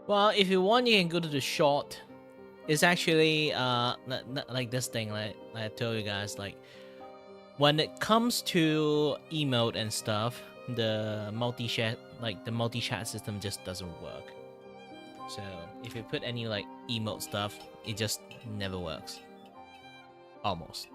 Well, if you want, you can go to the short. It's actually like this thing, like I told you guys, like when it comes to emote and stuff, the multi-chat system just doesn't work. So if you put any like emote stuff, it just never works. Almost.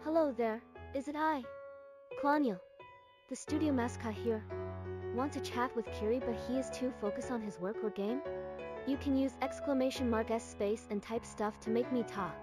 Hello there, is it I? Claudiel, the studio mascot here. Want to chat with Kiri but he is too focused on his work or game? You can use !s space and type stuff to make me talk.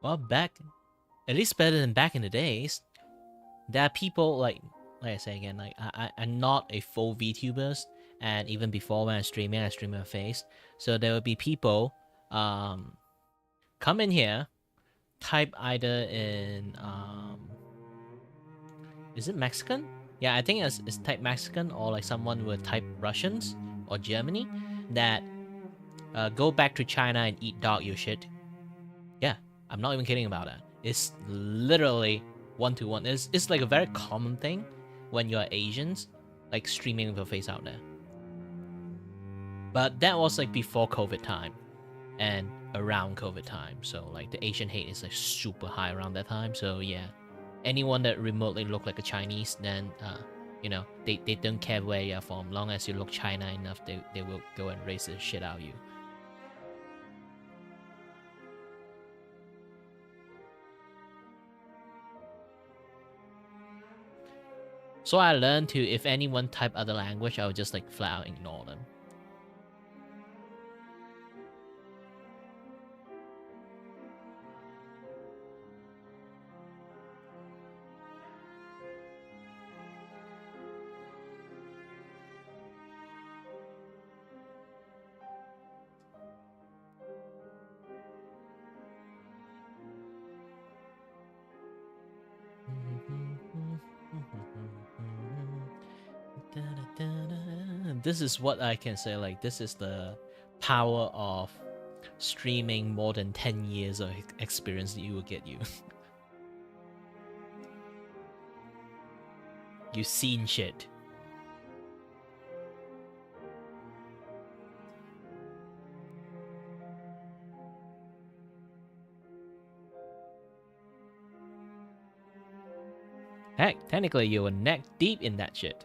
Well, at least better than back in the days. There are people like I say again, like I'm not a full VTubers, and even before when I stream my face. So there will be people come in here, type either in is it Mexican? Yeah, I think it's type Mexican, or like someone will type Russians or Germany that go back to China and eat dog you shit. Yeah, I'm not even kidding about that. It's literally one to one. It's like a very common thing when you're Asians, like streaming with your face out there. But that was like before COVID time and around COVID time. So like the Asian hate is like super high around that time. So yeah, anyone that remotely look like a Chinese, then they don't care where you're from. Long as you look China enough, they will go and raise the shit out of you. So I learned to, if anyone type other language, I would just like flat out ignore them. This is what I can say. Like, this is the power of streaming more than 10 years of experience that you will get you. You've seen shit. Heck, technically you were neck deep in that shit.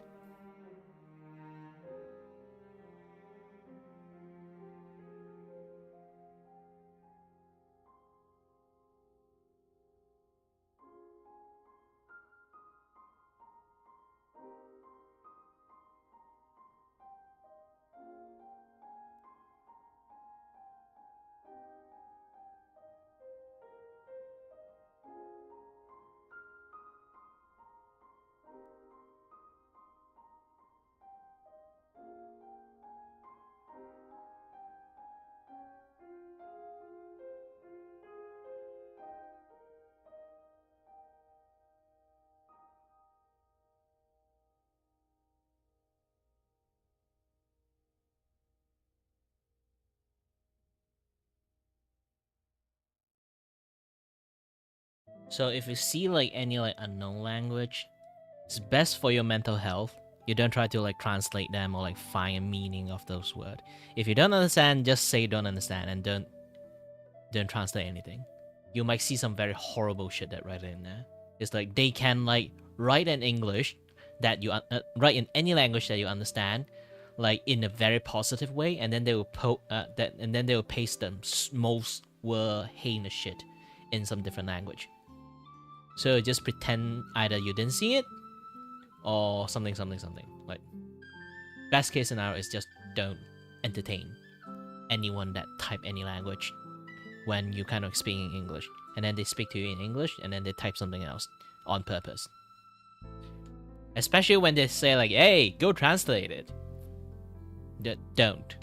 So if you see like any like unknown language, it's best for your mental health. You don't try to like translate them or like find a meaning of those words. If you don't understand, just say you don't understand and don't translate anything. You might see some very horrible shit that right in there. It's like they can like write in English that you write in any language that you understand, like in a very positive way, and then they will and then they will paste them most were heinous shit in some different language. So just pretend either you didn't see it or something. Like best case scenario is just don't entertain anyone that type any language when you kind of speaking English, and then they speak to you in English, and then they type something else on purpose. Especially when they say like, "Hey, go translate it." Don't.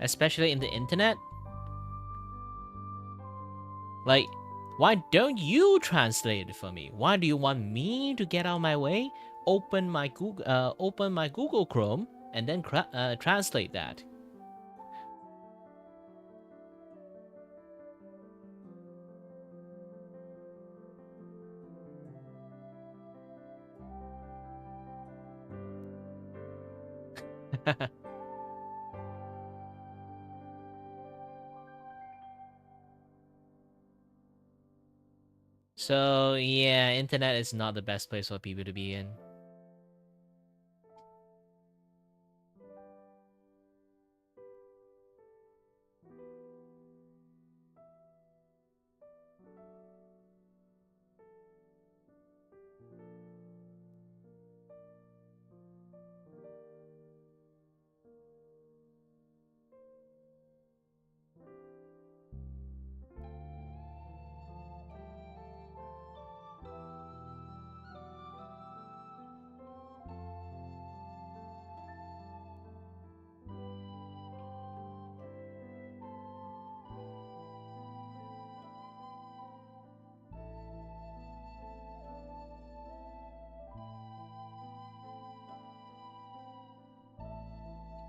Especially in the internet. Like, why don't you translate it for me? Why do you want me to get out of my way, open my Google Chrome, and then translate that? So yeah, internet is not the best place for people to be in.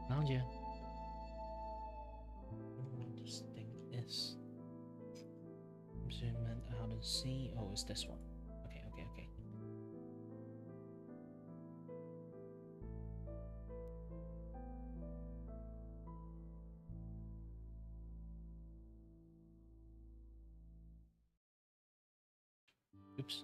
Found you. What this thing is. Zoom in out and see. Oh, it's this one. Okay, okay, okay. Oops.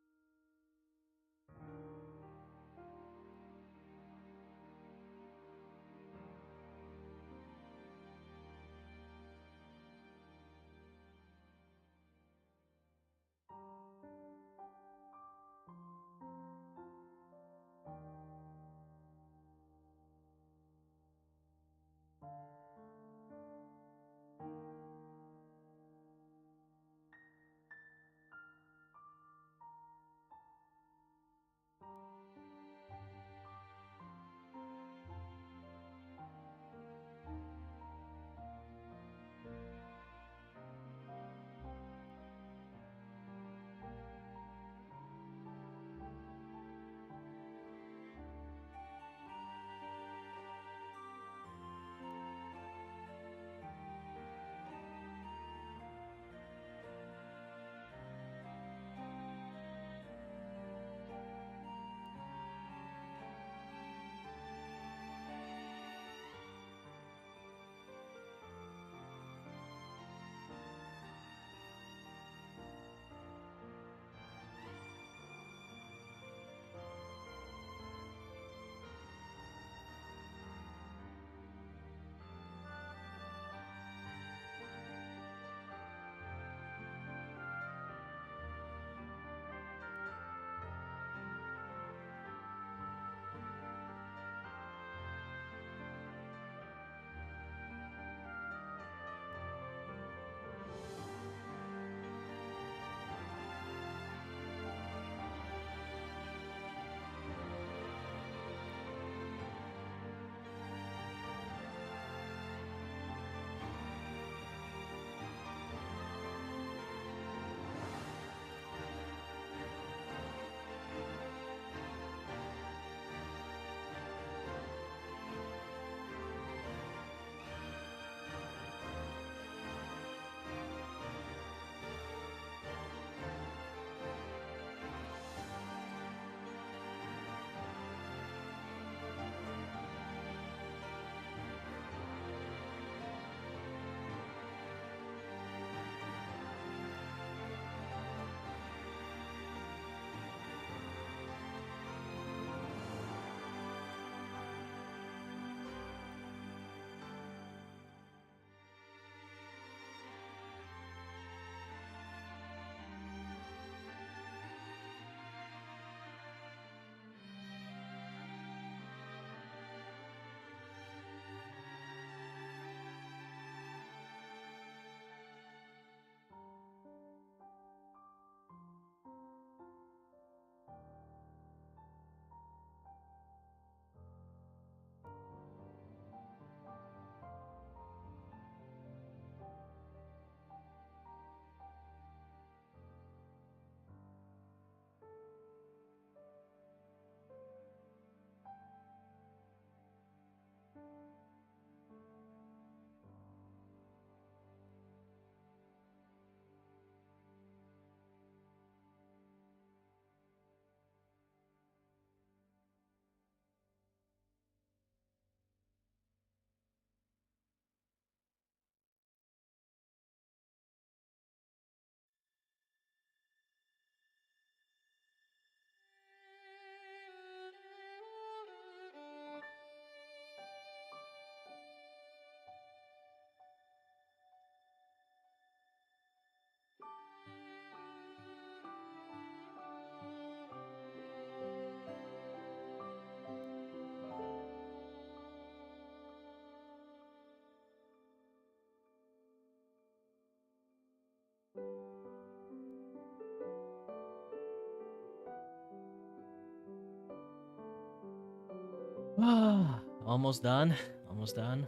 Almost done. Almost done.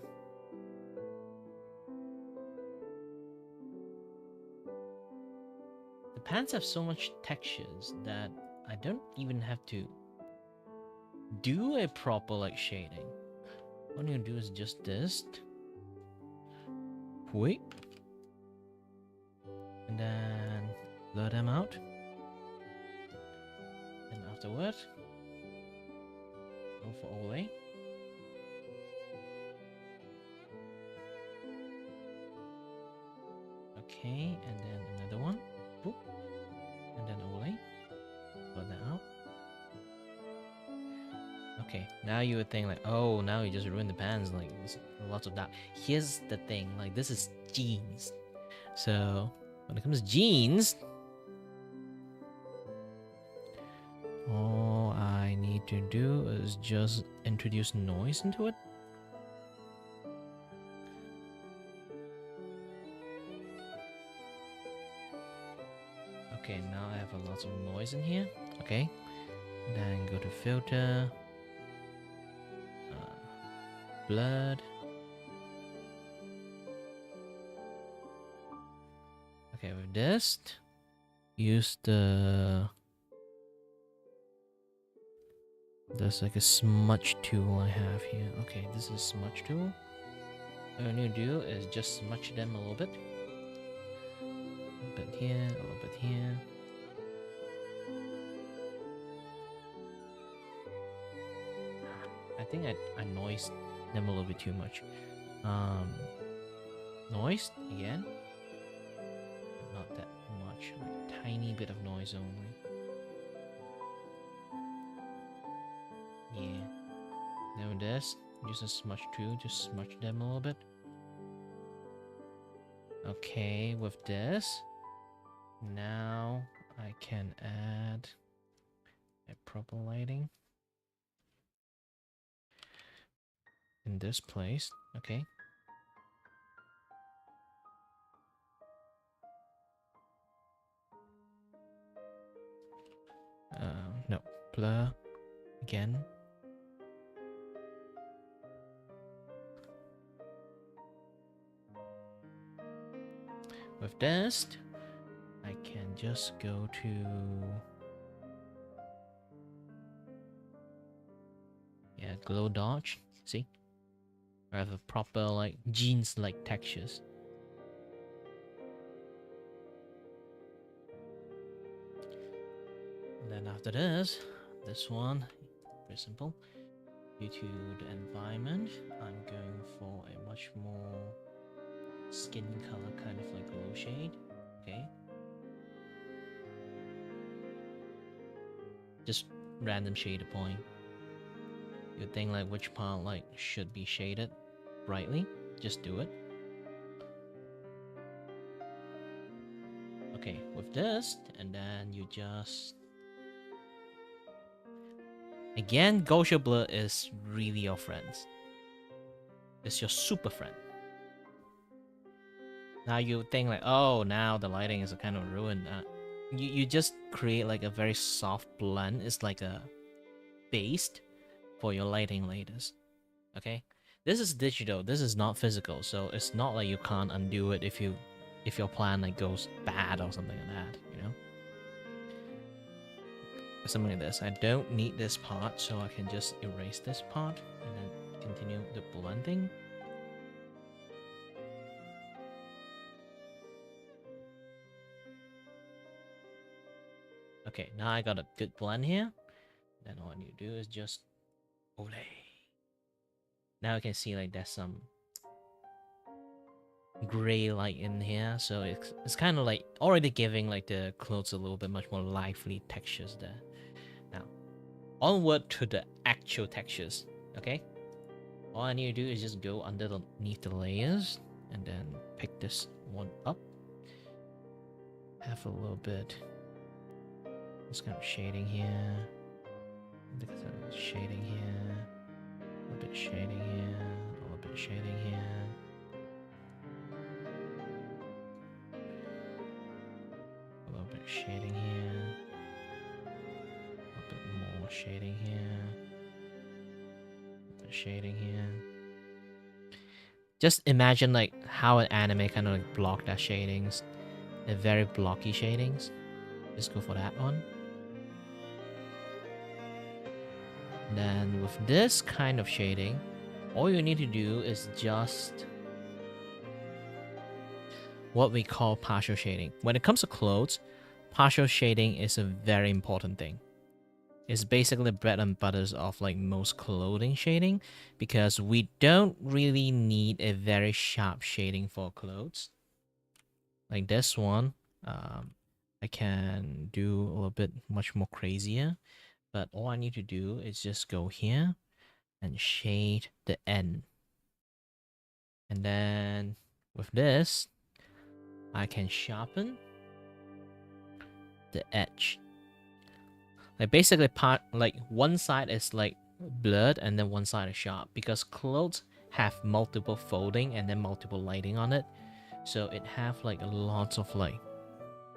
The pants have so much textures that I don't even have to do a proper like shading. What I'm gonna do is just this. Wait. And then blur them out. And afterward, go for overlay. Okay, and then another one. Boop. And then overlay. Blur that out. Okay, now you would think like, oh, now you just ruined the pants. Like, there's lots of that. Here's the thing, like, this is jeans. So, when it comes to jeans, all I need to do is just introduce noise into it. Okay, now I have a lot of noise in here. Okay, then go to filter, blurred. Okay, with this, use there's like a smudge tool I have here. Okay, this is smudge tool. What I'm gonna do is just smudge them a little bit. A bit here, a little bit here. I think I noised them a little bit too much. Noise again. Not that much, like tiny bit of noise only. Yeah. Now with this, use a smudge tool to smudge them a little bit. Okay, with this, now I can add a proper lighting in this place. Okay. No, blur again. With this, I can just go to glow dodge. See, I have a proper like jeans like textures. And then after this one, very simple. Due to the environment, I'm going for a much more skin color kind of like glow shade. Okay. Just random shader point. You think like which part like should be shaded brightly, just do it. Okay, with this, and then you just again, Gaussian blur is really your friend. It's your super friend. Now you think like, oh, now the lighting is kind of ruined. You just create like a very soft blend. It's like a base for your lighting layers. Okay, this is digital. This is not physical, so it's not like you can't undo it if your plan like goes bad or something like that. You know, something like this. I don't need this part, so I can just erase this part and then continue the blending. Okay, now I got a good blend here. Then all I need to do is just overlay. Now you can see like there's some gray light in here, so it's kind of like already giving like the clothes a little bit much more lively textures there. Now, onward to the actual textures. Okay, all I need to do is just go underneath the layers and then pick this one up. Have a little bit. This kind of shading here. Shading here. A little bit shading here. A little bit shading here. bit shading here. A bit more shading here. A bit shading here. Just imagine like how an anime kind of like block that shadings. They're very blocky shadings. Just go for that one. Then with this kind of shading, all you need to do is just what we call partial shading. When it comes to clothes, partial shading is a very important thing. It's basically bread and butters of like most clothing shading, because we don't really need a very sharp shading for clothes. Like this one, I can do a little bit much more crazier, but all I need to do is just go here and shade the end. And then with this, I can sharpen the edge. Like basically like one side is like blurred and then one side is sharp, because clothes have multiple folding and then multiple lighting on it. So it have like lots of like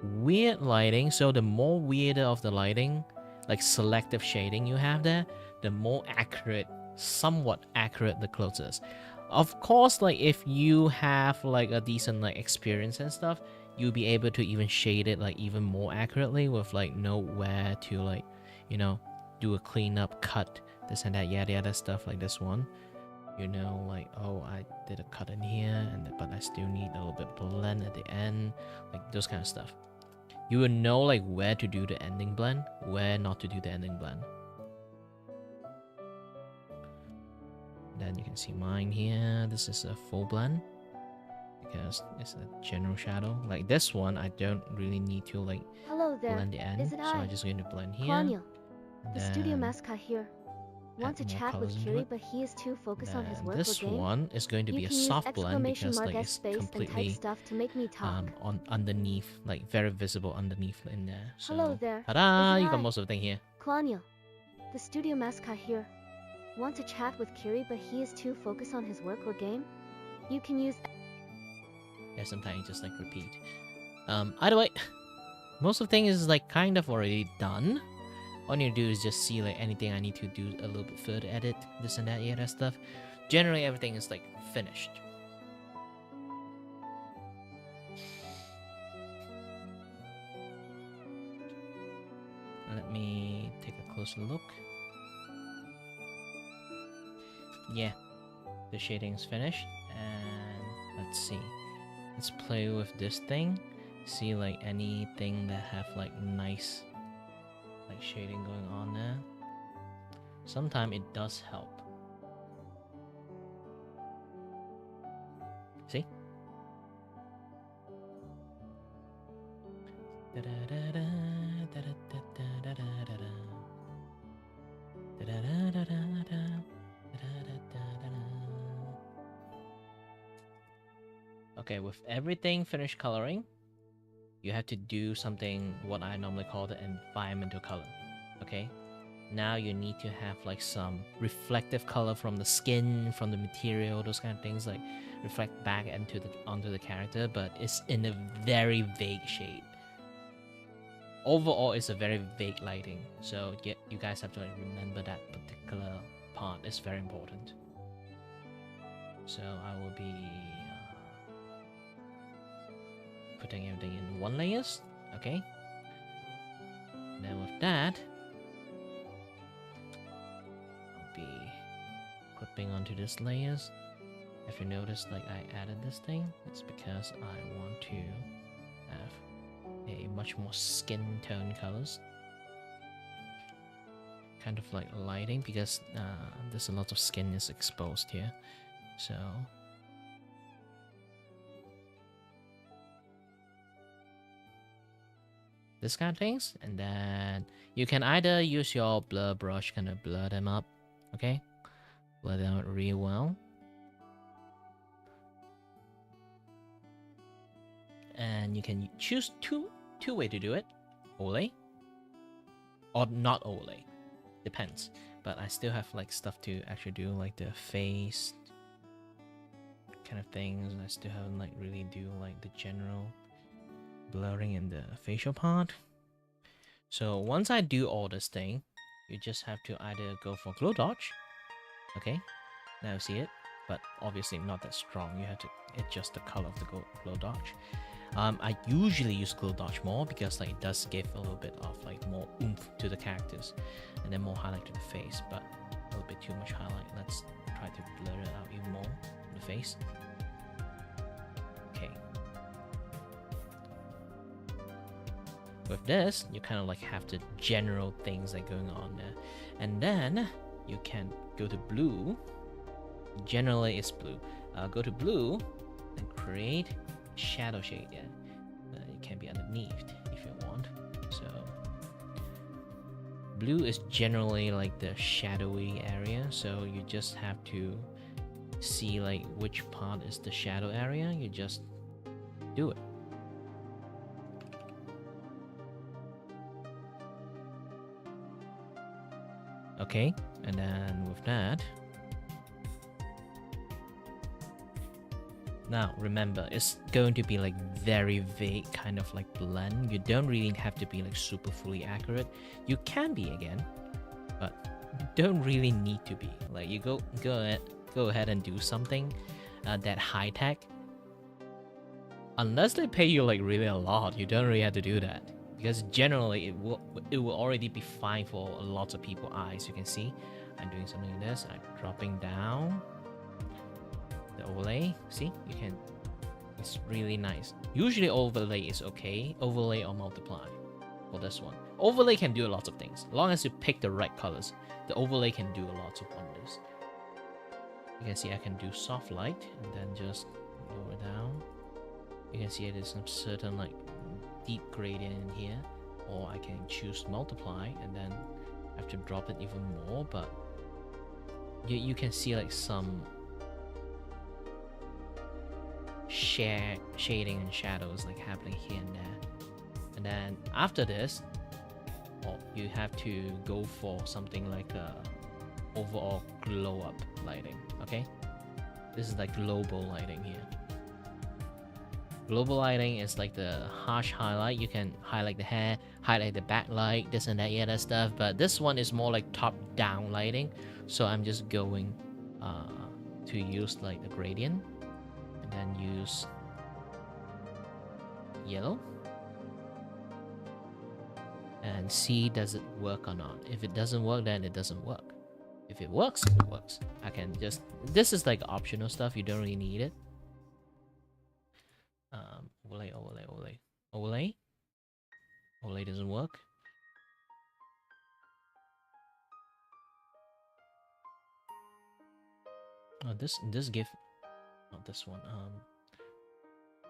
weird lighting. So the more weirder of the lighting, like selective shading you have there, the more accurate, somewhat accurate the clothes is. Of course, like if you have like a decent like experience and stuff, you'll be able to even shade it like even more accurately with like know where to like, you know, do a cleanup, cut, this and that, yada yada stuff like this one. You know, like, oh, I did a cut in here, but I still need a little bit blend at the end, like those kind of stuff. You will know like where to do the ending blend, where not to do the ending blend. Then you can see mine here. This is a full blend because it's a general shadow. Like this one, I don't really need to like Hello there. blend the end, Is it so I? I'm just going to blend here. Klanya, the studio Then mascot here. Wants to add more chat with colours into Kiri, it. but he is too focused on his Then work or this game. one is going to be You a can use soft blend exclamation because mark like S it's space and type completely stuff to make me talk. on underneath, like very visible underneath in there. So Hello there. ta-da! Is it You got I? most of the thing here. Klanya, the studio mascot here. Want to chat with Kiri, but he is too focused on his work or game. You can use Yeah, sometimes you just like repeat. Either way, most of the thing is like kind of already done. All you need to do is just see like anything I need to do a little bit further edit, this and that, yeah, that stuff. Generally, everything is like finished. Let me take a closer look. Yeah, the shading is finished, and let's see. Let's play with this thing. See like anything that have like nice like shading going on there. Sometimes it does help. See? Okay, with everything finished coloring, you have to do something what I normally call the environmental color. Okay? Now you need to have like some reflective color from the skin, from the material, those kind of things, like reflect back onto the character, but it's in a very vague shade. Overall, it's a very vague lighting, so you guys have to like, remember that particular part. It's very important. So I will be putting everything in one layers, okay? Then with that, I'll be clipping onto this layers. If you notice, like I added this thing, it's because I want to have a much more skin tone colors. Kind of like lighting, because there's a lot of skin is exposed here. So this kind of things, and then you can either use your blur brush, kind of blur them up, okay? Blur them out real well. And you can choose two way to do it, Ole or not Ole, depends. But I still have like stuff to actually do, like the face kind of things. I still haven't like really do like the general blurring in the facial part. So once I do all this thing, you just have to either go for glow dodge. Okay, now you see it, but obviously not that strong. You have to adjust the color of the glow dodge. I usually use glow dodge more because like it does give a little bit of like more oomph to the characters, and then more highlight to the face. But a little bit too much highlight. Let's try to blur it out even more in the face. Okay. With this, you kind of like have the general things that are going on there, and then you can go to blue. Generally, it's blue. Go to blue and create shadow shade. Yeah, it can be underneath if you want. So blue is generally like the shadowy area. So you just have to see like which part is the shadow area. You just do it. Okay, and then with that, now remember, it's going to be like very vague kind of like blend. You don't really have to be like super fully accurate. You can be again, but don't really need to be. Like you go ahead and do something that high tech. Unless they pay you like really a lot, you don't really have to do that. Because generally it will already be fine for lots of people's eyes. You can see I'm doing something like this. I'm dropping down the overlay. See, you can. It's really nice. Usually overlay is okay. Overlay or multiply for this one. Overlay can do lots of things. As long as you pick the right colors, the overlay can do lots of wonders. You can see I can do soft light and then just lower down. You can see there's some certain like deep gradient in here, or I can choose multiply and then I have to drop it even more, but you can see like some shading and shadows like happening here and there. And then after this, you have to go for something like a overall glow up lighting. Okay, this is like global lighting here. Global lighting is like the harsh highlight. You can highlight the hair, highlight the backlight, this and that, yeah, that stuff. But this one is more like top-down lighting. So I'm just going to use like the gradient, and then use yellow, and see does it work or not. If it doesn't work, then it doesn't work. If it works, it works. I can just, this is like optional stuff. You don't really need it. Overlay doesn't work. Oh, this give, not this one.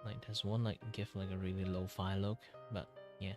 Like there's one like give like a really lo-fi look, but yeah.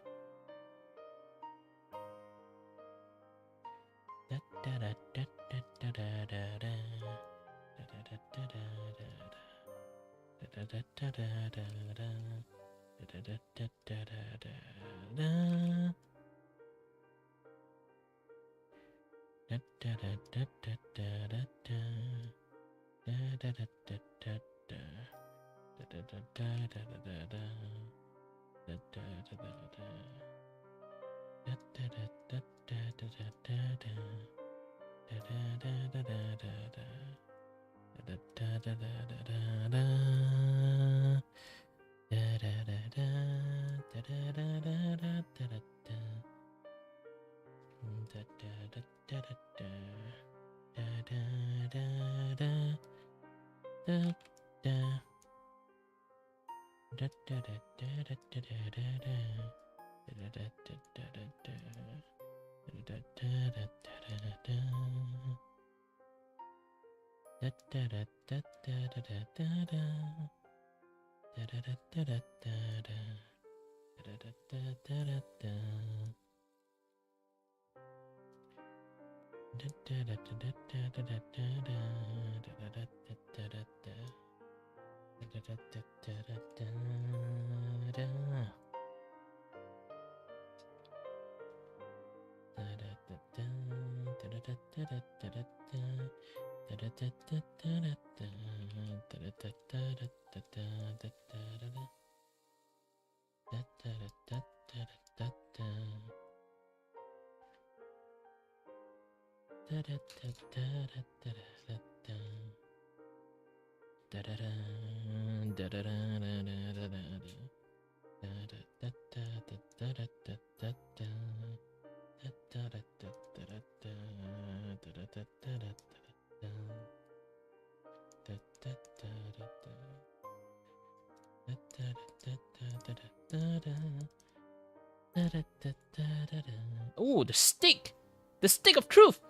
Oh, the stick! The stick of truth!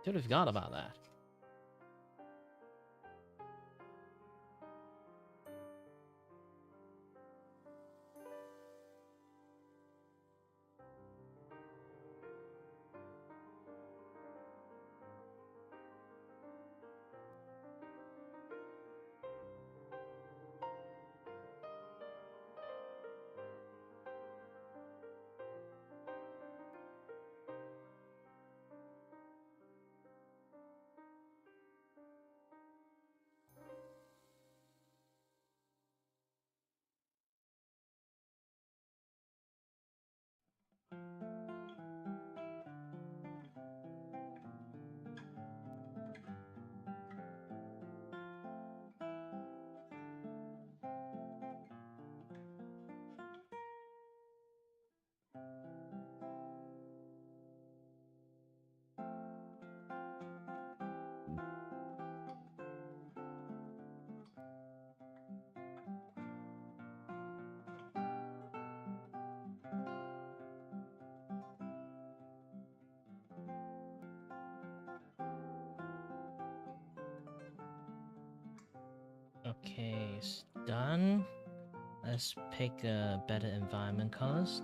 Totally forgot about that. Okay, it's done. Let's pick better environment colors.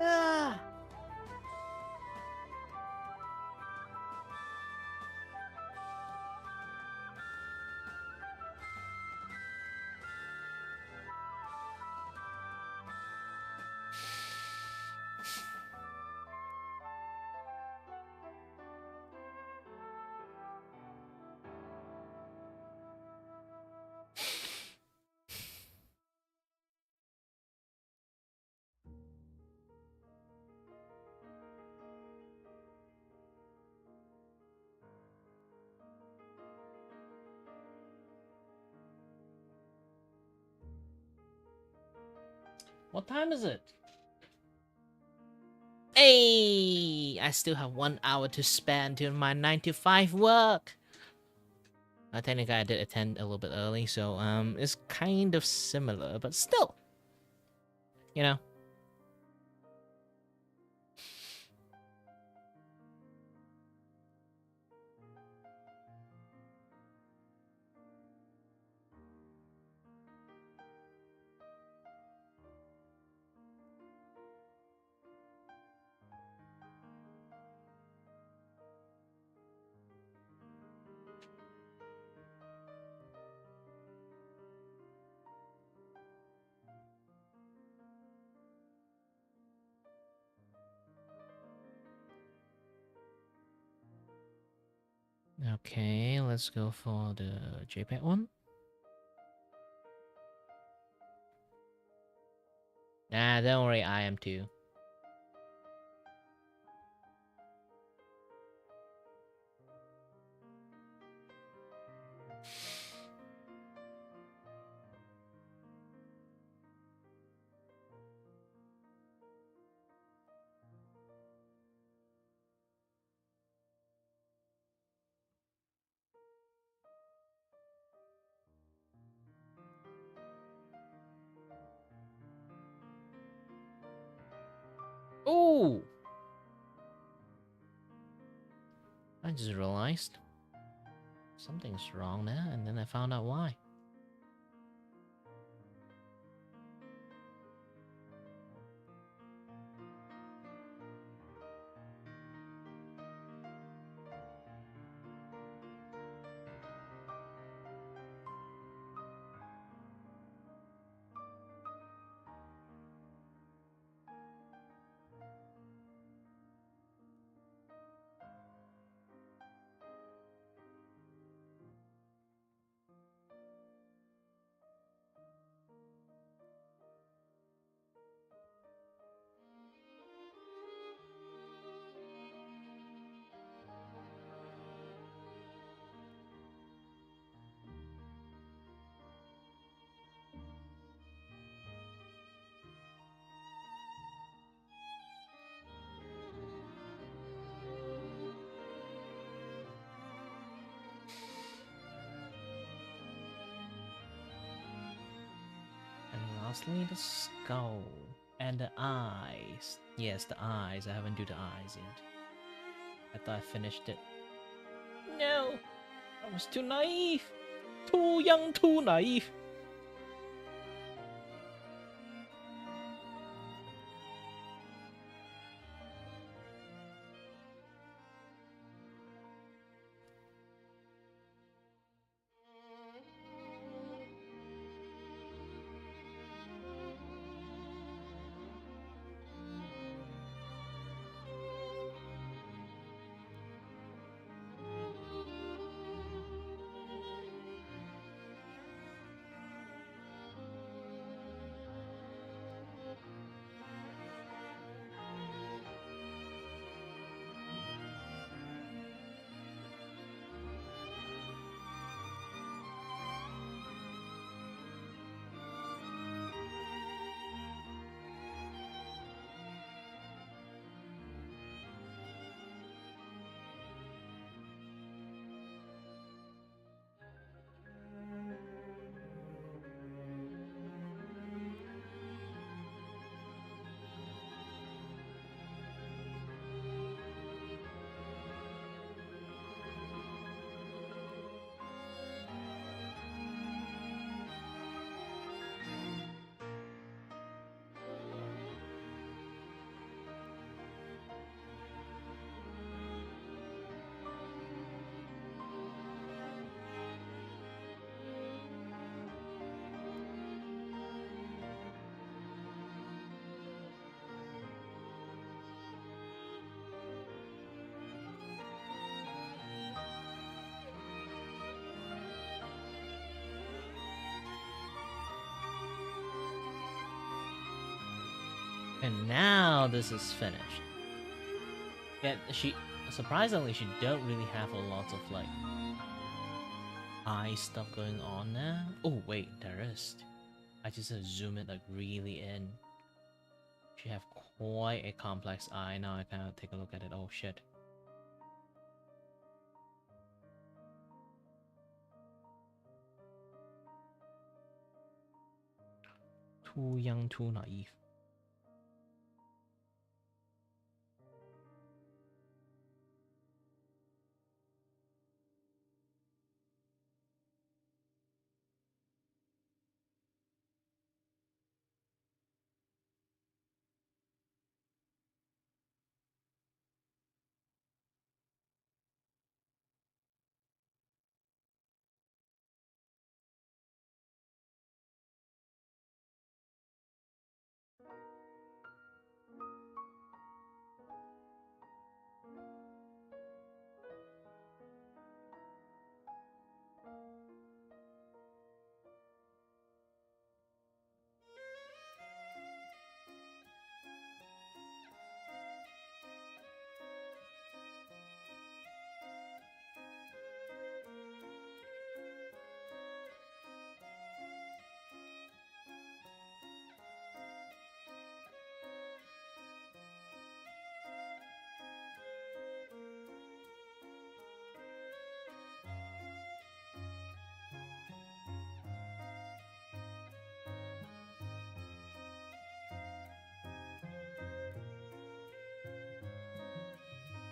Ah! What time is it? Hey, I still have 1 hour to spend till my 9 to 5 work. Technically, I did attend a little bit early, so it's kind of similar, but still, you know. Okay, let's go for the JPEG one. Nah, don't worry, I am too. Oh! I just realized something's wrong there, and then I found out why. And lastly, the skull and the eyes. Yes, the eyes. I haven't do the eyes yet. I thought I finished it. No, I was too naive. Too young, too naive. And now this is finished. Yeah, surprisingly she don't really have a lot of like eye stuff going on now. Oh wait, there is. I just have to zoom it like really in. She have quite a complex eye. Now I kind of take a look at it. Oh shit. Too young, too naive.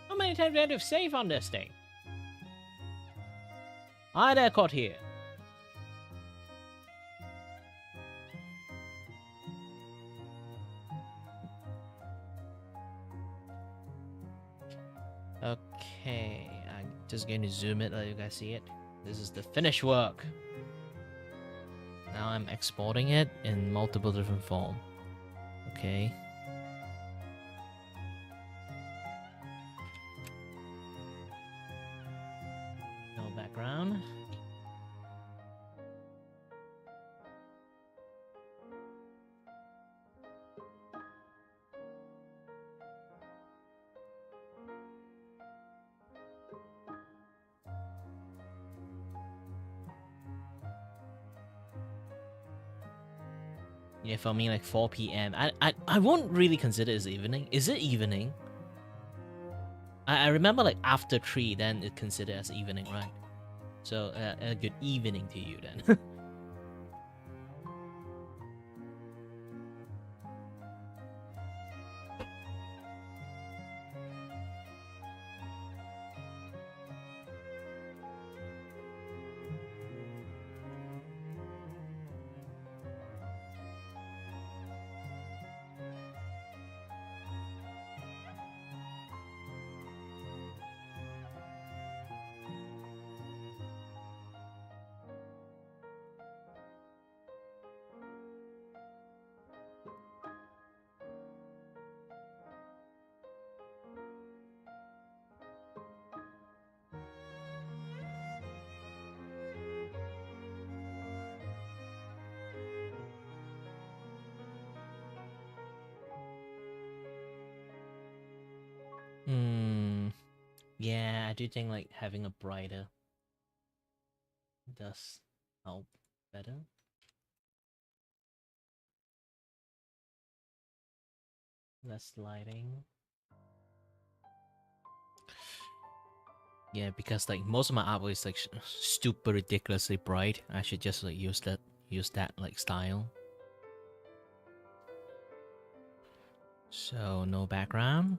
How many times do I have to save on this thing? Hi there, caught here. Okay, I'm just going to zoom it, let you guys see it. This is the finished work. Now I'm exporting it in multiple different form. Okay. No background. Yeah, for me, like 4 p.m. I won't really consider it as evening. Is it evening? I remember like after 3, then it's considered as evening, right? So a good evening to you then. Yeah, I do think like having a brighter does help better. Less lighting. Yeah, because like most of my artwork is like super ridiculously bright. I should just like use that like style. So no background.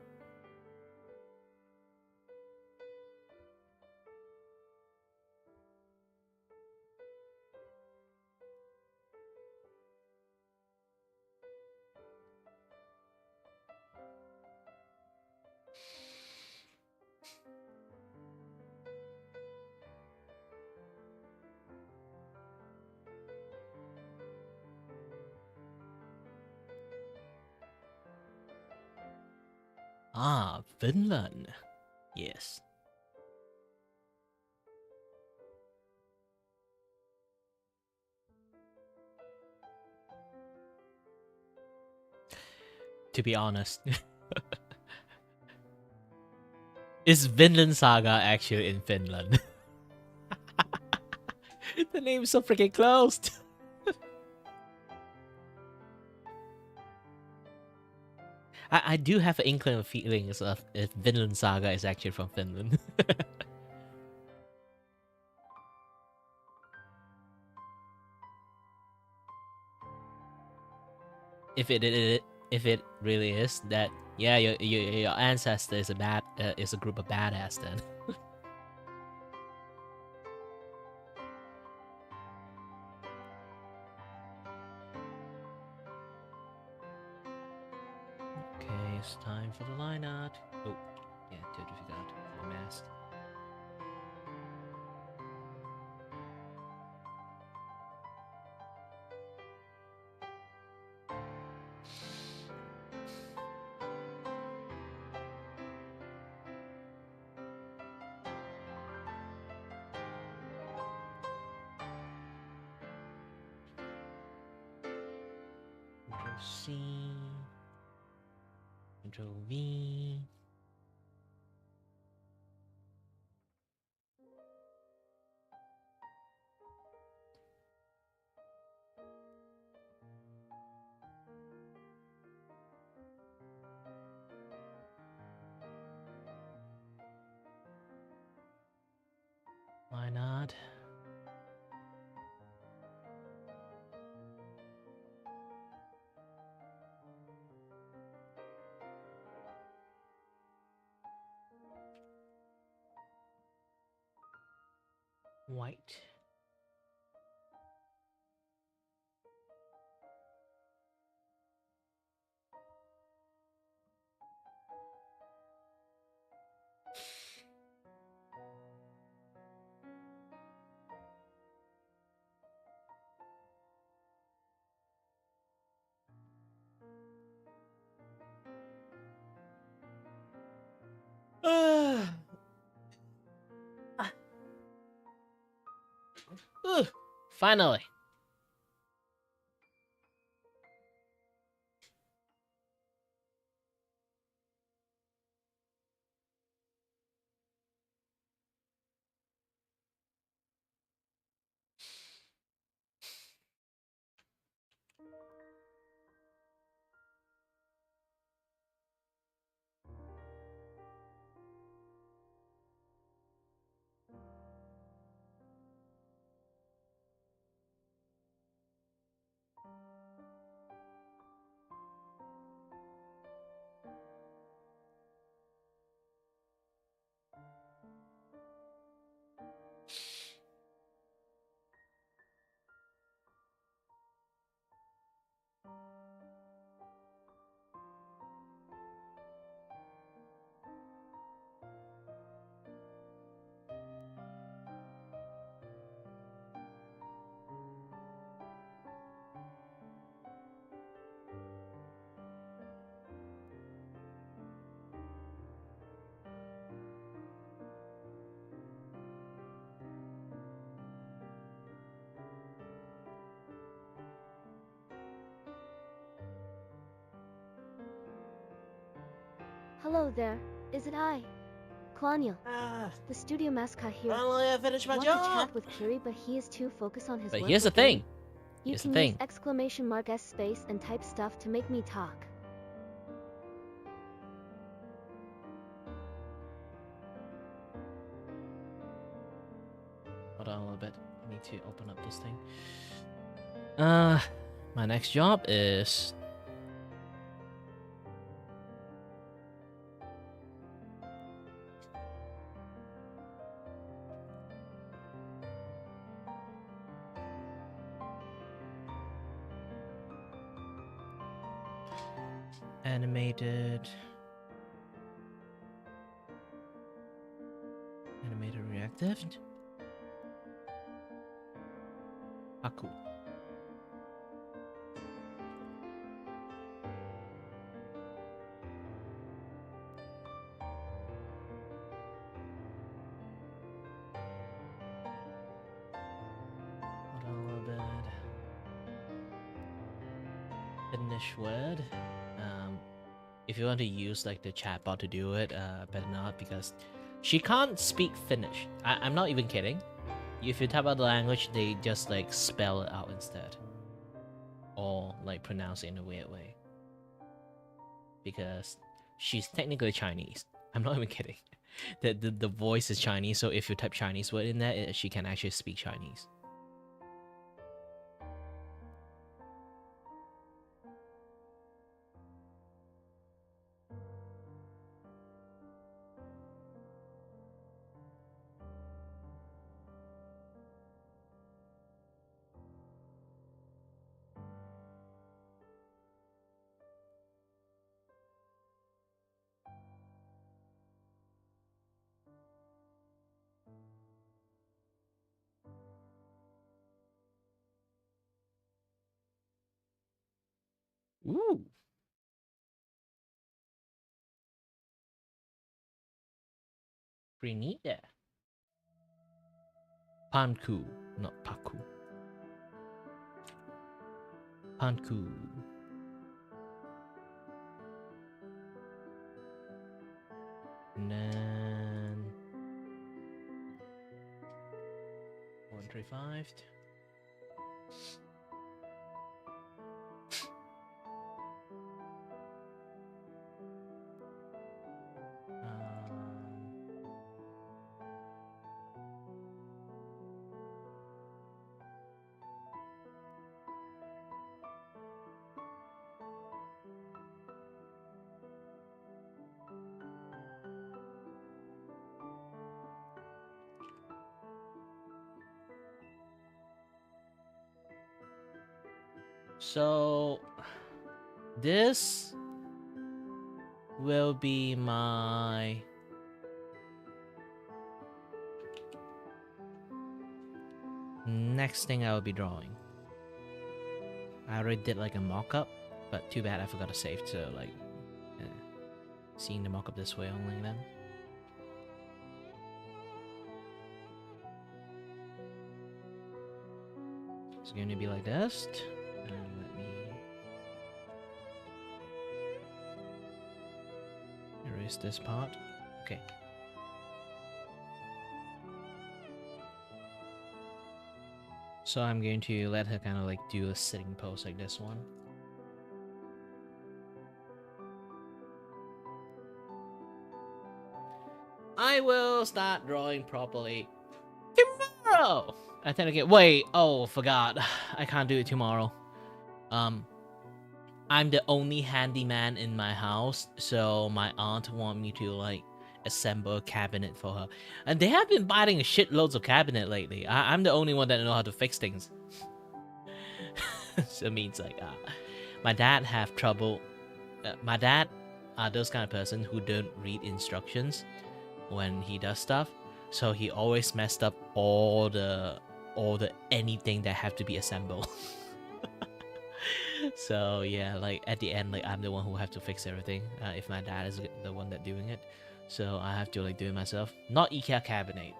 Ah, Finland. Yes. to be honest. Is Vinland Saga actually in Finland? The name is so freaking close. I do have an inkling of feelings of if Vinland Saga is actually from Finland. If it really is that, yeah, your ancestor is is a group of badass then. Okay, it's time for the line art. Oh, yeah, totally forgot the mask. Control C, Control V. Why not? White. Finally. Hello there, is it I? Klanya, Ah, the studio mascot here. finally I finished my Want to job. chat with Kiri, but he is too focused on his But work here's or the thing. game? You Here's the can use thing. exclamation mark S space and type stuff to make me talk. Hold on a little bit. I need to open up this thing. My next job is animated reactive. Haku. Hold on a little bit. Finish word. If you want to use like the chatbot to do it, better not, because she can't speak Finnish. I'm not even kidding. If you type out the language, they just like spell it out instead, or like pronounce it in a weird way. Because she's technically Chinese. I'm not even kidding. The voice is Chinese, so if you type Chinese word in there, she can actually speak Chinese. Ooh. Pretty neat there. Panku, not Paku. Panku. And then 135. So this will be my next thing I will be drawing. I already did like a mock-up, but too bad I forgot to save, so like seeing the mock-up this way only then. It's going to be like this. And let me erase this part. Okay. So I'm going to let her kind of like do a sitting pose like this one. I will start drawing properly tomorrow. I think again. Wait, oh, forgot. I can't do it tomorrow. I'm the only handyman in my house, so my aunt want me to like assemble a cabinet for her, and they have been buying shitloads of cabinet lately. I'm the only one that know how to fix things. So it means like my dad have trouble. My dad are those kind of person who don't read instructions when he does stuff, so he always messed up all the anything that have to be assembled. So yeah, like at the end, like I'm the one who have to fix everything if my dad is the one that doing it, so I have to like do it myself. Not IKEA cabinet.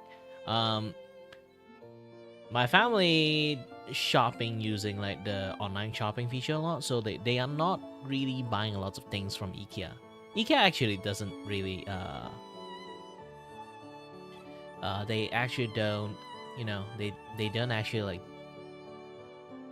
My family shopping using like the online shopping feature a lot, so they are not really buying a lot of things from IKEA. IKEA actually doesn't really they actually don't, you know, they don't actually like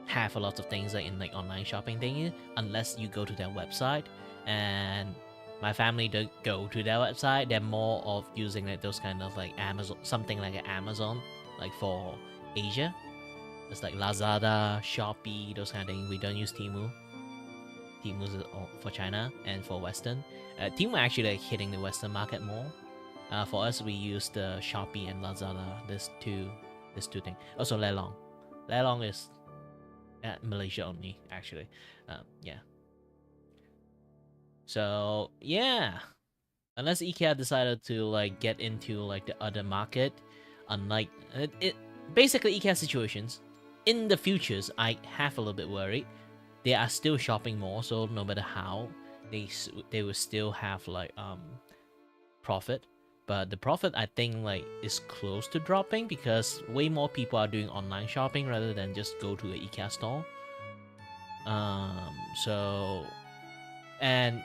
have a lot of things like in like online shopping thing unless you go to their website, and my family don't go to their website. They're more of using like those kind of like Amazon, something like an Amazon, like for Asia. It's like Lazada, Shopee, those kind of things. We don't use Temu. Temu is for China and for Western. Temu actually like hitting the Western market more. For us, we use the Shopee and Lazada. These two things. Also, Lelong. Lelong is Malaysia only, actually. Yeah. So yeah, unless IKEA decided to like get into like the other market, unlike it basically IKEA situations in the futures, I have a little bit worried. They are still shopping more, so no matter how, they will still have like profit. But the profit, I think, like is close to dropping because way more people are doing online shopping rather than just go to an IKEA store. So, and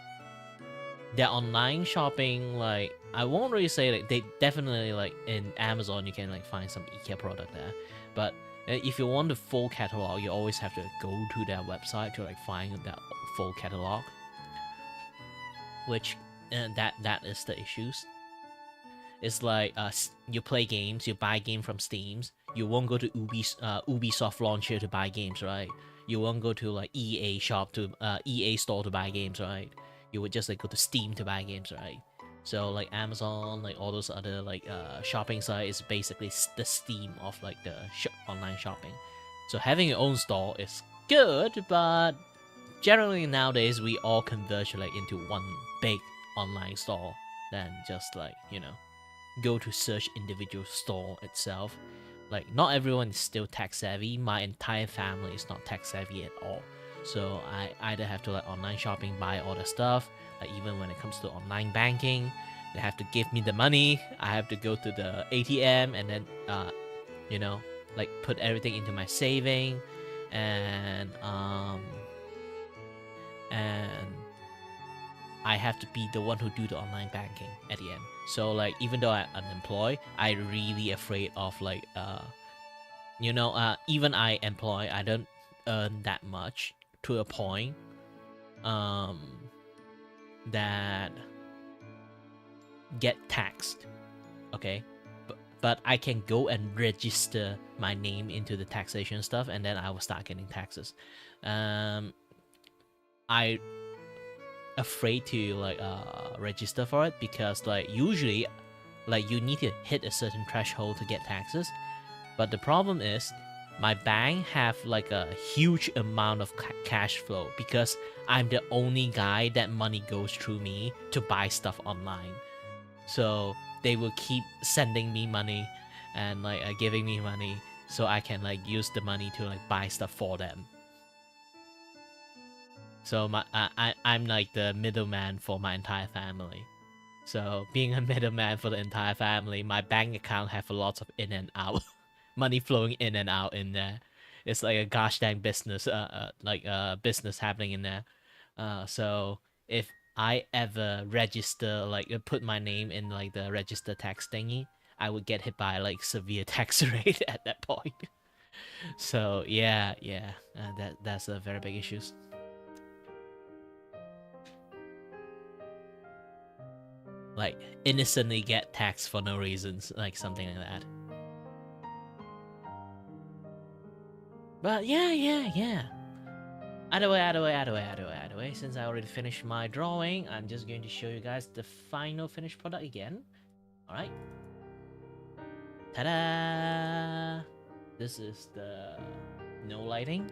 their online shopping, like I won't really say like they definitely like in Amazon you can like find some IKEA product there, but if you want the full catalog, you always have to go to their website to like find that full catalog, which that is the issues. It's like you play games, you buy game from Steams. You won't go to Ubisoft launcher to buy games, right? You won't go to like EA shop to EA store to buy games, right? You would just like go to Steam to buy games, right? So like Amazon, like all those other like shopping sites is basically the Steam of like the online shopping. So having your own store is good, but generally nowadays we all converge like into one big online store than just like go to search individual store itself. Like not everyone is still tech savvy. My entire family is not tech savvy at all. So I either have to like online shopping, buy all the stuff. Like even when it comes to online banking, they have to give me the money. I have to go to the ATM and then like put everything into my saving, and I have to be the one who do the online banking at the end. So like even though I'm unemployed, I really afraid of like even I employ, I don't earn that much to a point that get taxed. Okay, but I can go and register my name into the taxation stuff, and then I will start getting taxes. I afraid to like register for it because like usually like you need to hit a certain threshold to get taxes, but the problem is my bank have like a huge amount of cash flow because I'm the only guy that money goes through me to buy stuff online. So they will keep sending me money and like giving me money so I can like use the money to like buy stuff for them. So I'm like the middleman for my entire family. So being a middleman for the entire family, my bank account have lots of in and out, money flowing in and out in there. It's like a gosh dang business, business happening in there. So if I ever register, like put my name in like the register tax thingy, I would get hit by like severe tax rate at that point. So yeah, that's a very big issue. Like innocently get taxed for no reasons, like something like that. But yeah. Either way. Since I already finished my drawing, I'm just going to show you guys the final finished product again. Alright. Ta-da! This is the no lighting.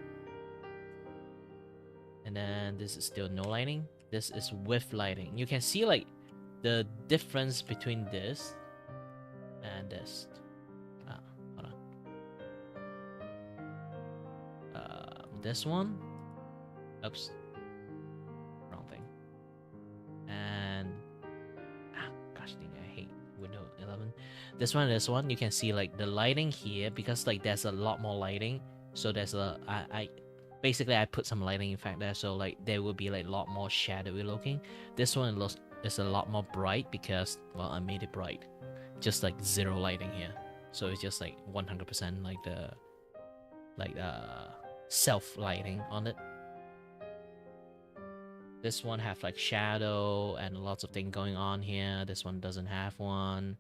And then this is still no lighting. This is with lighting. You can see like the difference between this and this. Hold on. This one. Oops. Wrong thing. And gosh dang, I hate Windows 11. This one, you can see like the lighting here because like there's a lot more lighting. So there's I basically I put some lighting effect there, so like there will be like a lot more shadowy looking. This one is a lot more bright because well I made it bright, just like zero lighting here. So it's just like 100% like the self lighting on it. This one have like shadow and lots of things going on here. This one doesn't have one,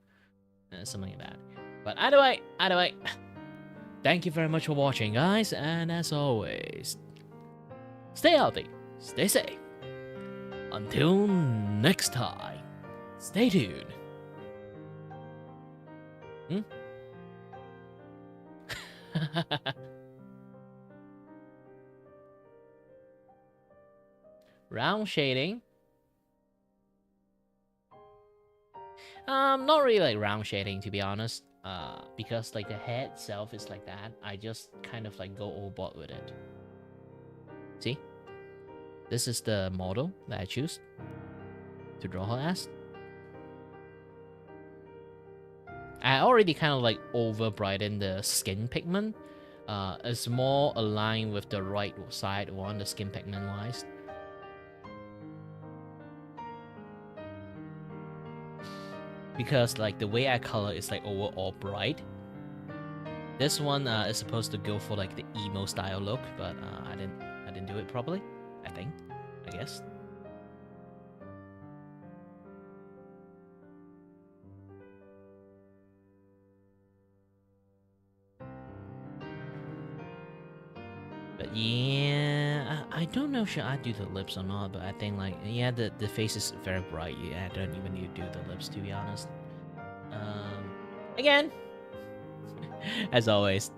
something like that. But either way, thank you very much for watching, guys, and as always, stay healthy, stay safe. Until next time, stay tuned. Round shading. Not really like round shading to be honest. Because like the head itself is like that. I just kind of like go overboard with it. See? This is the model that I choose to draw her as. I already kind of like over brighten the skin pigment. It's more aligned with the right side one, the skin pigment wise. because like the way I color is like overall bright. This one is supposed to go for like the emo style look, but I didn't do it properly. I guess. But yeah, I don't know should I do the lips or not, but I think like yeah the face is very bright. Yeah, I don't even need to do the lips to be honest. Again, as always,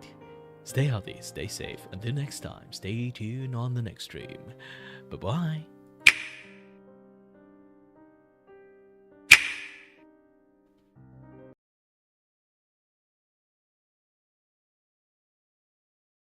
stay healthy, stay safe. Until next time, stay tuned on the next stream. Bye bye.